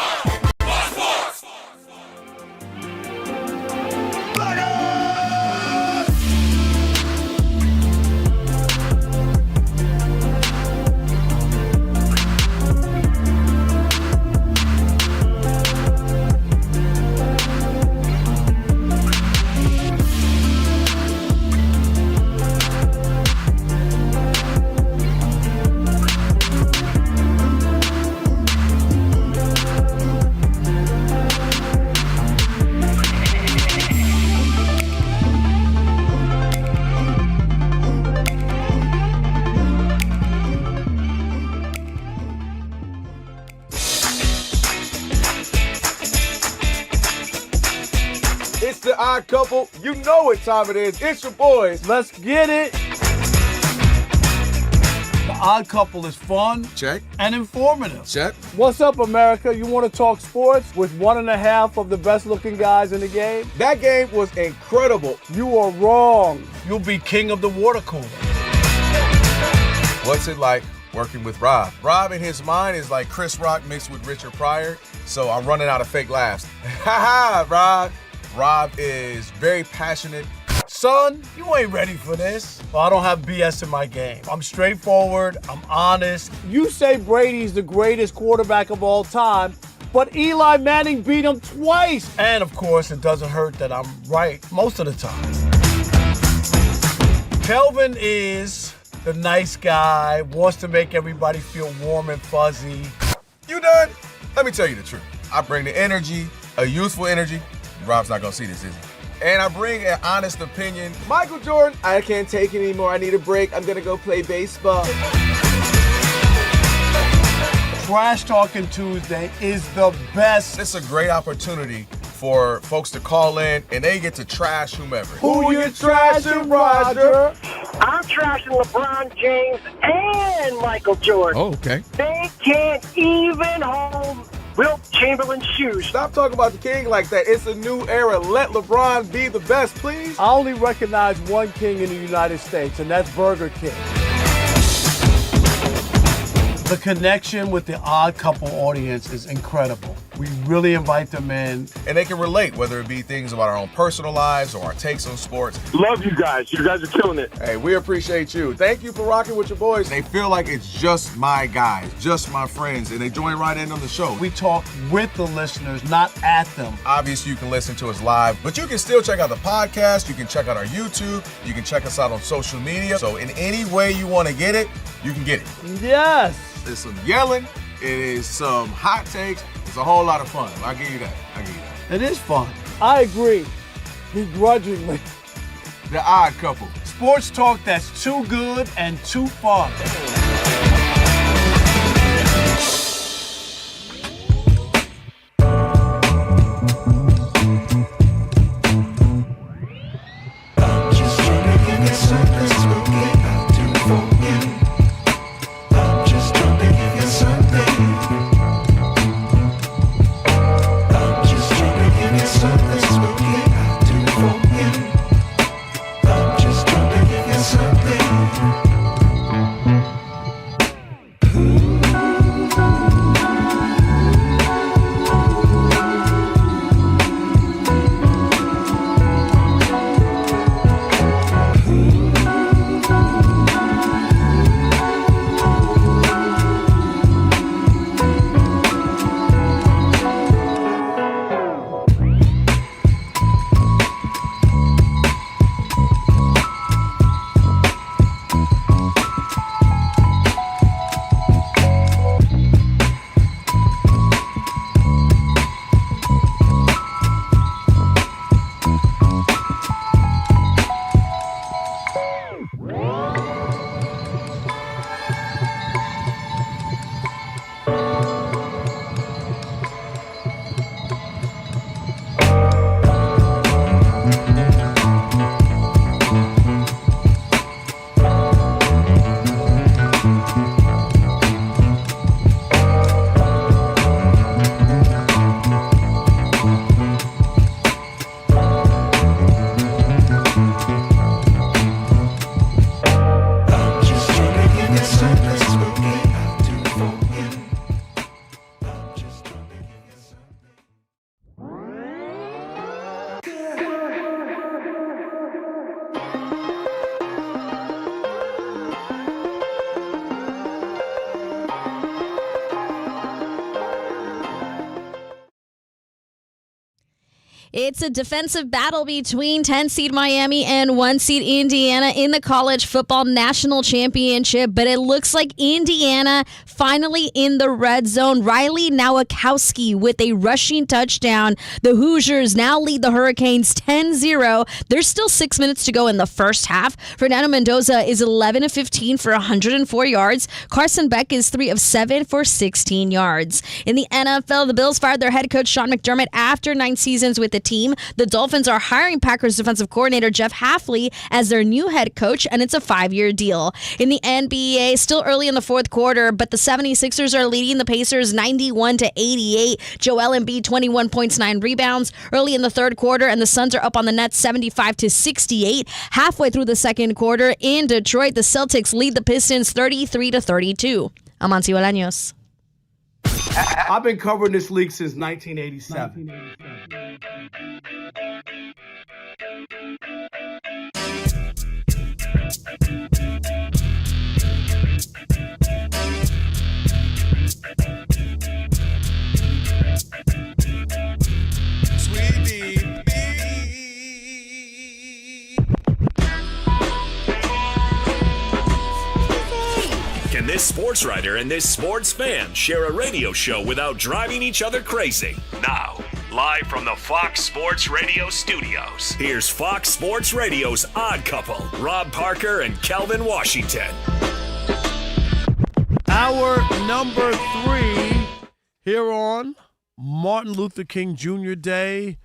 The Odd Couple. You know what time it is. It's your boys. Let's get it. The Odd Couple is fun. Check. And informative. Check. What's up, America? You want to talk sports with 1.5 of the best-looking guys in the game? That game was incredible. You are wrong. You'll be king of the water cooler. What's it like working with Rob? Rob in his mind is like Chris Rock mixed with Richard Pryor, so I'm running out of fake laughs. Ha ha, Rob. Rob is very passionate. Son, you ain't ready for this. Well, I don't have BS in my game. I'm straightforward. I'm honest. You say Brady's the greatest quarterback of all time, but Eli Manning beat him twice. And, of course, it doesn't hurt that I'm right most of the time. Kelvin is the nice guy, wants to make everybody feel warm and fuzzy. You done? Let me tell you the truth. I bring the energy, a youthful energy. Rob's not going to see this, is he? And I bring an honest opinion. Michael Jordan, I can't take it anymore. I need a break. I'm going to go play baseball. Trash Talking Tuesday is the best. It's a great opportunity for folks to call in, and they get to trash whomever. Who you trashing, Roger? I'm trashing LeBron James and Michael Jordan. Oh, okay. They can't even hold Wilt Chamberlain's shoes. Stop talking about the king like that. It's a new era. Let LeBron be the best, please. I only recognize one king in the United States, and that's Burger King. The connection with the Odd Couple audience is incredible. We really invite them in. And they can relate, whether it be things about our own personal lives or our takes on sports. Love you guys. You guys are killing it. Hey, we appreciate you. Thank you for rocking with your boys. They feel like it's just my guys, just my friends, and they join right in on the show. We talk with the listeners, not at them. Obviously, you can listen to us live, but you can still check out the podcast. You can check out our YouTube. You can check us out on social media. So in any way you want to get it, you can get it. Yes. There's some yelling. It is some hot takes. It's a whole lot of fun. I'll give you that. It is fun. I agree. Begrudgingly. The Odd Couple. Sports talk that's too good and too fun. It's a defensive battle between 10-seed Miami and 1-seed Indiana in the College Football National Championship, but it looks like Indiana finally in the red zone. Riley Nowakowski with a rushing touchdown. The Hoosiers now lead the Hurricanes 10-0. There's still 6 minutes to go in the first half. Fernando Mendoza is 11 of 15 for 104 yards. Carson Beck is 3 of 7 for 16 yards. In the NFL, the Bills fired their head coach Sean McDermott after 9 seasons with the team. The Dolphins are hiring Packers defensive coordinator Jeff Hafley as their new head coach, and it's a 5-year deal. In the NBA, still early in the fourth quarter, but the 76ers are leading the Pacers 91-88. Joel Embiid, 21 points, 9 rebounds early in the third quarter, and the Suns are up on the Nets 75-68. Halfway through the second quarter in Detroit, the Celtics lead the Pistons 33-32. Amancio Bolaños. I've been covering this league since 1987. Can this sports writer and this sports fan share a radio show without driving each other crazy? Now, live from the Fox Sports Radio studios, here's Fox Sports Radio's Odd Couple, Rob Parker and Kelvin Washington. Hour number 3 here on Martin Luther King Jr. Day.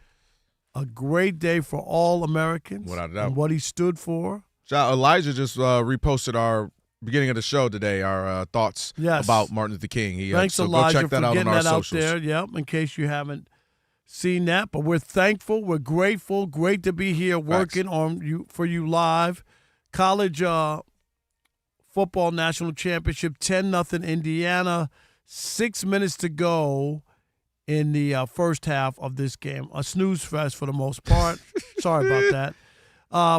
A great day for all Americans. Without a doubt. And what he stood for. Elijah just reposted our beginning of the show today, our thoughts about Martin Luther King. Thanks, so Elijah, go check that for out getting on our that out socials. there. Yep, in case you haven't seen that. But we're thankful. We're grateful. Great to be here working for you live. College football national championship, 10-0 Indiana. 6 minutes to go in the first half of this game. A snooze fest for the most part. Sorry about that.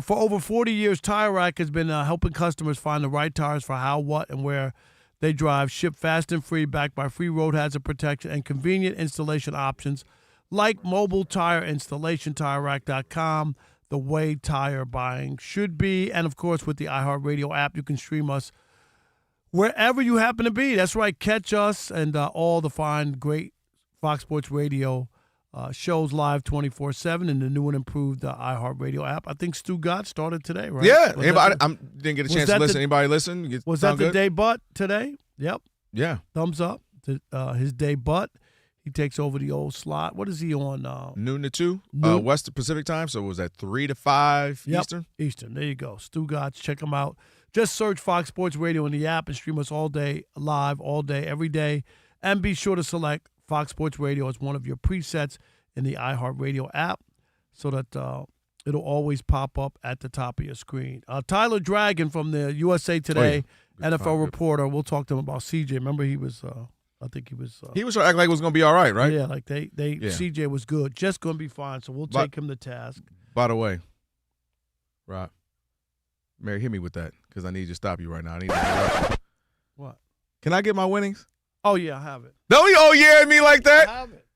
For over 40 years, Tire Rack has been helping customers find the right tires for how, what, and where they drive. Shipped fast and free, backed by free road hazard protection and convenient installation options like mobile tire installation. TireRack.com, the way tire buying should be. And, of course, with the iHeartRadio app, you can stream us wherever you happen to be. That's right. Catch us and all the fine, great Fox Sports Radio shows live 24/7 in the new and improved iHeartRadio app. I think Stu Gott started today, right? Yeah. Didn't get a chance to listen. Anybody listen? Was that the debut today? Yep. Yeah. Thumbs up to his debut. He takes over the old slot. What is he on? Noon to 2, West Pacific time. So was that 3 to 5 Eastern? Eastern. There you go. Stu Gott. Check him out. Just search Fox Sports Radio in the app and stream us all day, live, all day, every day. And be sure to select Fox Sports Radio as one of your presets in the iHeartRadio app so that it'll always pop up at the top of your screen. Tyler Dragon from the USA Today NFL reporter. We'll talk to him about CJ. Remember he was I think he was acting like it was going to be all right, right? Yeah, like CJ was good. Just going to be fine, so we'll take him to task. By the way, Rob, Mary, hit me with that because I need you to stop you right now. I need to interrupt you. What? Can I get my winnings? Oh, yeah, I have it. Don't be at me like that. I have it.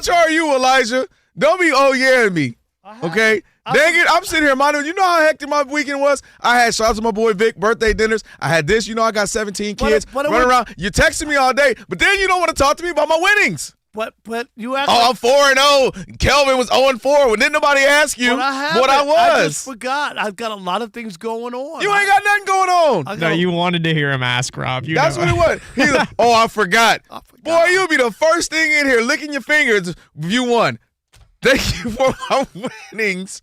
HRU, Elijah. Don't be at me. Okay? Dang it. I'm sitting here, you know how hectic my weekend was? I had shout out to my boy Vic, birthday dinners. I had this. You know I got 17 kids running around. You're texting me all day, but then you don't want to talk to me about my winnings. But you act I'm 4-0. Kelvin was 0-4. Well, didn't nobody ask you what I was. I just forgot. I've got a lot of things going on. You ain't got nothing going on. No, you wanted to hear him ask, Rob. That's what it was. He's like, I forgot. Boy, you'll be the first thing in here licking your fingers if you won. Thank you for my winnings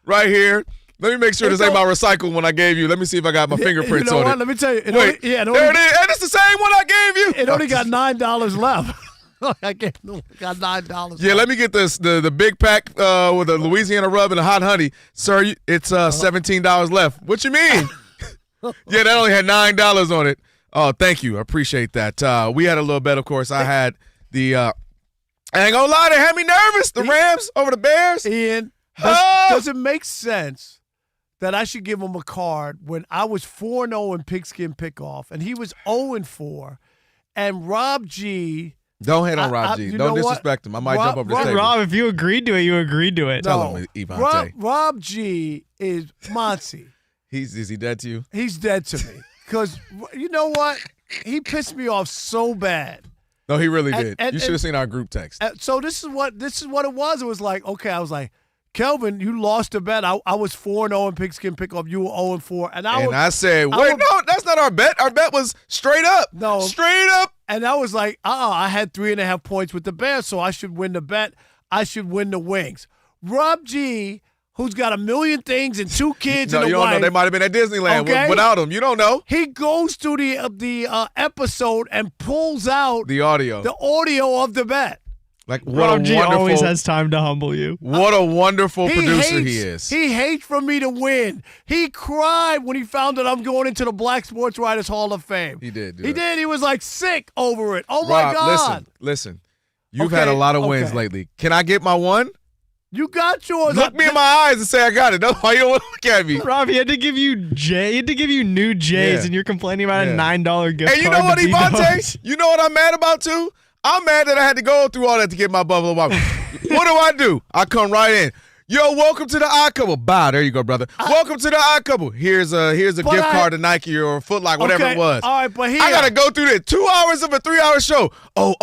right here. Let me make sure this ain't my recycle one I gave you. Let me see if I got my fingerprints on it. Let me tell you. There it is. And it's the same one I gave you. It only got $9 left. I got $9. Yeah, let me get this the big pack with a Louisiana rub and a hot honey. Sir, it's $17 left. What you mean? Yeah, that only had $9 on it. Oh, thank you. I appreciate that. We had a little bet, of course. I had the I ain't gonna lie, they had me nervous. The Rams over the Bears. Ian, does it make sense that I should give him a card when I was 4-0 in pigskin pickoff and he was 0-4, and Rob G. Don't hate on Rob G. Don't disrespect him. I might jump over the table. Rob, if you agreed to it, you agreed to it. Tell him, Ivante. Rob G is Monty. Is he dead to you? He's dead to me. Because you know what? He pissed me off so bad. No, he really did. You should have seen our group text. So this is what it was. It was like, okay, I was like, Kelvin, you lost a bet. I was 4-0 in pigskin pickoff. You were 0-4. I said, no, that's not our bet. Our bet was straight up. No. Straight up. And I was like, I had 3.5 points with the Bears, so I should win the bet. I should win the wings. Rob G, who's got 1 million things and 2 kids and a you don't wife. know. They might have been at Disneyland without him. You don't know. He goes to the episode and pulls out the audio of the bet. Like, what Rob a G wonderful, always has time to humble you. What a wonderful producer he is. He hates for me to win. He cried when he found that I'm going into the Black Sports Writers Hall of Fame. He did. He did. He was like sick over it. Oh, my Rob, God. Listen. You've had a lot of wins lately. Can I get my one? You got yours. Look me in my eyes and say I got it. That's why you don't want to look at me. Rob, he had to give you new J's, and you're complaining about a $9 gift card. And you know what, to Evante? You know what I'm mad about too? I'm mad that I had to go through all that to get my Buffalo Wild Wings. What do? I come right in. Yo, welcome to the Odd Couple. Bow, there you go, brother. Welcome to the Odd Couple. Here's a gift card to Nike or Foot Locker, whatever it was. All right, but here I gotta go through this 2 hours of a 3-hour show. But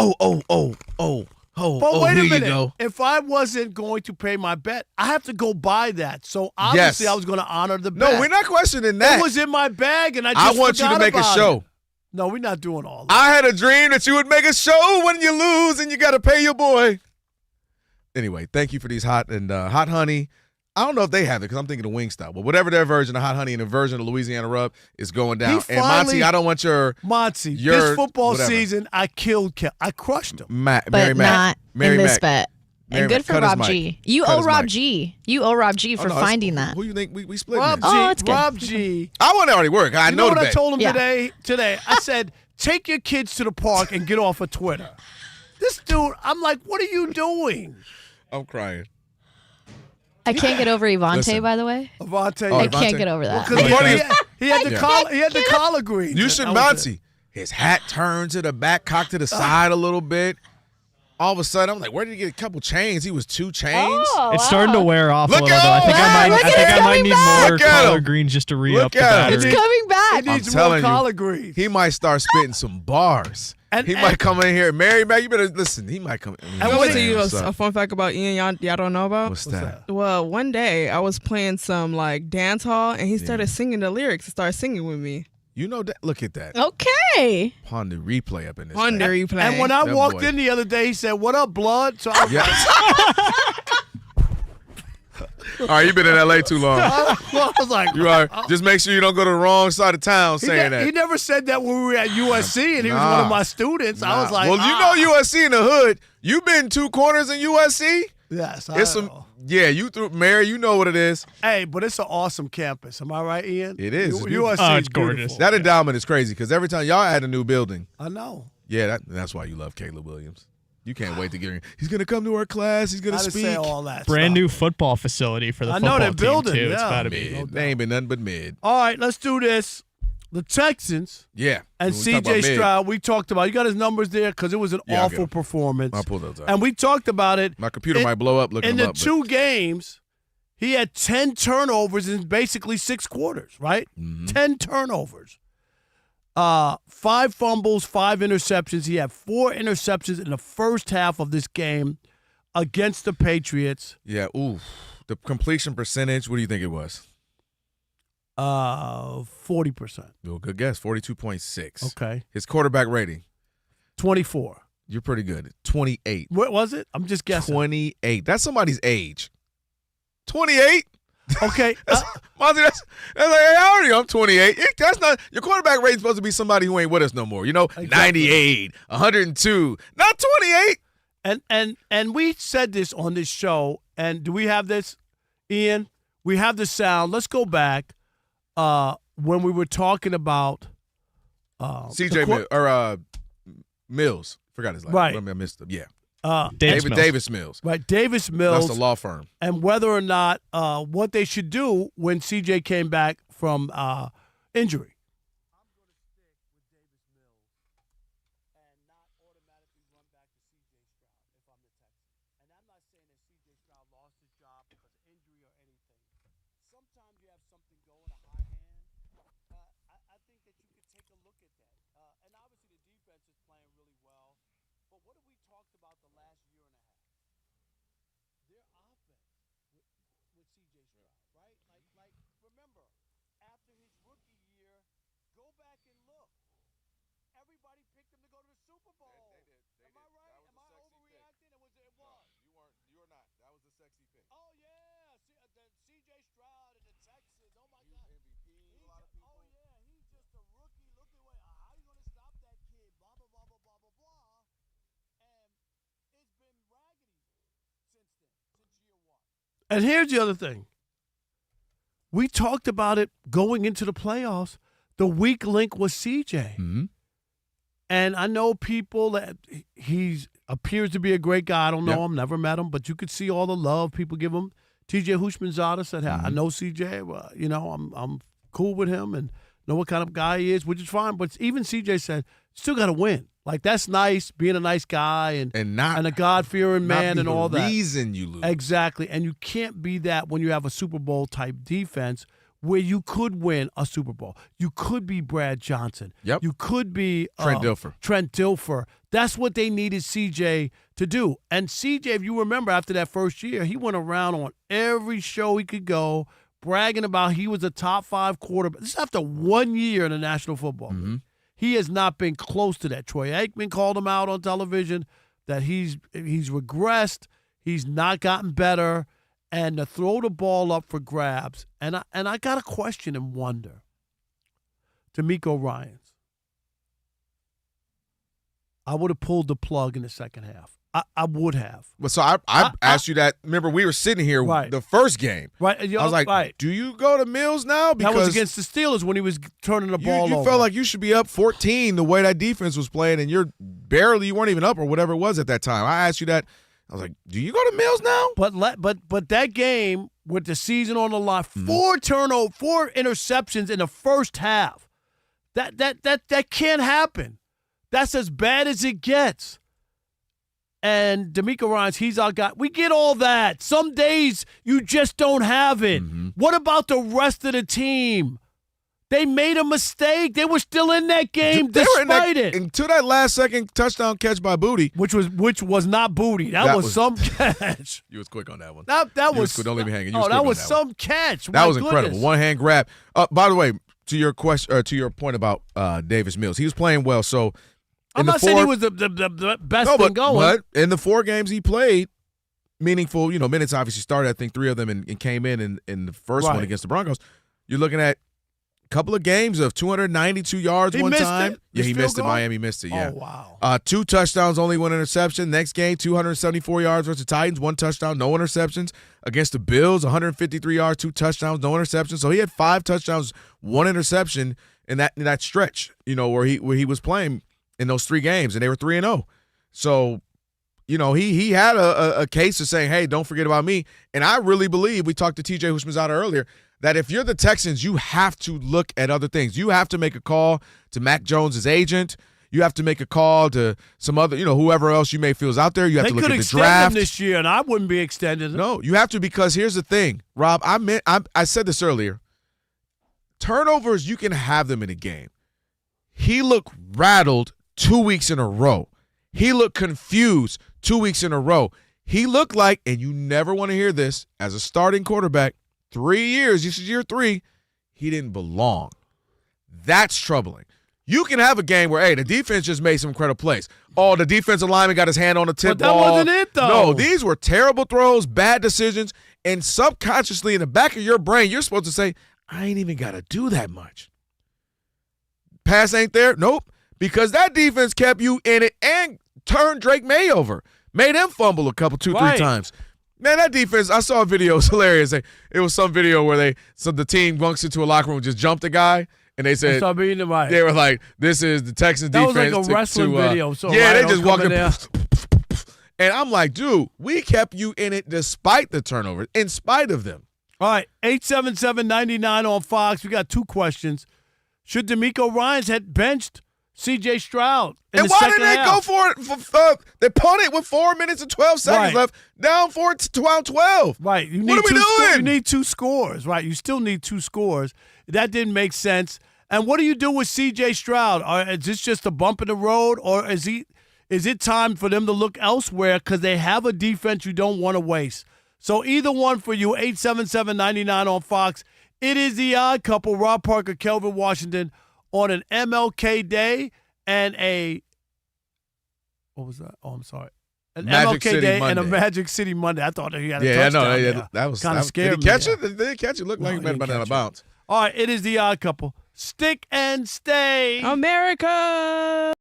wait a here minute. you go. If I wasn't going to pay my bet, I have to go buy that. So obviously I was going to honor the bet. No, we're not questioning that. It was in my bag, and I want you to make a show. It. No, we're not doing all that. I had a dream that you would make a show when you lose and you got to pay your boy. Anyway, thank you for these hot honey. I don't know if they have it because I'm thinking of Wingstop. But whatever their version of hot honey and the version of Louisiana rub is going down. And Monty, I don't want your this football season, I crushed him. But not in this bet. And good for Rob G. You owe Rob G. You owe Rob G for finding that. Who you think we split? Rob G. Oh, it's good. Rob G. I want to already work. I know what the I told him Yeah. today? I said, take your kids to the park and get off of Twitter. This dude, I'm like, what are you doing? I'm crying. I can't get over Evante, Listen. by the way. Evante. I can't get over that. Because he had the collard greens. You should Monty. His hat turned to the back, cocked to the side a little bit. All of a sudden, I'm like, where did he get a couple chains? He was 2 chains. It's starting to wear off Look a little, though. I think I might need more collard greens just to re-up the battery. It's coming back. He needs more collard greens. He might start spitting some bars. He might come in here. Mary, man, you better listen. He might come in. I want to tell you a fun fact about Ian y'all don't know about. What's that? Well, one day I was playing some like dance hall, and he started singing the lyrics and started singing with me. You know that? Look at that. Okay. On the replay up in this. On the replay. And when I That walked boy. in the other day, he said, "What up, blood?" So I All right, you've been in L.A. too long. I was like, You are. Just make sure you don't go to the wrong side of town saying that. He never said that when we were at USC, and he was one of my students. I was like, well, you know USC in the hood. You've been 2 corners in USC. Yes, It's some. Yeah, you threw Mary. You know what it is. Hey, but it's an awesome campus. Am I right, Ian? It is. USC is gorgeous. beautiful. That endowment is crazy because every time y'all add a new building. I know. Yeah, that's why you love Caleb Williams. You can't wait to get him. He's going to come to our class. He's going I to didn't speak. say all that Brand stuff. new football facility for the I football know they're team, building, too. It's yeah. got to be. Mid. They ain't been nothing but mid. All right, let's do this. The Texans. Yeah. And When we talk about C.J. mid- Stroud, we talked about. You got his numbers there because it was an Yeah, I'll get awful 'em. performance. I'll pull those out. And we talked about it. My computer might blow up looking in them the up. 2 games. He had 10 turnovers in basically 6 quarters, right? Mm-hmm. 10 turnovers. 5 fumbles, 5 interceptions. He had 4 interceptions in the first half of this game against the Patriots. Yeah, ooh. The completion percentage, what do you think it was? 40%. Well, good guess, 42.6. Okay. His quarterback rating? 24. You're pretty good. 28. What was it? I'm just guessing. 28. That's somebody's age. 28? Okay. Monty, that's like, hey, how old are you? I'm 28. That's not your quarterback rating supposed to be somebody who ain't with us no more. You know, Exactly. 98, 102, not 28. And we said this on this show. And do we have this, Ian? We have the sound. Let's go back when we were talking about CJ Mills. Forgot his last Right. name. I missed him. Yeah. Davis Mills. Right, Davis Mills. That's the law firm. And whether or not what they should do when CJ came back from injury. Oh, And here's the other thing. We talked about it going into the playoffs. The weak link was CJ. Mm-hmm. And I know people that he appears to be a great guy. I don't know him, never met him, but you could see all the love people give him. TJ Houshmandzadeh said, hey, I know CJ. Well, I'm cool with him and know what kind of guy he is, which is fine. But even CJ said, still got to win. Like, that's nice, being a nice guy and a God-fearing man and all that. Reason you lose. Exactly. And you can't be that when you have a Super Bowl-type defense where you could win a Super Bowl. You could be Brad Johnson. Yep. You could be Trent Dilfer. That's what they needed CJ to do. And CJ, if you remember, after that first year, he went around on every show he could go, bragging about he was a top 5 quarterback. This is after 1 year in the National Football League. He has not been close to that. Troy Aikman called him out on television that he's regressed. He's not gotten better. And to throw the ball up for grabs. And I got a question and wonder. D'Amico Ryans. I would have pulled the plug in the second half. I would have. Well, so I asked you that. Remember, we were sitting here the first game. Right. I was like, do you go to Mills now? Because that was against the Steelers when he was turning the ball over. You felt like you should be up 14 the way that defense was playing, and you weren't even up or whatever it was at that time. I asked you that. I was like, do you go to Mills now? But that game with the season on the line, 4 interceptions in the first half. That can't happen. That's as bad as it gets. And D'Amico Ryans, he's our guy. We get all that. Some days you just don't have it. What about the rest of the team? They made a mistake. They were still in that game despite it. Until that last second touchdown catch by Booty. Which was not Booty. That was some catch. You was quick on that one. That was don't leave me hanging. That was some catch. That was incredible. One hand grab. By the way, to your question, to your point about Davis Mills, he was playing well. So I'm not saying he was the best thing going. But in the 4 games he played, meaningful, minutes obviously started, I think 3 of them and came in the first one against the Broncos. You're looking at a couple of games of 292 yards one time. Yeah, he missed it. Miami missed it, yeah. Oh, wow. 2 touchdowns, only 1 interception. Next game, 274 yards versus the Titans, 1 touchdown, no interceptions. Against the Bills, 153 yards, 2 touchdowns, no interceptions. So he had 5 touchdowns, 1 interception in that stretch, where he was playing in those 3 games, and they were 3-0. So, he had a case of saying, hey, don't forget about me. And I really believe, we talked to TJ Houshmandzadeh earlier, that if you're the Texans, you have to look at other things. You have to make a call to Mac Jones' agent. You have to make a call to some other, whoever else you may feel is out there. You have to look at the draft. They could extend him this year, and I wouldn't be extending him. No, you have to, because here's the thing, Rob. I said this earlier. Turnovers, you can have them in a game. He looked rattled 2 weeks in a row. He looked confused 2 weeks in a row. He looked like, and you never want to hear this, as a starting quarterback, 3 years, this is year 3, he didn't belong. That's troubling. You can have a game where, hey, the defense just made some incredible plays. Oh, the defensive lineman got his hand on the tip ball. But that wasn't it, though. No, these were terrible throws, bad decisions, and subconsciously in the back of your brain, you're supposed to say, I ain't even got to do that much. Pass ain't there? Nope. Because that defense kept you in it and turned Drake May over. Made him fumble a couple, 2-3 times. Man, that defense, I saw a video. It was hilarious. It was some video where the team bunks into a locker room, just jumped a guy, and they said, they were like, this is the Texans defense. That was like a wrestling video. So yeah, they just walked in. And I'm like, dude, we kept you in it despite the turnovers, in spite of them. All right, 877-99 on Fox. We got 2 questions. Should D'Amico Ryans had benched C.J. Stroud in the second half? And why didn't they go for it? They punted with 4 minutes and 12 seconds left, down 12. Right. What are we doing? You need 2 scores. Right. You still need 2 scores. That didn't make sense. And what do you do with C.J. Stroud? Is this just a bump in the road, or is it time for them to look elsewhere because they have a defense you don't want to waste? So either one for you, 877-99 on Fox. It is the Odd Couple, Rob Parker, Kelvin Washington, on an MLK Day and what was that? Oh, I'm sorry. An Magic MLK City Day Monday. and a Magic City Monday. I thought he had a touchdown. Yeah, that was kind of scary. Did he catch it? Did he catch it? Looked like he might have been out of bounds. All right, it is the Odd Couple. Stick and stay. America.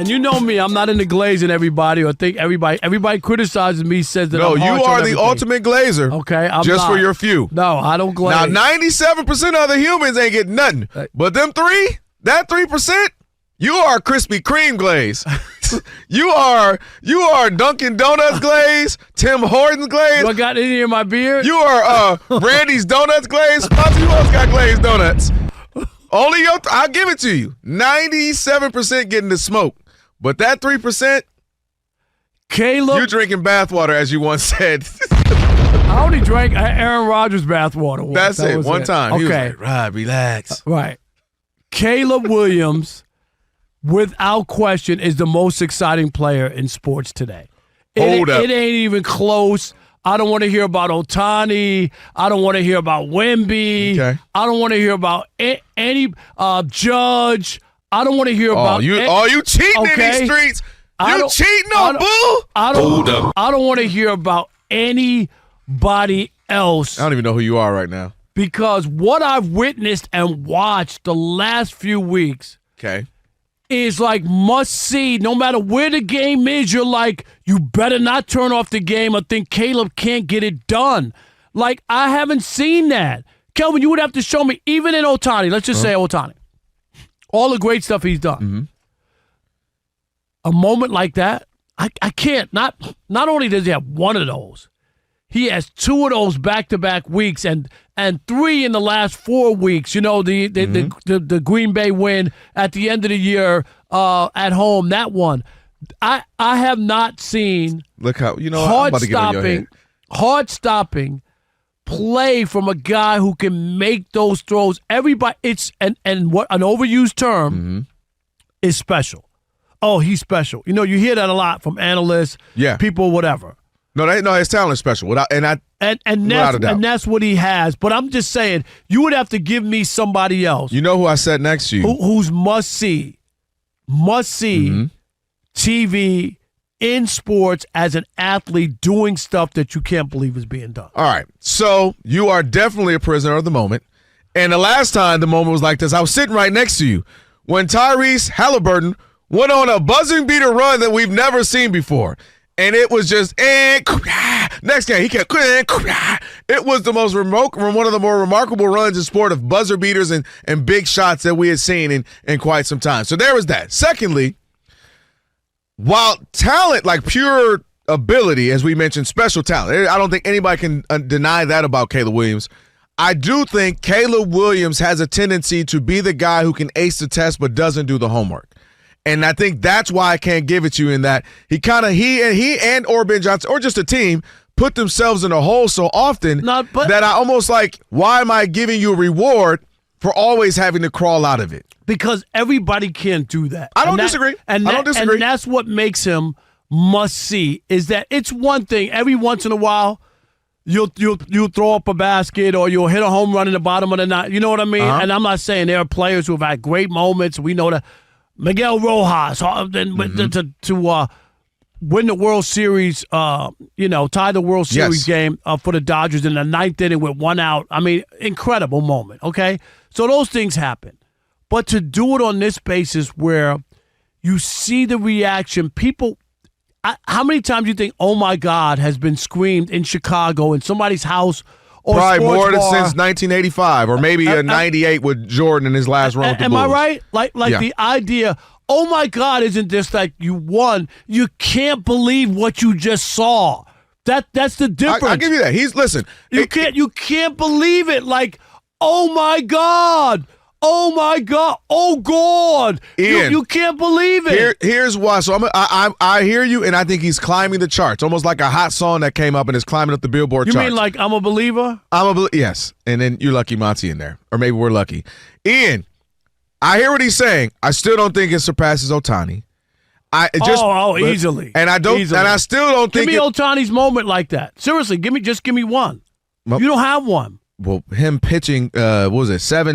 And you know me, I'm not into glazing everybody or think everybody criticizes me, says that No, I'm you harsh on are the everything. ultimate glazer. Okay, I'm just not. for your few. No, I don't glaze. Now, 97% of the humans ain't getting nothing. But them 3%, you are Krispy Kreme glaze. you are Dunkin' Donuts glaze, Tim Hortons glaze. I got any in my beard? You are Brandy's Donuts glaze. Sponsor, who else got glazed donuts? Only I'll give it to you. 97% getting the smoke. But that 3%, Caleb, you're drinking bathwater, as you once said. I only drank Aaron Rodgers bathwater once. That's That it. was One time. He was Okay. like, Rod, relax. Right. Caleb Williams, without question, is the most exciting player in sports today. Hold up. It ain't even close. I don't want to hear about Ohtani. I don't want to hear about Wemby. Okay. I don't want to hear about any Judge. I don't want to hear about you cheating in these streets. You cheating on Boo? Hold up. I don't want to hear about anybody else. I don't even know who you are right now. Because what I've witnessed and watched the last few weeks is like must see. No matter where the game is, you're like, you better not turn off the game or think Caleb can't get it done. Like, I haven't seen that. Kelvin, you would have to show me, even in Ohtani, let's just say Ohtani, all the great stuff he's done. Mm-hmm. A moment like that, I can't. Not only does he have one of those, he has two of those back-to-back weeks and 3 in the last 4 weeks. You know, the Green Bay win at the end of the year at home, that one. I have not seen Look how, I'm about to get on your head. hard-stopping play from a guy who can make those throws. Everybody, and what an overused term is special. Oh, he's special. You hear that a lot from analysts, people, whatever. No, his talent is special. And that's what he has. But I'm just saying, you would have to give me somebody else. You know who I sat next to you? Who's must see TV in sports as an athlete doing stuff that you can't believe is being done. All right. So you are definitely a prisoner of the moment. And the last time the moment was like this, I was sitting right next to you when Tyrese Halliburton went on a buzzing beater run that we've never seen before. And it was just, next game, he kept, it was the most one of the more remarkable runs in sport of buzzer beaters and big shots that we had seen in quite some time. So there was that. Secondly, while talent, like pure ability, as we mentioned, special talent, I don't think anybody can deny that about Caleb Williams. I do think Caleb Williams has a tendency to be the guy who can ace the test but doesn't do the homework. And I think that's why I can't give it to you in that he and or Ben Johnson or just a team put themselves in a hole so often that I almost like, why am I giving you a reward for always having to crawl out of it? Because everybody can't do that. I don't disagree. I don't disagree. And that's what makes him must see, is that it's one thing every once in a while you'll throw up a basket or you'll hit a home run in the bottom of the ninth. You know what I mean? And I'm not saying there are players who have had great moments. We know that Miguel Rojas to win the World Series, tie the World Series game for the Dodgers in the ninth inning with 1 out. I mean, incredible moment, okay? So those things happen. But to do it on this basis where you see the reaction, people, how many times do you think, oh, my God, has been screamed in Chicago in somebody's house or probably more than bar. Since 1985 or maybe 98 with Jordan in his last run with the Am Bulls. I right? Like the idea, oh, my God, isn't this like you won? You can't believe what you just saw. That's the difference. I'll give you that. You can't believe it. Like, oh, my God. Oh, my God. Oh, God. Ian, you can't believe it. Here's why. So I hear you, and I think he's climbing the charts, almost like a hot song that came up and is climbing up the Billboard charts. You mean like I'm a believer? Yes. And then you're lucky Monty in there. Or maybe we're lucky. Ian, I hear what he's saying. I still don't think it surpasses Ohtani. Easily. And I don't. Easily. And I still don't think. Give me Ohtani's moment like that. Seriously, give me one. You don't have one. Well, him pitching, 7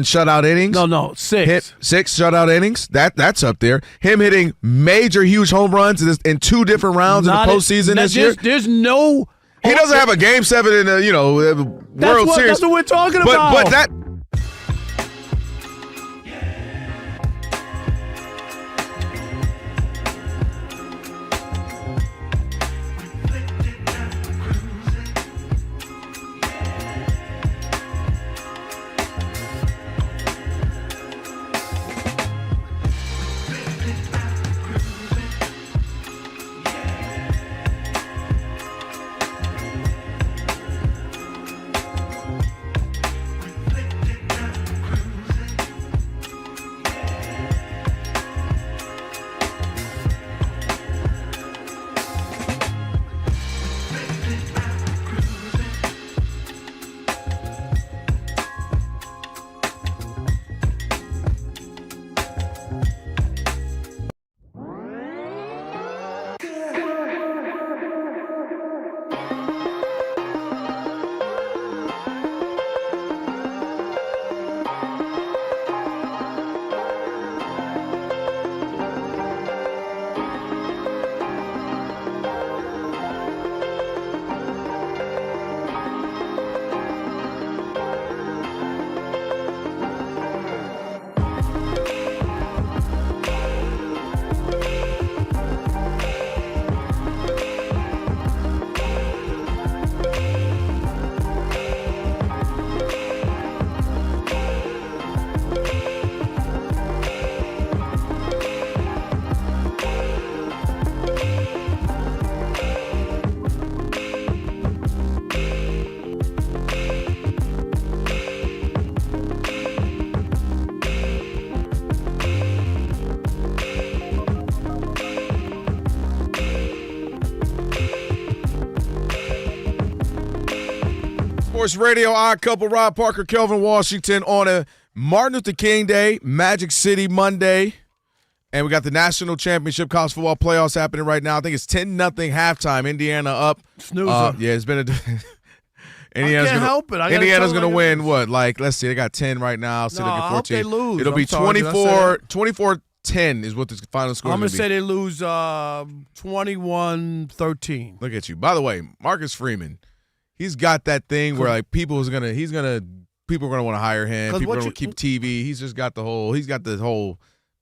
shutout innings? No, 6. 6 shutout innings? That's up there. Him hitting major, huge home runs in 2 different rounds in the postseason this year. There's no. He doesn't have a Game 7 in the World Series. That's what we're talking about. But that. Sports Radio, Odd Couple, Rob Parker, Kelvin Washington on a Martin Luther King Day, Magic City Monday. And we got the National Championship College Football Playoffs happening right now. I think it's 10-0 halftime. Indiana up. Snoozer. Yeah, it's been a Indiana's gonna help it. Indiana's going to win what? Like, let's see. They got 10 right now. So No, they get I 14. hope they lose. It'll I'm be sorry, did I say that? 24-10 is what the final score I'm is going going to to be. say they lose 21-13. Look at you. By the way, Marcus Freeman, he's got that thing where like people are going to want to hire him. People are going to keep TV. He's got the whole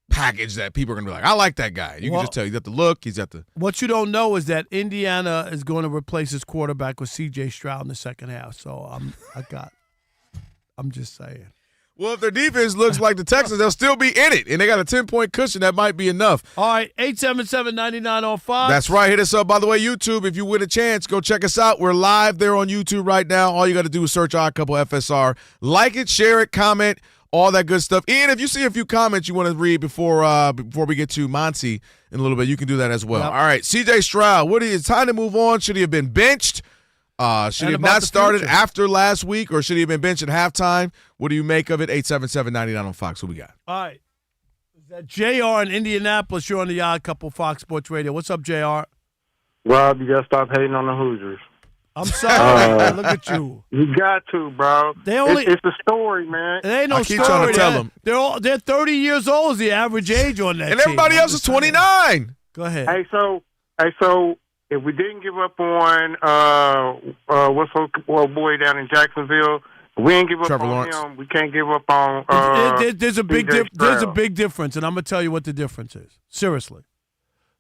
package that people are going to be like, I like that guy. You can just tell he's got the look. He's got the. What you don't know is that Indiana is going to replace his quarterback with C.J. Stroud in the second half. So I'm just saying. Well, if their defense looks like the Texans, they'll still be in it, and they got a 10-point cushion. That might be enough. All right, 877-99 on Fox. That's right. Hit us up. By the way, YouTube, if you win a chance, go check us out. We're live there on YouTube right now. All you got to do is search Odd Couple FSR. Like it, share it, comment, all that good stuff. Ian, if you see a few comments you want to read before we get to Monty in a little bit, you can do that as well. Yep. All right, C.J. Stroud, it's time to move on. Should he have been benched? Should he have not started after last week, or should he have been benched at halftime? What do you make of it? 877-99 on Fox. What we got? All right. Is that JR in Indianapolis? You're on the Odd Couple Fox Sports Radio. What's up, JR? Rob, you got to stop hating on the Hoosiers. I'm sorry. Look at you. You got to, bro. It's a story, man. It ain't no story. I keep trying to tell them. They're 30 years old is the average age on that and everybody else is 29. Go ahead. Hey, so if we didn't give up on what's the boy down in Jacksonville, we ain't give up Trevor on Lawrence. him. We can't give up on there's a big difference, and I'm gonna tell you what the difference is. Seriously.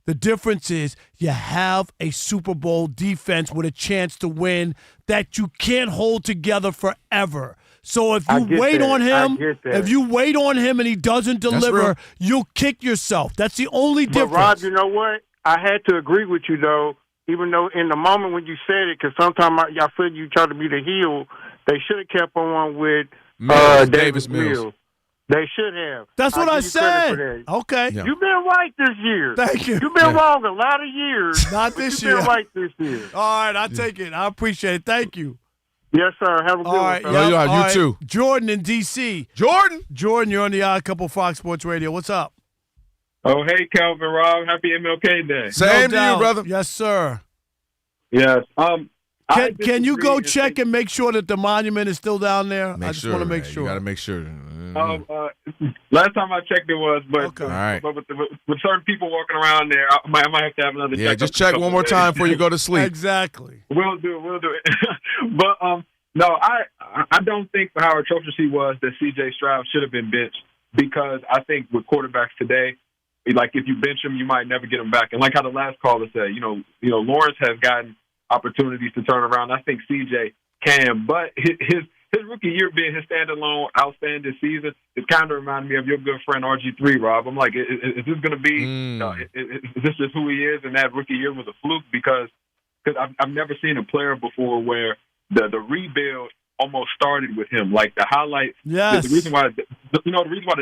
The difference is you have a Super Bowl defense with a chance to win that you can't hold together forever. So if you wait on him, and he doesn't deliver, you'll kick yourself. That's the only difference. But Rob, you know what? I had to agree with you though, even though in the moment when you said it, because sometimes I feel you try to be the heel. They should have kept on with Davis Mills. They should have. That's what I said. Okay. Yeah. You've been right this year. Thank you. You've been wrong a lot of years. Not this year. You've been right this year. All right, I'll take it. I appreciate it. Thank you. Yes, sir. Have a good one. You too. Jordan in D.C. Jordan, you're on the Odd Couple Fox Sports Radio. What's up? Oh, hey, Kelvin, Rob. Happy MLK Day. Same to you, brother. Yes, sir. Yes. Can you go check and make sure that the monument is still down there? I just want to make sure. You got to make sure. Last time I checked, it was, but, okay. All right. but with certain people walking around there, I might have to have another check. Yeah, just check one more time before you go to sleep. Exactly. We'll do it. But no, I don't think for how atrocious he was that C.J. Stroud should have been benched, because I think with quarterbacks today, like if you bench him, you might never get him back. And like how the last caller said, Lawrence has gotten opportunities to turn around. I think CJ can, but his rookie year being his standalone outstanding season, it kind of reminded me of your good friend RG3, Rob. I'm like, is this going to be? Is this just who he is? And that rookie year was a fluke because I've never seen a player before where the rebuild almost started with him. Like the highlights. Yes. The reason why the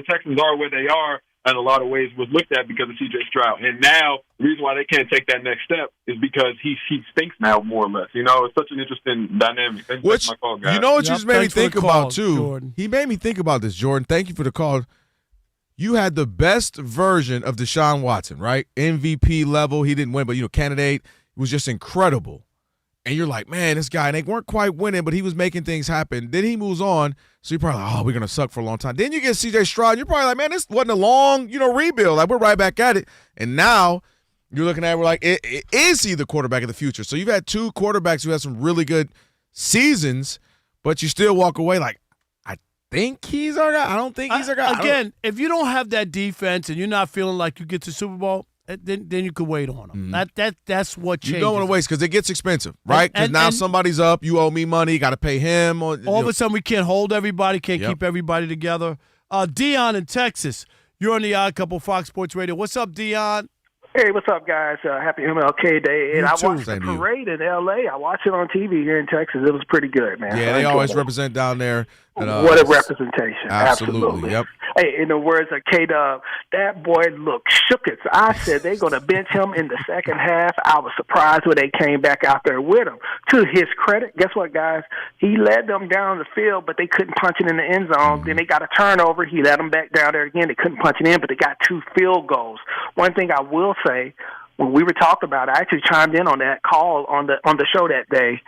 Texans are where they are in a lot of ways was looked at because of C.J. Stroud. And now the reason why they can't take that next step is because he stinks now, more or less. It's such an interesting dynamic. Which, my call, guys. you know what you just made me think about, too? Jordan. He made me think about this, Jordan. Thank you for the call. You had the best version of Deshaun Watson, right? MVP level. He didn't win, but, candidate. It was just incredible. And you're like, man, this guy, and they weren't quite winning, but he was making things happen. Then he moves on, so you're probably like, we're going to suck for a long time. Then you get C.J. Stroud, and you're probably like, man, this wasn't a long, rebuild. Like, we're right back at it. And now you're looking at it, we're like, is he the quarterback of the future? So you've had two quarterbacks who had some really good seasons, but you still walk away like, I think he's our guy. I don't think he's our guy. Again, if you don't have that defense and you're not feeling like you get to Super Bowl, then you could wait on them. That's what changes. You don't want to waste because it gets expensive, right? Because now somebody's up, you owe me money, got to pay him. All of a sudden, we can't hold everybody, can't keep everybody together. Dion in Texas, you're on the Odd Couple Fox Sports Radio. What's up, Dion? Hey, what's up, guys? Happy MLK Day. And I watched the parade in L.A. I watched it on TV here in Texas. It was pretty good, man. Yeah, they always represent down there. What a representation. Absolutely. Yep. Hey, in the words of K-Dub, that boy looked shooketh. I said they're going to bench him in the second half. I was surprised when they came back out there with him. To his credit, guess what, guys? He led them down the field, but they couldn't punch it in the end zone. Then they got a turnover. He led them back down there again. They couldn't punch it in, but they got 2 field goals. One thing I will say, when we were talking about it, I actually chimed in on that call on the show that day.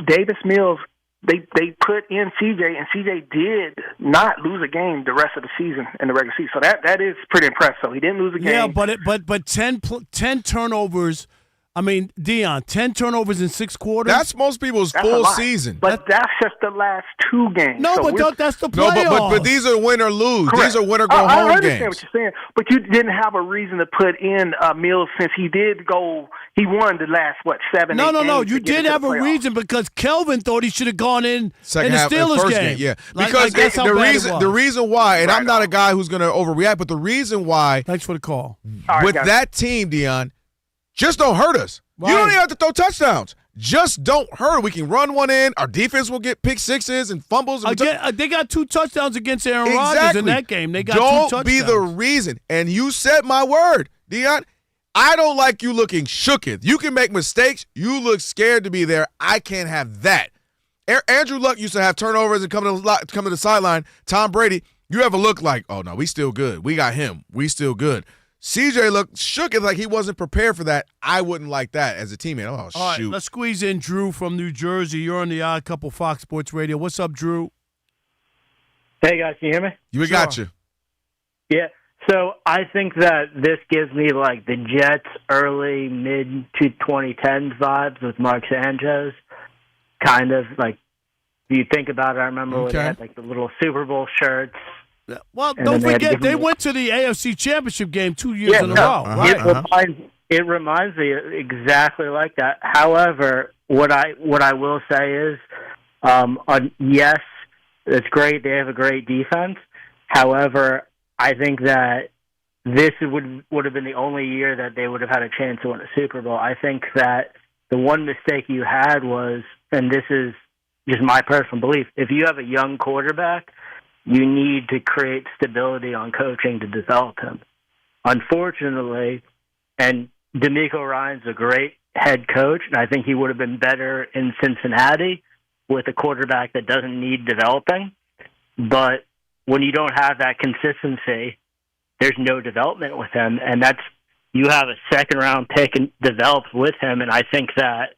Davis Mills, they put in CJ, and CJ did not lose a game the rest of the season in the regular season. So that is pretty impressive. So he didn't lose a game. Yeah, but 10 turnovers. I mean, Dion, 10 turnovers in 6 quarters. That's most people's full season. But that's just the last 2 games. No, so but that's the playoffs. No, but these are win or lose. Correct. These are win or go home games. I understand what you're saying, but you didn't have a reason to put in Mills since he did go. He won the last 7? No. You did have a reason because Kelvin thought he should have gone in the Steelers game. Yeah, because the reason why, and I'm not a guy who's going to overreact, but the reason why. Thanks for the call. With that team, Dion, just don't hurt us. Right. You don't even have to throw touchdowns. Just don't hurt. We can run one in. Our defense will get pick sixes and fumbles. They got 2 touchdowns against Aaron Rodgers in that game. They got 2 touchdowns. Don't be the reason. And you said my word, Dion. I don't like you looking shooketh. You can make mistakes. You look scared to be there. I can't have that. Andrew Luck used to have turnovers and come to the sideline. Tom Brady, you have a look like, oh, no, we still good. We got him. We still good. CJ looked shooketh like he wasn't prepared for that. I wouldn't like that as a teammate. Oh, shoot. All right, let's squeeze in Drew from New Jersey. You're on the Odd Couple Fox Sports Radio. What's up, Drew? Hey, guys, can you hear me? We got you. Yeah. So I think that this gives me like the Jets early, mid-2010s vibes with Mark Sanchez. Kind of like, if you think about it, I remember when they had like the little Super Bowl shirts. Well, don't forget, they went to the AFC Championship game 2 years in a row. Right? It reminds me exactly like that. However, what I will say is, yes, it's great. They have a great defense. However, I think that this would have been the only year that they would have had a chance to win a Super Bowl. I think that the one mistake you had was, and this is just my personal belief, if you have a young quarterback, you need to create stability on coaching to develop him. Unfortunately, and DeMeco Ryans a great head coach, and I think he would have been better in Cincinnati with a quarterback that doesn't need developing. But when you don't have that consistency, there's no development with him, and you have a second-round pick and developed with him, and I think that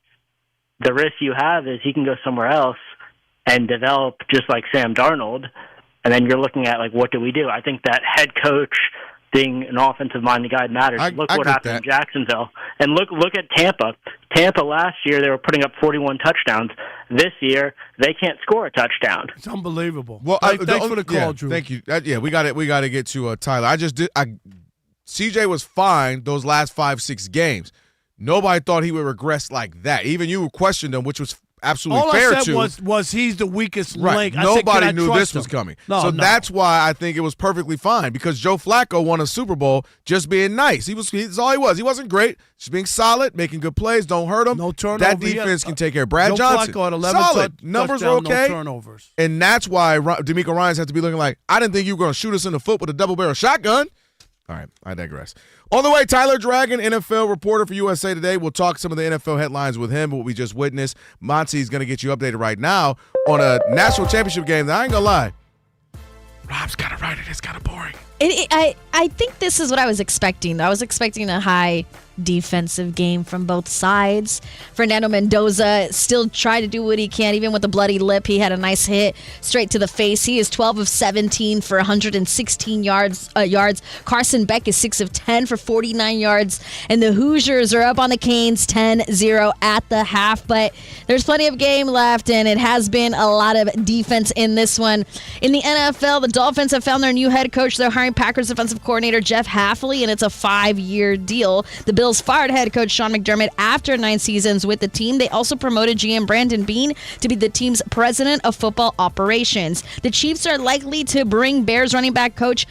the risk you have is he can go somewhere else and develop just like Sam Darnold. And then you're looking at, like, what do we do? I think that head coach being an offensive-minded guy matters. Look what happened in Jacksonville. And look at Tampa. Tampa last year, they were putting up 41 touchdowns. This year, they can't score a touchdown. It's unbelievable. Well, thanks for the call, Drew. Thank you. We got to get to Tyler. CJ was fine those last 5-6 games. Nobody thought he would regress like that. Even you questioned him, which was absolutely fair to. All I said was he's the weakest link. Nobody knew this was coming. That's why I think it was perfectly fine, because Joe Flacco won a Super Bowl just being nice. He's all he was. He wasn't great. Just being solid, making good plays, don't hurt him. No turnovers. That defense can take care of Brad Johnson. Flacco had 11 solid. Numbers were okay. No turnovers. And that's why DeMeco Ryans had to be looking like, I didn't think you were going to shoot us in the foot with a double-barrel shotgun. All right, I digress. On the way, Tyler Dragon, NFL reporter for USA Today. We'll talk some of the NFL headlines with him, what we just witnessed. Monty's going to get you updated right now on a national championship game that I ain't going to lie. Rob's kind of right. It is kind of boring. I think this is what I was expecting. I was expecting a high defensive game from both sides. Fernando Mendoza still tried to do what he can, even with a bloody lip. He had a nice hit straight to the face. He is 12 of 17 for 116 yards. Carson Beck is 6 of 10 for 49 yards. And the Hoosiers are up on the Canes 10-0 at the half. But there's plenty of game left, and it has been a lot of defense in this one. In the NFL, the Dolphins have found their new head coach. They're hiring Packers defensive coordinator Jeff Hafley, and it's a 5-year deal. The Bills fired head coach Sean McDermott after 9 seasons with the team. They also promoted GM Brandon Beane to be the team's president of football operations. The Chiefs are likely to bring Bears running back coach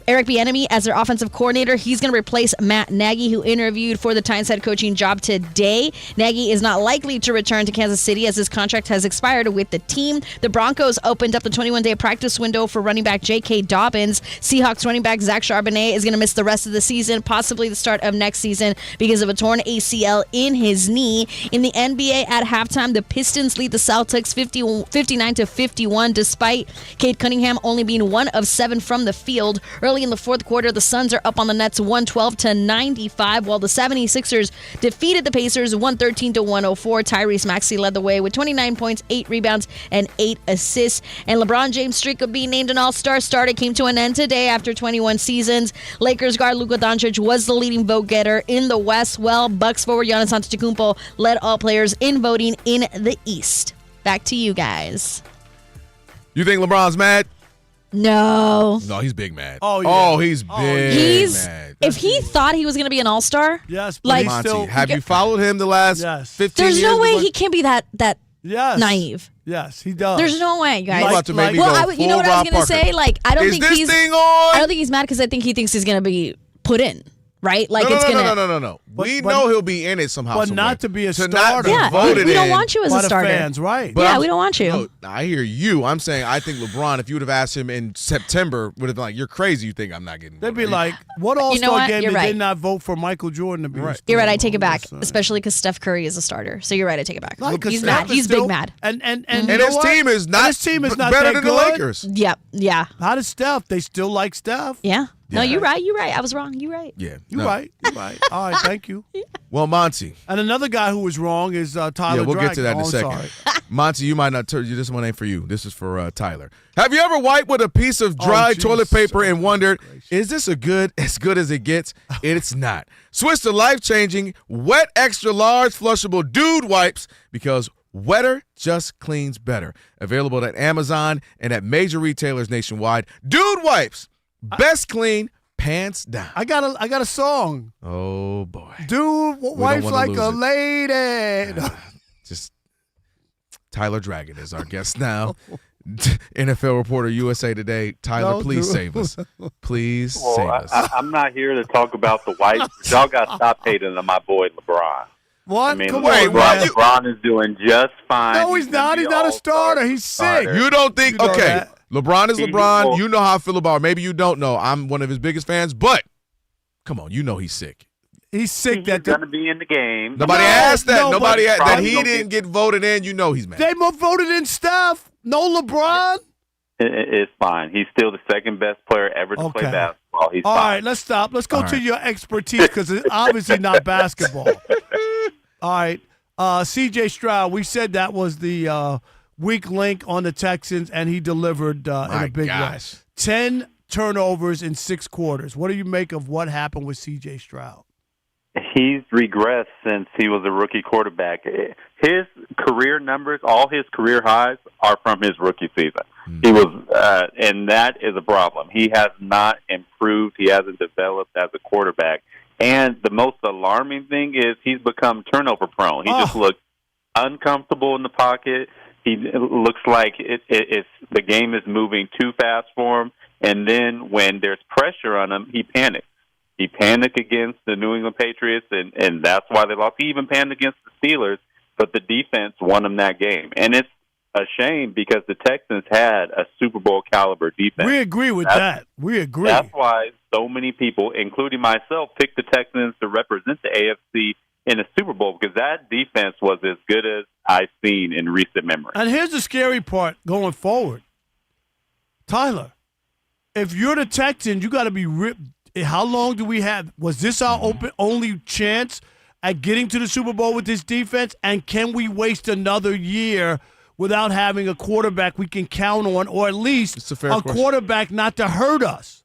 Eric Bieniemy as their offensive coordinator. He's going to replace Matt Nagy, who interviewed for the Titans head coaching job today. Nagy is not likely to return to Kansas City as his contract has expired with the team. The Broncos opened up the 21-day practice window for running back J.K. Dobbins. Seahawks running back Zach Charbonnet is going to miss the rest of the season, possibly the start of next season, because of a torn ACL in his knee. In the NBA at halftime, the Pistons lead the Celtics 59-51, despite Cade Cunningham only being 1 of 7 from the field. Early in the fourth quarter, the Suns are up on the Nets 112-95, while the 76ers defeated the Pacers 113-104. Tyrese Maxey led the way with 29 points, 8 rebounds, and 8 assists. And LeBron James' streak of being named an all-star starter came to an end today after 21 seasons. Lakers guard Luka Doncic was the leading vote-getter in the West, while Bucks forward Giannis Antetokounmpo led all players in voting in the East. Back to you guys. You think LeBron's mad? No. No, he's big mad. Oh, yeah. Oh, he's big mad. If he thought he was going to be an all-star, yes, like, Monty, have you followed him the last 15 years? There's no way he can be that naive. Yes, he does. There's no way, guys. You're about to make me well, go you know what I was going to say? Like, I don't Is think this he's. thing on? I don't think he's mad because I think he thinks he's going to be put in. Right? Like it's gonna. No. We know he'll be in it somehow. But somewhere. not to be a to starter. Not be voted we in don't want you as a starter. Fans, right? But yeah, we don't want you. No, I hear you. I'm saying I think LeBron, if you would have asked him in September, would have been like, "You're crazy. You think I'm not getting?" They'd be like, "What All-Star what? game You're did right. they not vote for Michael Jordan to be?" Right. You're right. I take it back, especially because Steph Curry is a starter. So you're right. I take it back. He's mad. He's big mad. And his team is not. His team is not better that than good. the Lakers. Yep. Yeah. How does Steph? They still like Steph. Yeah. No, Yeah. you're right. You're right. I was wrong. You're right. Yeah, You're right. You're right. All right. Thank you. Well, Monty. And another guy who was wrong is Tyler. Yeah, we'll Dragon. get to that in a second. Sorry. Monty, you might not tell you this one ain't for you. This is for Tyler. Have you ever wiped with a piece of dry toilet paper and wondered, is this as good as it gets? It's not. Switch to life-changing, wet, extra large, flushable Dude wipes because wetter just cleans better. Available at Amazon and at major retailers nationwide. Dude wipes, best clean, pants down. I got a song. Oh boy, Dude wipes like a lady. Just Tyler Dragon is our guest now. NFL reporter, USA Today. Tyler, please save us. Please save us. I'm not here to talk about the wipes. Y'all got to stop hating on my boy LeBron. What? I mean, Come LeBron is doing just fine. No, he's not. He's not a starter. He's sick. You don't think? You know Okay, that. LeBron is LeBron. You know how I feel about him. Maybe you don't know. I'm one of his biggest fans, but come on, you know he's sick. He's sick. He's going to be in the game. Nobody asked that. No, Nobody but- that he didn't get voted in. You know he's mad. They voted in Steph. No LeBron. It's fine. He's still the second best player ever to play basketball. He's All fine. right, let's stop. Let's go to your expertise because it's obviously not basketball. All right. C.J. Stroud, we said that was the weak link on the Texans, and he delivered in a big way. 10 turnovers in 6 quarters. What do you make of what happened with C.J. Stroud? He's regressed since he was a rookie quarterback. His career numbers, all his career highs, are from his rookie season. He was, and that is a problem. He has not improved. He hasn't developed as a quarterback. And the most alarming thing is he's become turnover prone. He just looks uncomfortable in the pocket. He looks like it's the game is moving too fast for him. And then when there's pressure on him, he panics. He panicked against the New England Patriots, and that's why they lost. He even panicked against the Steelers, but the defense won him that game. And it's a shame because the Texans had a Super Bowl caliber defense. We agree with that. We agree. That's why so many people, including myself, picked the Texans to represent the AFC in a Super Bowl because that defense was as good as I've seen in recent memory. And here's the scary part going forward. Tyler, if you're the Texans, you got to be ripped. How long do we have? Was this our only chance at getting to the Super Bowl with this defense? And can we waste another year without having a quarterback we can count on, or at least a quarterback not to hurt us?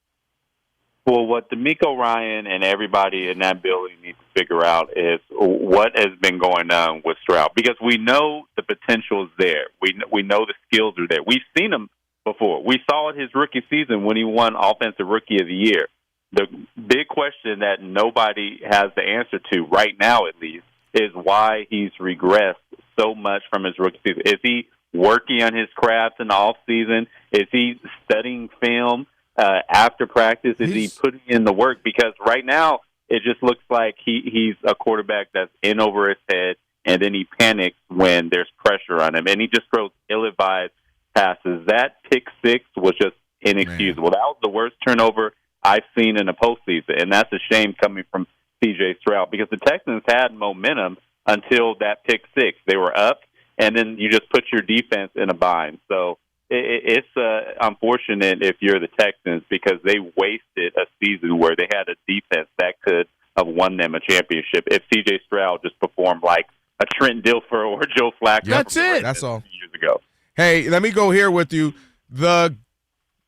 Well, what DeMeco Ryan and everybody in that building needs to figure out is what has been going on with Stroud. Because we know the potential is there. We know the skills are there. We've seen him before. We saw it his rookie season when he won Offensive Rookie of the Year. The big question that nobody has the answer to right now, at least, is why he's regressed so much from his rookie season. Is he working on his craft in the off season? Is he studying film? after practice? Is he putting in the work? Because right now it just looks like he's a quarterback that's in over his head, and then he panics when there's pressure on him, and he just throws ill-advised passes. That pick six was just inexcusable. That was the worst turnover I've seen in the postseason, and that's a shame coming from C.J. Stroud, because the Texans had momentum until that pick six. They were up, and then you just put your defense in a bind. So it's unfortunate if you're the Texans, because they wasted a season where they had a defense that could have won them a championship if C.J. Stroud just performed like a Trent Dilfer or Joe Flacco. That's it. That's all. Years ago. Hey, let me go here with you. The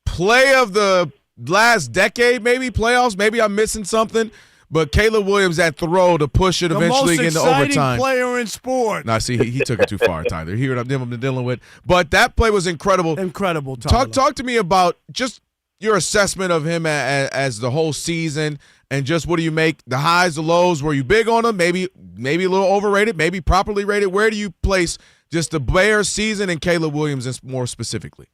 play of the last decade, maybe playoffs, maybe I'm missing something, but Caleb Williams, that throw to push it eventually into overtime. The most exciting player in sports. No, see, he took it too far, Tyler. Here I've been dealing with. But that play was incredible. Incredible, Tyler. Talk to me about just your assessment of him as the whole season, and just what do you make, the highs, the lows? Were you big on him? Maybe a little overrated, maybe properly rated? Where do you place just the Bears season and Caleb Williams more specifically?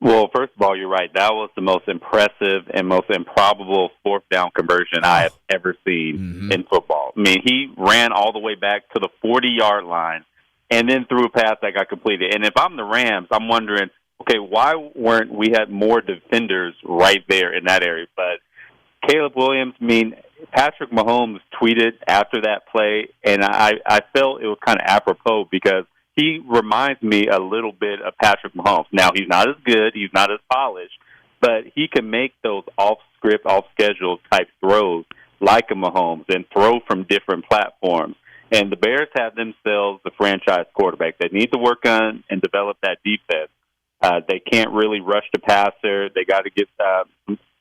Well, first of all, you're right. That was the most impressive and most improbable fourth down conversion I have ever seen in football. I mean, he ran all the way back to the 40-yard line and then threw a pass that got completed. And if I'm the Rams, I'm wondering, okay, why weren't we had more defenders right there in that area? But Caleb Williams, I mean, Patrick Mahomes tweeted after that play, and I felt it was kind of apropos, because he reminds me a little bit of Patrick Mahomes. Now, he's not as good, he's not as polished, but he can make those off-script, off-schedule type throws like a Mahomes and throw from different platforms. And the Bears have themselves a franchise quarterback. They need to work on and develop that defense. They can't really rush the passer. They got to get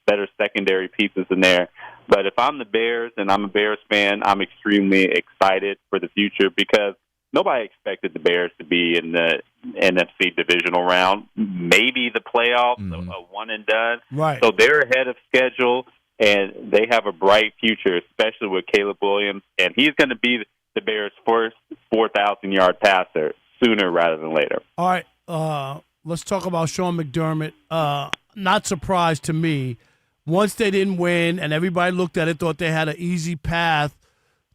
better secondary pieces in there. But if I'm the Bears and I'm a Bears fan, I'm extremely excited for the future, because nobody expected the Bears to be in the NFC divisional round, maybe the playoffs, a one and done. Right. So they're ahead of schedule, and they have a bright future, especially with Caleb Williams. And he's going to be the Bears' first 4,000-yard passer sooner rather than later. All right, let's talk about Sean McDermott. Not surprised to me. Once they didn't win and everybody looked at it, thought they had an easy path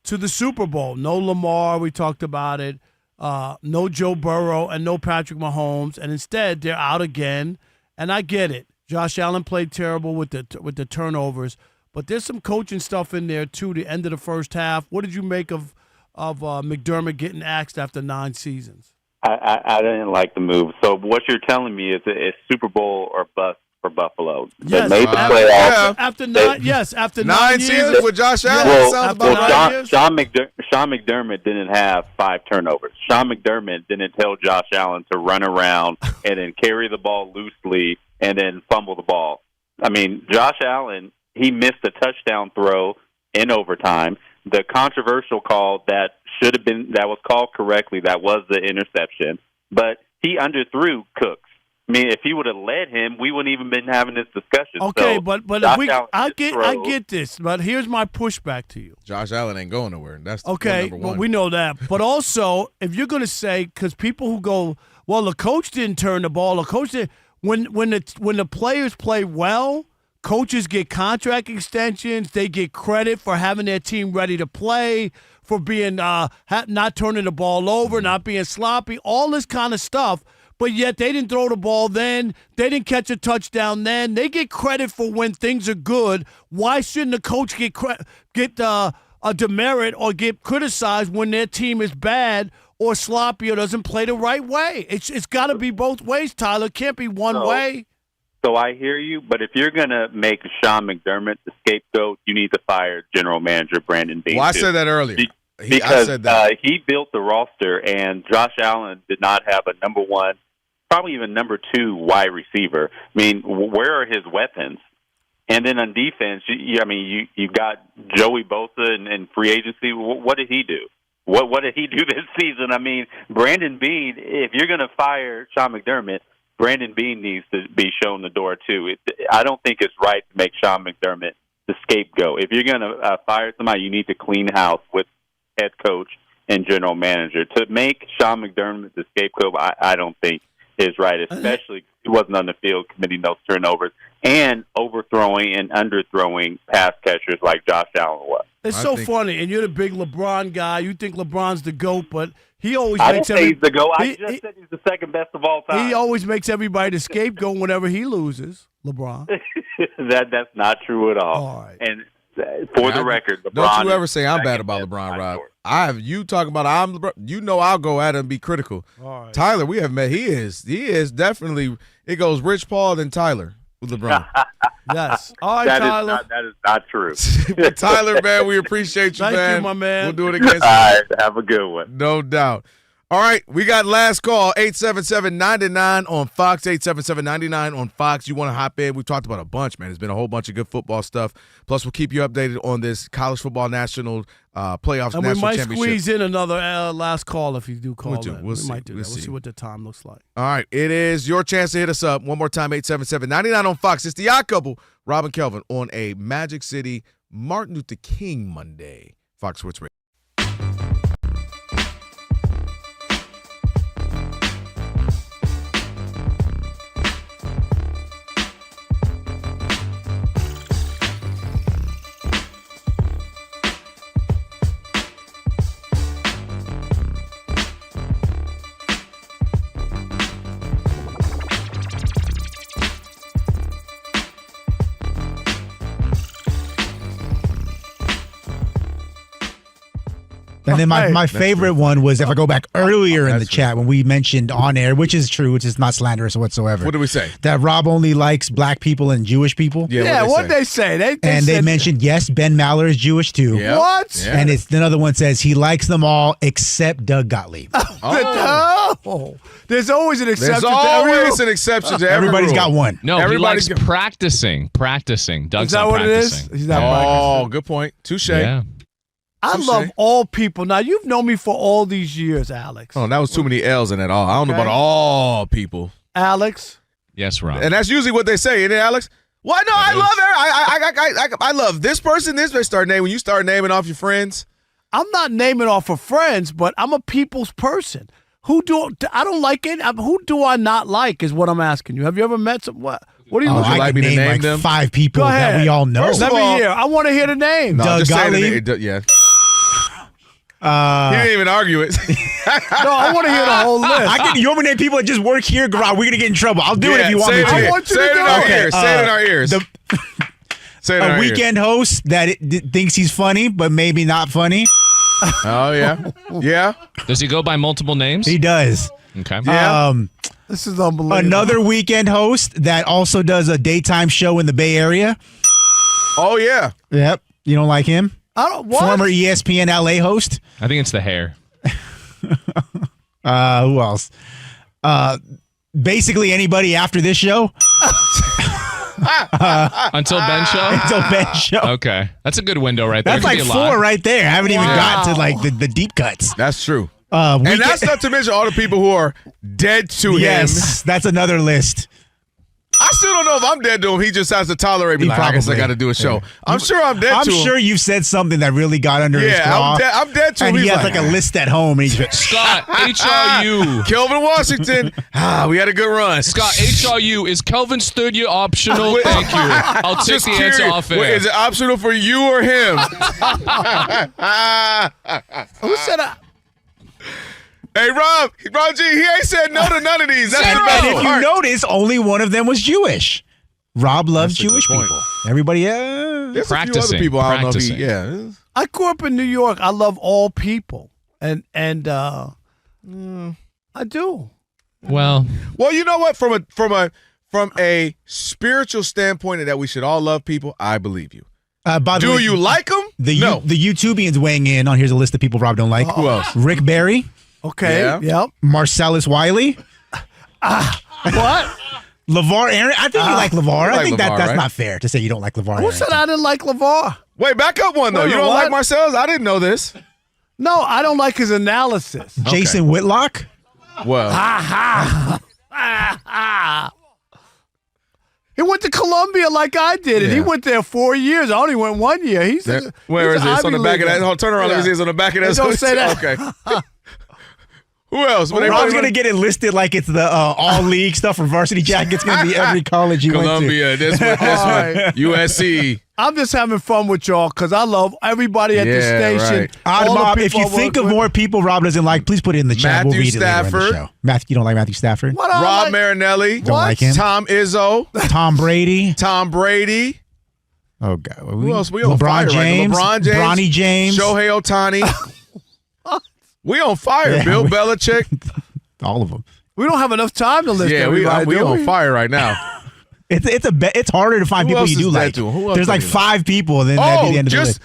to the Super Bowl. No Lamar, we talked about it. No Joe Burrow and no Patrick Mahomes, and instead they're out again. And I get it. Josh Allen played terrible with the turnovers, but there's some coaching stuff in there too. The end of the first half. What did you make of McDermott getting axed after 9 seasons? I didn't like the move. So what you're telling me is it's Super Bowl or bust for Buffalo. Yes, they made the playoffs. After 9 years. After 9 seasons with Josh Allen. Sean McDermott didn't have 5 turnovers. Sean McDermott didn't tell Josh Allen to run around and then carry the ball loosely and then fumble the ball. I mean, Josh Allen, he missed a touchdown throw in overtime. The controversial call that was called correctly, that was the interception, but he underthrew Cooks. I mean, if he would have led him, we wouldn't even been having this discussion. Okay, so but if I get this, but here's my pushback to you. Josh Allen ain't going nowhere. That's okay. number one. Well, we know that, but also if you're going to say, because people who go, well, the coach didn't turn the ball, the coach did. When the players play well, coaches get contract extensions. They get credit for having their team ready to play, for being not turning the ball over, not being sloppy, all this kind of stuff. But yet they didn't throw the ball then. They didn't catch a touchdown then. They get credit for when things are good. Why shouldn't the coach get a demerit or get criticized when their team is bad or sloppy or doesn't play the right way? It's got to be both ways, Tyler. It can't be one way. So I hear you, but if you're going to make Sean McDermott the scapegoat, you need to fire General Manager Brandon Beane. Well, I said that earlier. Because he built the roster, and Josh Allen did not have a number one, probably even number 2 wide receiver. I mean, where are his weapons? And then on defense, you got Joey Bosa in free agency. What did he do? What did he do this season? I mean, Brandon Beane, if you're going to fire Sean McDermott, Brandon Beane needs to be shown the door, too. I don't think it's right to make Sean McDermott the scapegoat. If you're going to fire somebody, you need to clean house with head coach and general manager. To make Sean McDermott the scapegoat, I don't think is right, especially he wasn't on the field committing those turnovers and over overthrowing and underthrowing pass catchers like Josh Allen was. It's so funny, and you're the big LeBron guy. You think LeBron's the GOAT, but he always I makes didn't say he's the GOAT. I just said he's the second best of all time. He always makes everybody the scapegoat whenever he loses, LeBron. That's not true at all. Right. And for the record, LeBron. Don't you ever say I'm bad about LeBron, Rob. You talking about I'm LeBron. You know I'll go at him and be critical. All right. Tyler, we have met. He is definitely. It goes Rich Paul then Tyler with LeBron. Yes. All right, Tyler. That is not true. Tyler, man, we appreciate you, man. Thank you, my man. We'll do it again. All right, have a good one. No doubt. All right, we got last call, 877-99 on Fox, 877-99 on Fox. You want to hop in? We've talked about a bunch, man. There's been a whole bunch of good football stuff. Plus, we'll keep you updated on this college football national playoffs, and national we might championship. squeeze in another last call if you do call We'll do. in. We'll we see. might do We'll that. We'll see. see what the time looks like. All right, it is your chance to hit us up. One more time, 877-99 on Fox. It's the Odd Couple, Rob and Kelvin, on a Magic City Martin Luther King Monday. Fox Sports Radio. And then my favorite one was, if I go back earlier in the chat when we mentioned on air, which is true, which is not slanderous whatsoever. What did we say? That Rob only likes black people and Jewish people. Yeah, what they say? They mentioned, yes, Ben Maller is Jewish too. Yep. What? Yeah. And it's another one says he likes them all except Doug Gottlieb. Oh. There's always an exception. There's to always an exception to every Everybody's rule. got one. No, Everybody's he likes practicing. Doug's Is that not what it is? practicing. He's not Oh, practicing. good point. Touche. Yeah. I love all people. Now, you've known me for all these years, Alex. Oh, that was too many L's in that all. I don't know about all people. Alex? Yes, Rob. And that's usually what they say, isn't it, Alex? Well, no, I love I love this person. This they start naming. When you start naming off your friends. I'm not naming off of friends, but I'm a people's person. I don't like it. Who do I not like is what I'm asking you. Have you ever met some? What do you I like could me to name name like them? 5 people Go ahead. that we all know. First Let of me all- hear. I want to hear the name. No, Doug just say Gottlieb. the name. Yeah. He didn't even argue it. No, I want to hear the whole list. You want me to name people that just work here? We're going to get in trouble. I'll do it if you want me to. I want you Say to it in do our it. ears. Say it in our ears. Say it in A our ears. weekend host that thinks he's funny, but maybe not funny. Oh, yeah. Yeah. Does he go by multiple names? He does. Okay. Yeah. This is unbelievable. Another weekend host that also does a daytime show in the Bay Area. Oh, yeah. Yep. You don't like him? What? Former ESPN LA host. I think it's the hair. Who else? Basically anybody after this show. Until Ben show? Until Ben show. Okay. That's a good window right there. That's like 4 right there. I haven't even gotten to like the deep cuts. That's true. And that's not to mention all the people who are dead to him. Yes, that's another list. I still don't know if I'm dead to him. He just has to tolerate me. Like, I guess I got to do a show. I'm sure I'm dead to him. I'm sure you've said something that really got under his claw. I'm dead to him. And he He's has like a list at home. And he's Scott, HRU. Kelvin Washington. We had a good run. Scott, HRU. Is Kelvin's third year optional? Thank you. I'll take Just the answer curious. off air. Wait, is it optional for you or him? Who said I? Hey, Rob G, he ain't said no to none of these. That's the best and if you part. notice, only one of them was Jewish. Rob loves That's a good Jewish point. people. Everybody else. There's a few other people I don't know if he, yeah. I grew up in New York. I love all people. And I do. Well, you know what? From a spiritual standpoint that we should all love people, I believe you. By the Do way, you like them? No. The YouTubians weighing in on here's a list of people Rob don't like. Who else? Rick Barry. Okay. Yeah. Yep. Marcellus Wiley. What? LeVar Aaron. I think you like LeVar. I like think LeVar, that's right? not fair to say you don't like LeVar Who Aaron. said I didn't like LeVar? Wait, back up one, though. Wait a You minute, don't what? like Marcellus? I didn't know this. No, I don't like his analysis. Jason Whitlock. Well. He went to Columbia like I did, and he Yeah. went there 4 years. I only went 1 year. Where is it? It's on the back of that. Hold, turn around. Let me see. It's on the back of that. Don't say that. Okay. Who else? Rob's going to get it listed like it's the all-league stuff for Varsity Jack. It's going to be every college he Columbia, went to. this one, USC. I'm just having fun with y'all because I love everybody at the station. Right. All the Bob, if people you I think work of with. more people Rob doesn't like, please put it in the chat. Matthew We'll read it later in the Stafford. show. You don't like Matthew Stafford? What I Rob like? Marinelli. Don't like him? Tom Izzo. Tom Brady. Tom Brady. Oh, God. Who else? We on LeBron fire James. right now. Bronny James. Shohei Ohtani. We on fire. Yeah, Bill Belichick. All of them. We don't have enough time to list Yeah, everybody. we do on fire right now. It's harder to find Who people else you do is that like. to? Who else There's like do you 5 people, and then that'd be the end of the list.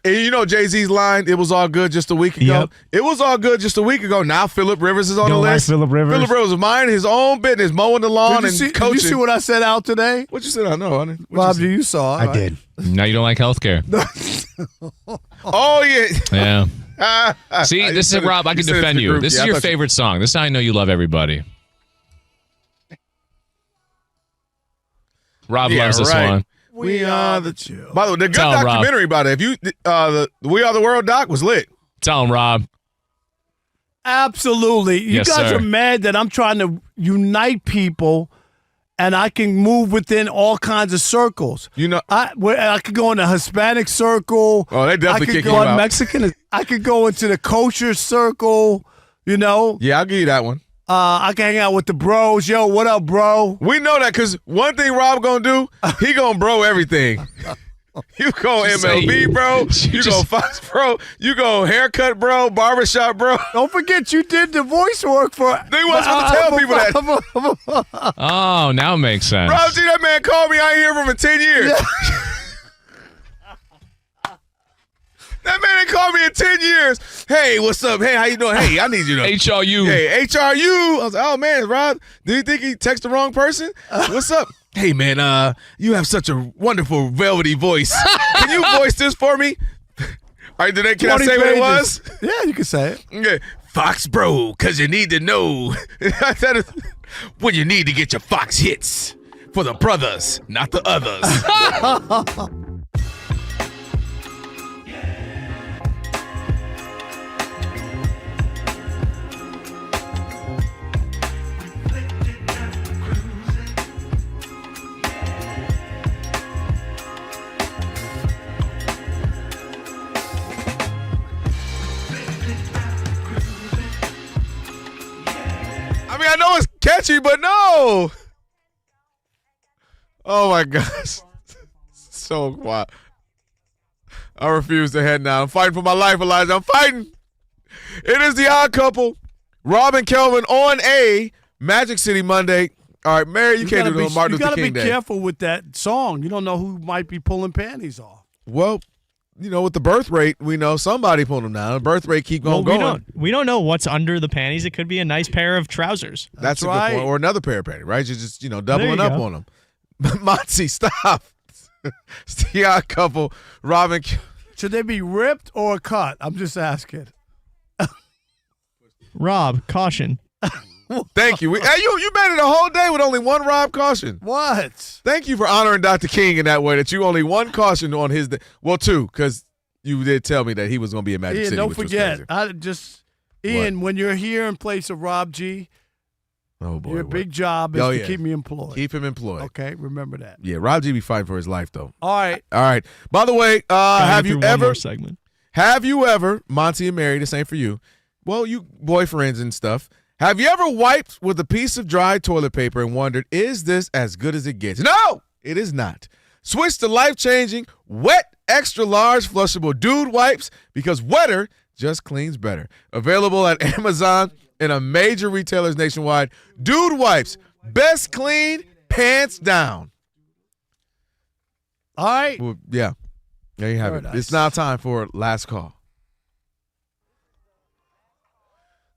You know Jay-Z's line, it was all good just a week ago. Yep. It was all good just a week ago. Now Phillip Rivers is on Don't the like list. Phillip Rivers. Phillip Rivers is minding his own business, mowing the lawn Did you coaching. see what I said out today? What you said? I know, honey. Bob, you saw it. I right? did. Now you don't like healthcare. Oh, yeah. Yeah. See, this is Rob. I can defend you. This is your favorite song. This is how I know you love everybody. Rob loves this one. We are the chill. By the way, the good Tell him, Rob. documentary about it. If you, the We Are the World doc was lit. Tell him, Rob. Absolutely. You Yes, guys sir. are mad that I'm trying to unite people and I can move within all kinds of circles. You know, I could go in the Hispanic circle. Oh, they definitely I could kicking go you in out. Mexican. I could go into the kosher circle, you know. Yeah, I'll give you that one. I can hang out with the bros. Yo, what up, bro? We know that because one thing Rob gonna do, he gonna bro everything. You go MLB, bro. You go Fox, bro. You go haircut, bro. Barbershop, bro. Don't forget you did the voice work for. They wasn't supposed to tell people that. Oh, now it makes sense. Rob, see that man called me. I ain't hear from him in 10 years. That man ain't called me in 10 years. Hey, what's up? Hey, how you doing? Hey, I need you to HRU. Hey, HRU. I was like, oh man, Rob, do you think he texted the wrong person? What's up? Hey man, you have such a wonderful velvety voice. Can you voice this for me? All right, can I say what it was? Yeah, you can say it. Okay. Fox Bro, cause you need to know. That is when you need to get your Fox hits for the brothers, not the others. I mean, I know it's catchy, but no. Oh my gosh. So quiet. I refuse to head now. I'm fighting for my life, Elijah. I'm fighting. It is the Odd Couple. Rob and Kelvin on a Magic City Monday. All right, Mary, you can't do it on Martin Luther King Day. You got to be careful with that song. You don't know who might be pulling panties off. Well, you know, with the birth rate, we know somebody pulling them down. The birth rate keep on going. We don't know what's under the panties. It could be a nice pair of trousers. That's a right. good point. Or another pair of panties, right? You're just, doubling you up go. on them. Monty, stop. It's the Odd Couple. Robin. Should they be ripped or cut? I'm just asking. Rob, caution. Thank you. You made it a whole day with only one Rob caution. What? Thank you for honoring Dr. King in that way, that you only one caution on his day. Well, 2, because you did tell me that he was going to be in Magic Ian, City, don't which forget. was crazy. Ian, when you're here in place of Rob G, Oh, boy. your big job is to keep me employed. Keep him employed. Okay, remember that. Yeah, Rob G be fighting for his life, though. All right. All right. By the way, have you ever, Monty and Mary, the same for you, well, you boyfriends and stuff, have you ever wiped with a piece of dry toilet paper and wondered, is this as good as it gets? No, it is not. Switch to life-changing, wet, extra-large flushable dude wipes because wetter just cleans better. Available at Amazon and a major retailers nationwide. Dude wipes, best clean, pants down. All right. Well, yeah. There you have Very it. nice. It's now time for last call.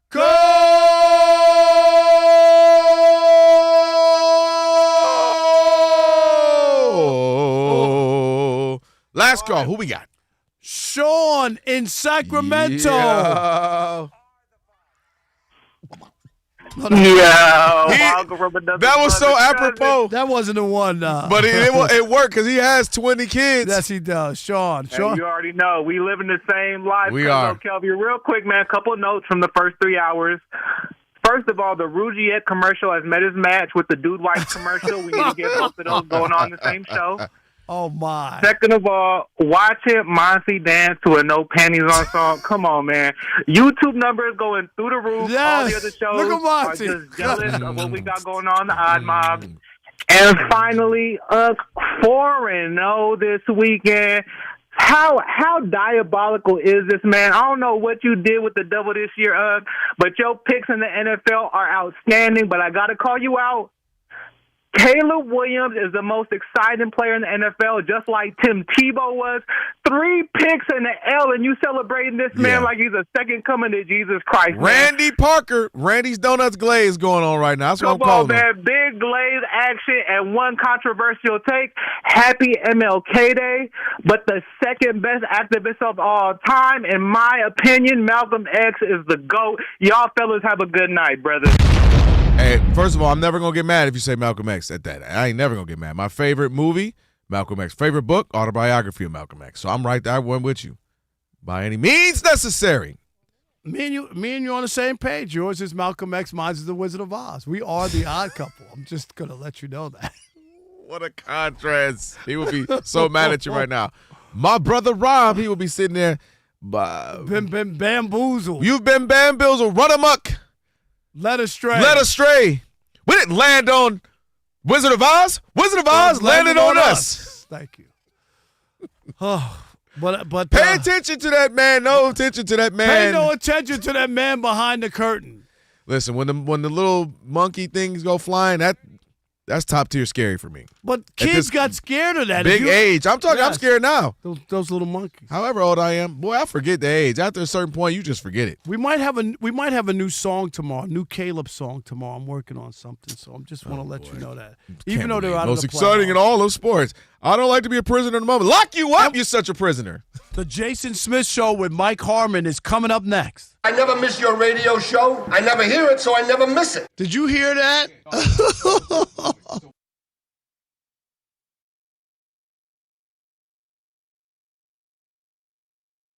Go! Last call. Who we got? Sean in Sacramento. Yeah. That was so apropos. That wasn't the one. But it worked because he has 20 kids. Yes, he does. Sean. Hey, you already know. We live in the same life. We are. Kelvin, real quick, man, a couple of notes from the first 3 hours. First of all, the Rougiette commercial has met his match with the Dude White commercial. We need to get both of those going on the same show. Oh, my. Second of all, watching Monty dance to a No Panties On song. Come on, man. YouTube numbers going through the roof. Yes. All the other shows Look at are Monty. just jealous of what we got going on, the Odd Mob. And finally, 4-0 this weekend. How diabolical is this, man? I don't know what you did with the double this year, but your picks in the NFL are outstanding. But I got to call you out. Caleb Williams is the most exciting player in the NFL, just like Tim Tebow was. 3 picks in the L, and you celebrating this man like he's a second coming to Jesus Christ. Randy Parker, Randy's Donuts Glaze going on right now. That's what I'm calling man. Big Glaze action and one controversial take. Happy MLK Day. But the second best activist of all time, in my opinion, Malcolm X is the GOAT. Y'all fellas have a good night, brothers. Hey, first of all, I'm never going to get mad if you say Malcolm X at that. I ain't never going to get mad. My favorite movie, Malcolm X. Favorite book, autobiography of Malcolm X. So I'm right there. I went with you. By any means necessary. Me and you on the same page. Yours is Malcolm X, mine is the Wizard of Oz. We are the odd couple. I'm just going to let you know that. What a contrast. He would be so mad at you right now. My brother Rob, he would be sitting there. Been bamboozled. You've been bamboozled. Run amok. Led astray. Led astray. We didn't land on Wizard of Oz. Wizard of Oz landed on us. Thank you. Oh, but pay attention to that man. No attention to that man. Pay no attention to that man behind the curtain. Listen, when the little monkey things go flying, that's top tier scary for me. But kids got scared of that. Big age. I'm talking. Yes. I'm scared now. Those little monkeys. However old I am, boy, I forget the age. After a certain point, you just forget it. We might have a new song tomorrow, new Caleb song tomorrow. I'm working on something, so I just want to let you know that. Even though they're out of the most exciting in all of sports. I don't like to be a prisoner in the moment. Lock you up. You're such a prisoner. The Jason Smith Show with Mike Harmon is coming up next. I never miss your radio show. I never hear it, so I never miss it. Did you hear that?